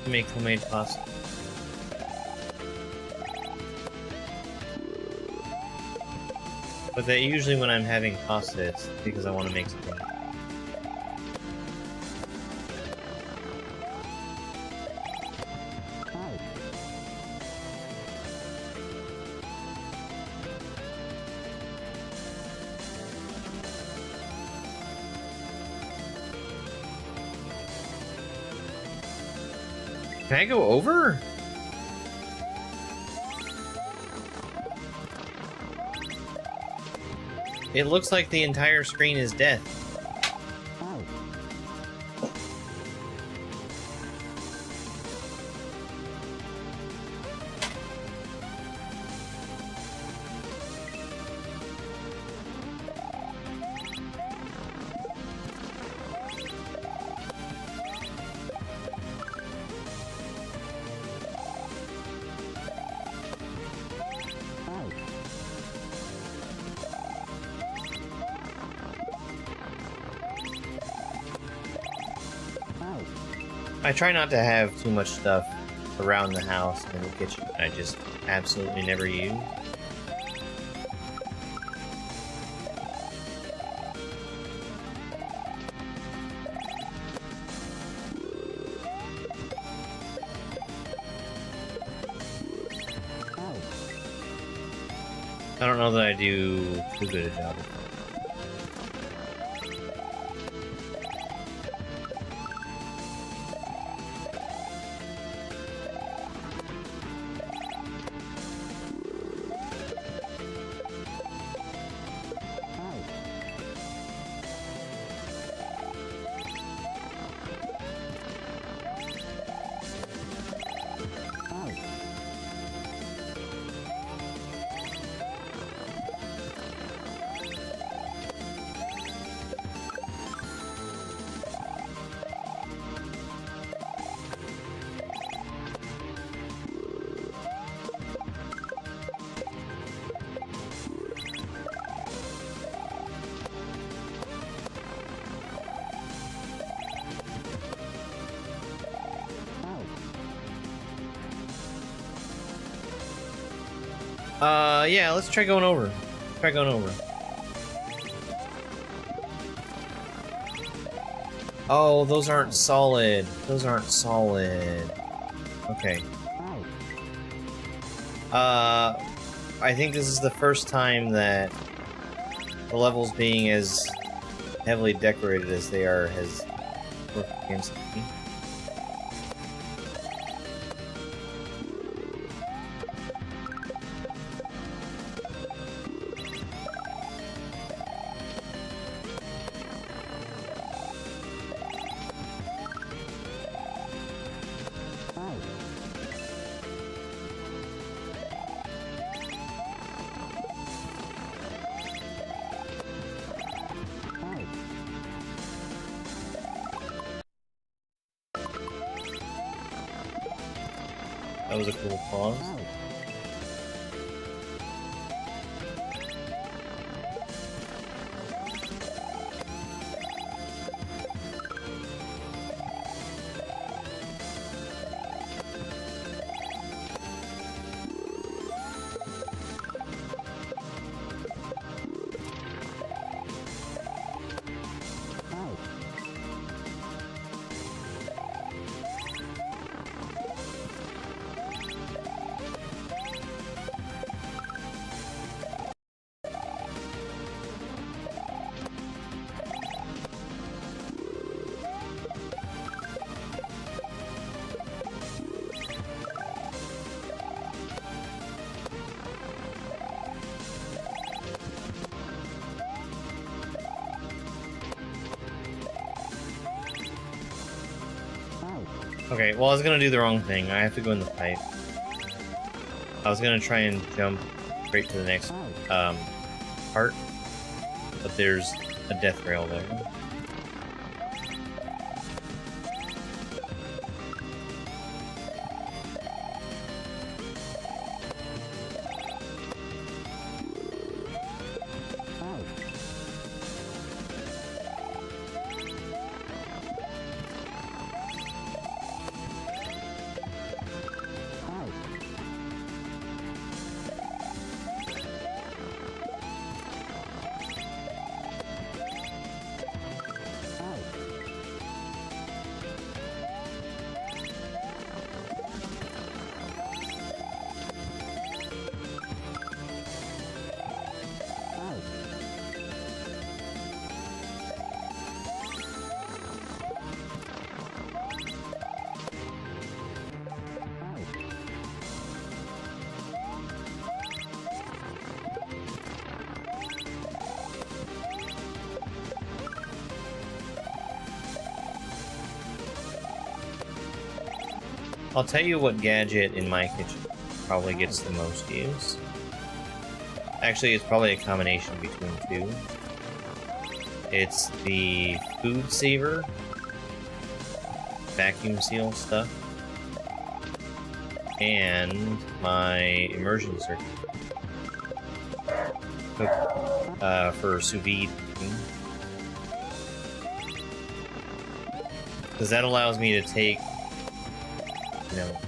To make homemade pasta. But that usually when I'm having pasta, it's because I want to make something. Can I go over? It looks like the entire screen is death. I try not to have too much stuff around the house and in the kitchen I just absolutely never use. I don't know that I do too good a job of that. Yeah, let's try going over. Try going over. Oh, those aren't solid. Those aren't solid. Okay. I think this is the first time that the levels being as heavily decorated as they are has worked against me. That was a cool pause. Okay, well I was gonna do the wrong thing. I have to go in the pipe. I was gonna try and jump straight to the next part, but there's a death rail there. I'll tell you what gadget in my kitchen probably gets the most use. Actually, it's probably a combination between two. It's the food saver, vacuum seal stuff, and my immersion circuit for sous vide. Because that allows me to take, you know,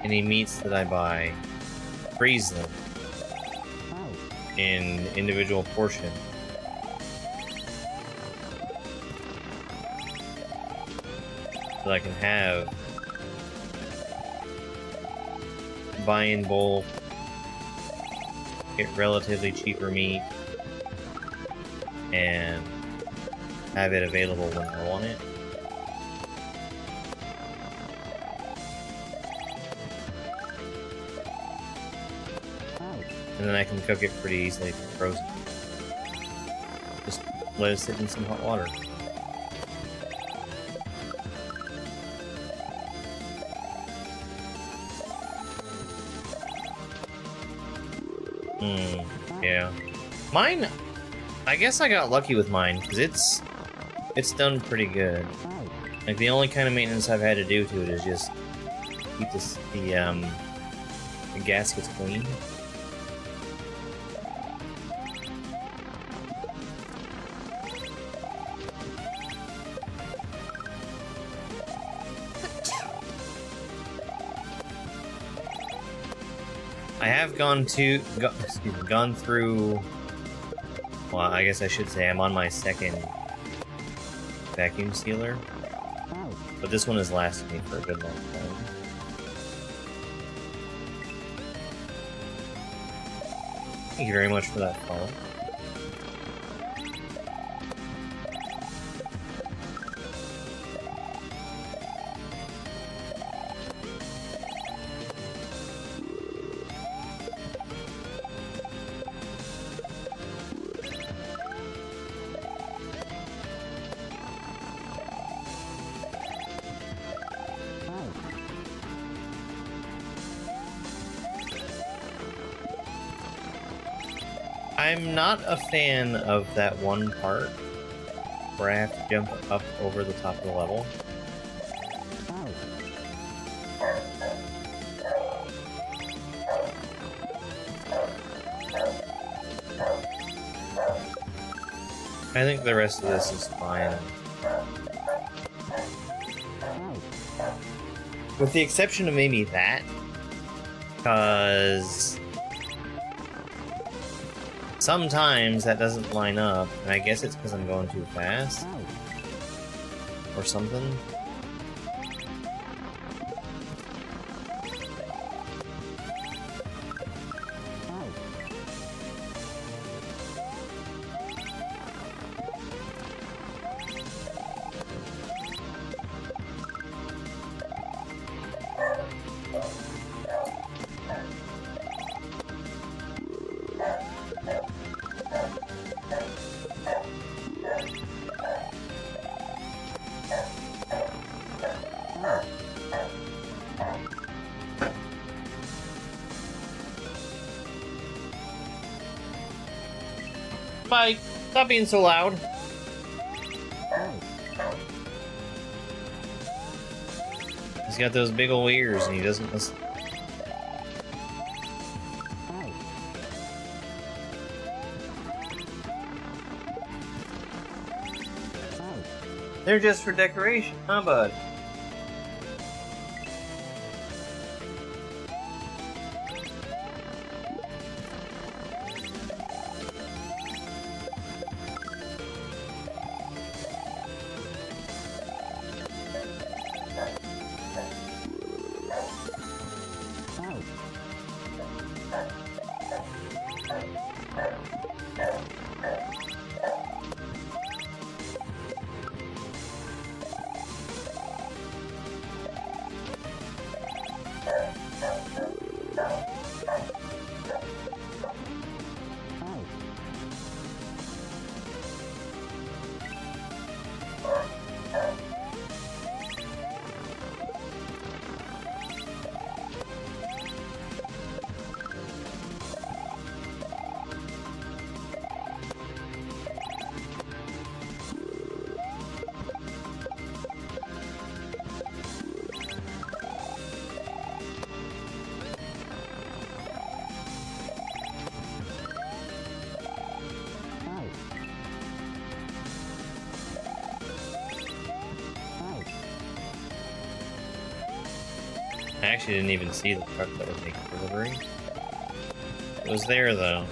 any meats that I buy, freeze them in individual portions. So I can have buy in bulk, get relatively cheaper meat, and have it available when I want it. And then I can cook it pretty easily if it's frozen. Just let it sit in some hot water. Yeah. Mine, I guess I got lucky with mine, because it's done pretty good. Like, the only kind of maintenance I've had to do to it is just keep the gaskets clean. I have gone through. Well, I guess I should say I'm on my second vacuum sealer, but this one has lasted me for a good long time. Thank you very much for that follow. I'm not a fan of that one part where I have to jump up over the top of the level. I think the rest of this is fine. With the exception of maybe that, because sometimes that doesn't line up, and I guess it's because I'm going too fast or something. Bye. Stop being so loud. He's got those big ol' ears and he doesn't listen. They're just for decoration, huh, bud? actually didn't even see the truck that was making delivery. It was there, though.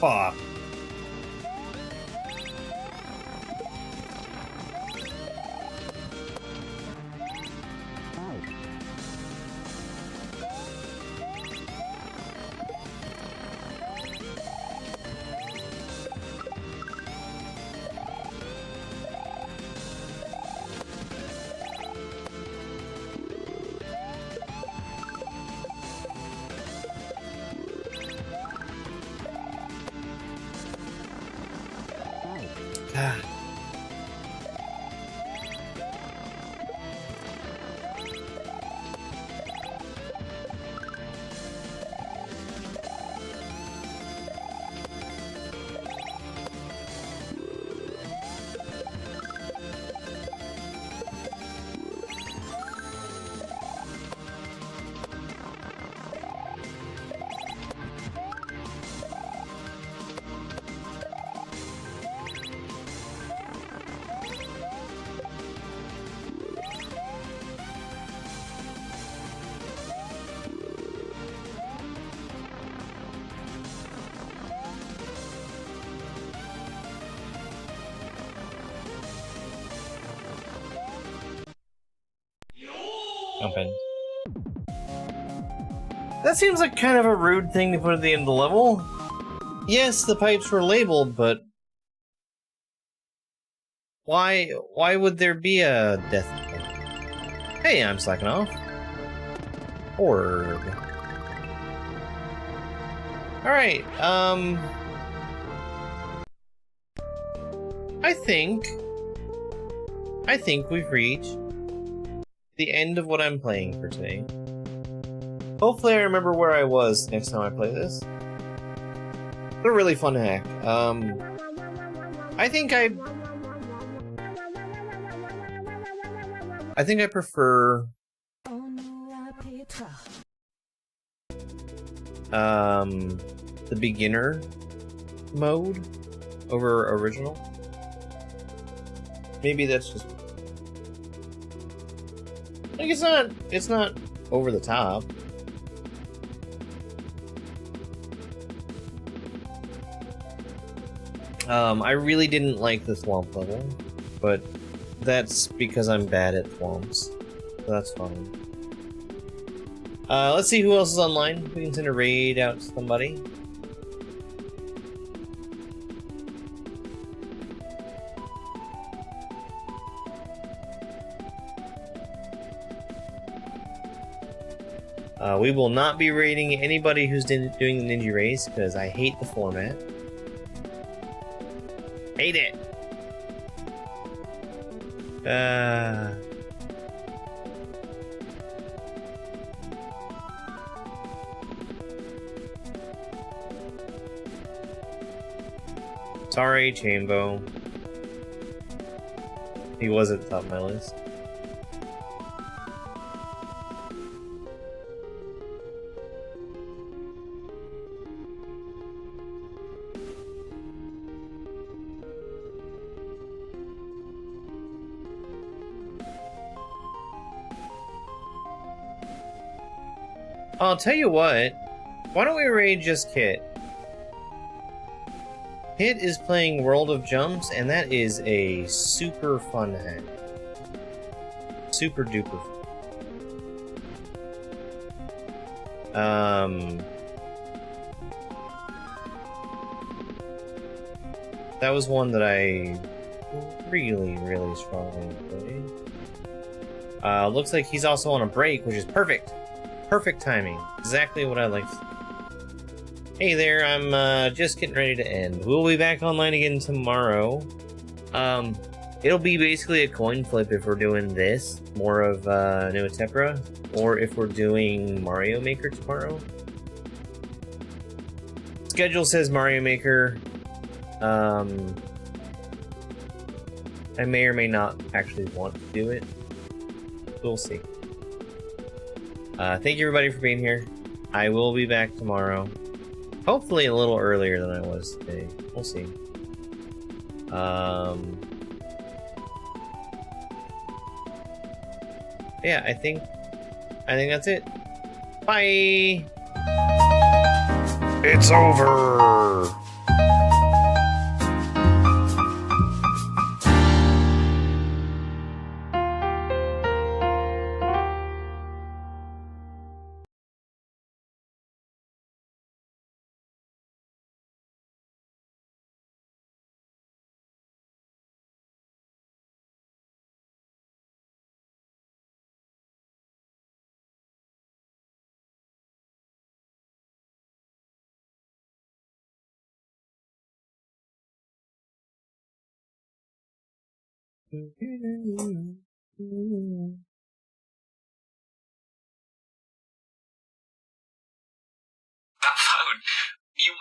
Fuck. Jump in. That seems like kind of a rude thing to put at the end of the level. Yes, the pipes were labeled, but why would there be a death pipe? Hey, I'm slacking off. Org. Alright, I think we've reached the end of what I'm playing for today. Hopefully I remember where I was next time I play this. What a really fun hack. I think I prefer the beginner mode over original. Maybe that's just like it's not over the top. I really didn't like the swamp level, but that's because I'm bad at swamps. So that's fine. Let's see who else is online. We can send a raid out to somebody. We will not be raiding anybody who's doing the Ninja race because I hate the format. Hate it! Sorry, Chambo. He was at the top of my list. I'll tell you what. Why don't we raid just Kit? Kit is playing World of Jumps, and that is a super fun hack. Super duper fun. That was one that I really, really strongly enjoyed. Looks like he's also on a break, which is perfect. Perfect timing. Exactly what I like. Hey there, I'm just getting ready to end. We'll be back online again tomorrow. It'll be basically a coin flip if we're doing this, more of Nuatepra, or if we're doing Mario Maker tomorrow. Schedule says Mario Maker. I may or may not actually want to do it. We'll see. Thank you everybody for being here. I will be back tomorrow. Hopefully a little earlier than I was today. We'll see. Yeah, I think that's it. Bye! It's over! That phone. You